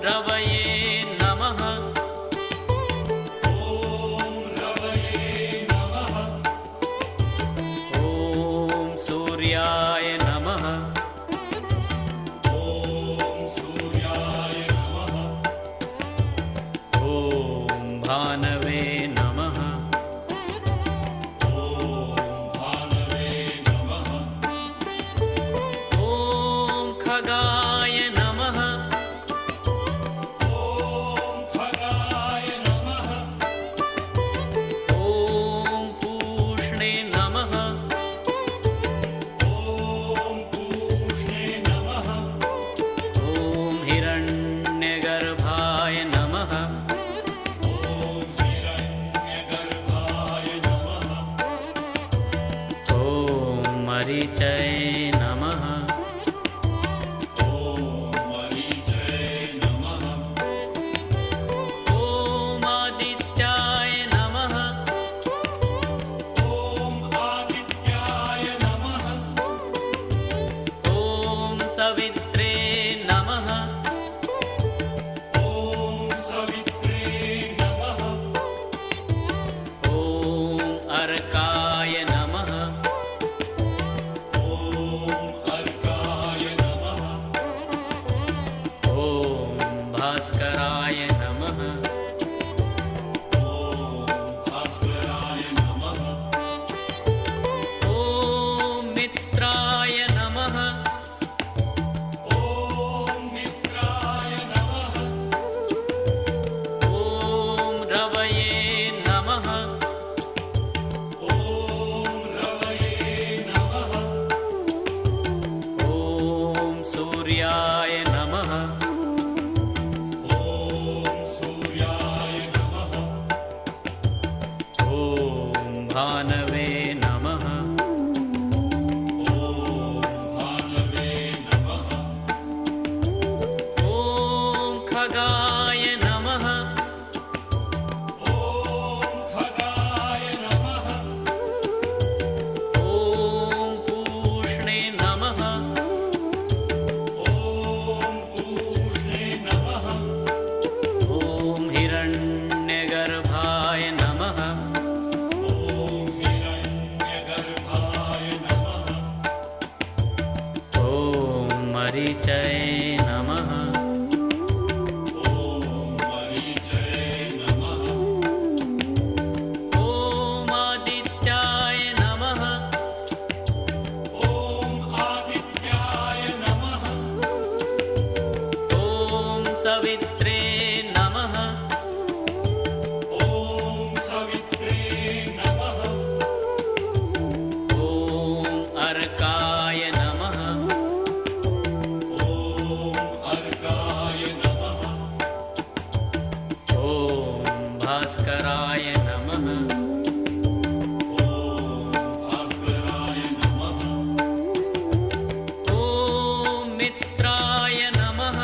Speaker 7: रवये नमः। ॐ सूर्याय नमः। ॐ भानवे नमः। ॐ खगाय नमः। ॐ पूष्णे नमः। ॐ हिरण्यगर्भाय नमः। ॐ मरीचये नमः। ॐ आदित्याय नमः। ॐ सवित्रे नमः। ॐ अर्काय नमः। ॐ भास्कराय नमः। ॐ मित्राय नमः। ॐ रवये नमः। ॐ सूर्याय नमः। ॐ भानवे नमः। ॐ खगाय नमः। ॐ पूष्णे नमः। ॐ हिरण्यगर्भाय नमः। ॐ मरीचये नमः। ॐ आदित्याय नमः। ॐ सवित्रे नमः। ॐ अर्काय नमः। ॐ भास्कराय नमः। ॐ मित्राय नमः।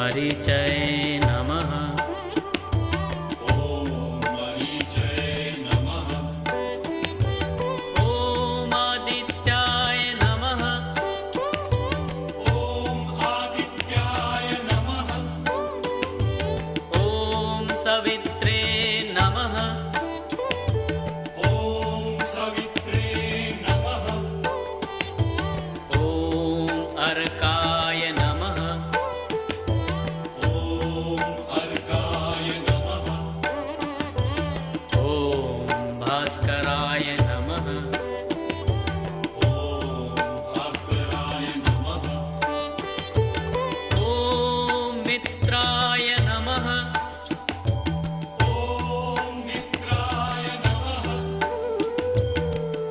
Speaker 7: मरीचय नमः ॐ आदित्याय नमः ॐ सवित्रे नमः ॐ अर्काय नमः ॐ भास्कराय नमः ॐ मित्राय नमः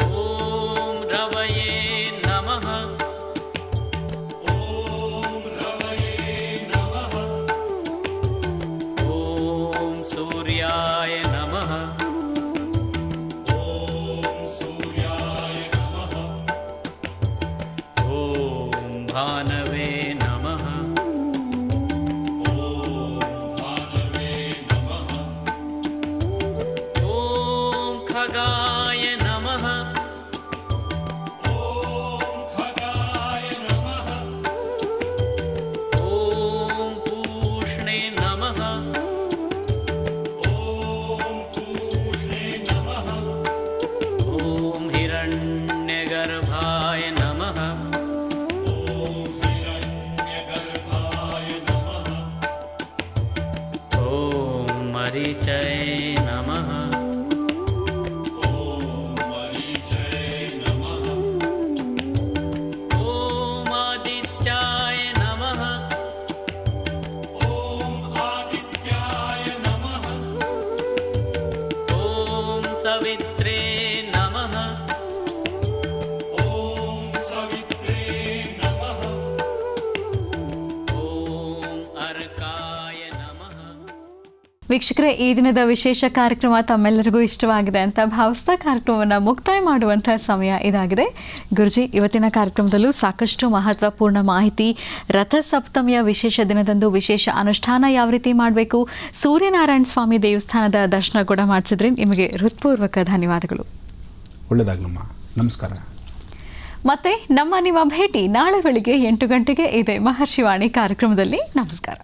Speaker 7: ॐ रवये नमः ॐ सूर्याय नमः ॐ भानवे नमः ॐ खगाय नमः ॐ पूष्णे नमः ॐ हिरण्यगर्भाय नमः ॐ मरीचय नमः ॐ आदित्याय नमः ॐ सवित्रे नमः ॐ अर्काय नमः
Speaker 2: ವೀಕ್ಷಕರೇ, ಈ ದಿನದ ವಿಶೇಷ ಕಾರ್ಯಕ್ರಮ ತಮ್ಮೆಲ್ಲರಿಗೂ ಇಷ್ಟವಾಗಿದೆ ಅಂತ ಭಾವಿಸ್ತಾ ಕಾರ್ಯಕ್ರಮವನ್ನು ಮುಕ್ತಾಯ ಮಾಡುವಂಥ ಸಮಯ ಇದಾಗಿದೆ. ಗುರುಜಿ, ಇವತ್ತಿನ ಕಾರ್ಯಕ್ರಮದಲ್ಲೂ ಸಾಕಷ್ಟು ಮಹತ್ವಪೂರ್ಣ ಮಾಹಿತಿ, ರಥಸಪ್ತಮಿಯ ವಿಶೇಷ ದಿನದಂದು ವಿಶೇಷ ಅನುಷ್ಠಾನ ಯಾವ ರೀತಿ ಮಾಡಬೇಕು, ಸೂರ್ಯನಾರಾಯಣ ಸ್ವಾಮಿ ದೇವಸ್ಥಾನದ ದರ್ಶನ ಕೂಡ ಮಾಡಿಸಿದ್ರಿ. ನಿಮಗೆ ಹೃತ್ಪೂರ್ವಕ ಧನ್ಯವಾದಗಳು.
Speaker 1: ಒಳ್ಳೆಯದಾಗಲಮ್ಮ. ನಮಸ್ಕಾರ.
Speaker 2: ಮತ್ತೆ ನಿಮ್ಮ ಭೇಟಿ ನಾಳೆ ಬೆಳಿಗ್ಗೆ 8 ಗಂಟೆಗೆ ಇದೆ ಮಹರ್ಷಿವಾಣಿ ಕಾರ್ಯಕ್ರಮದಲ್ಲಿ. ನಮಸ್ಕಾರ.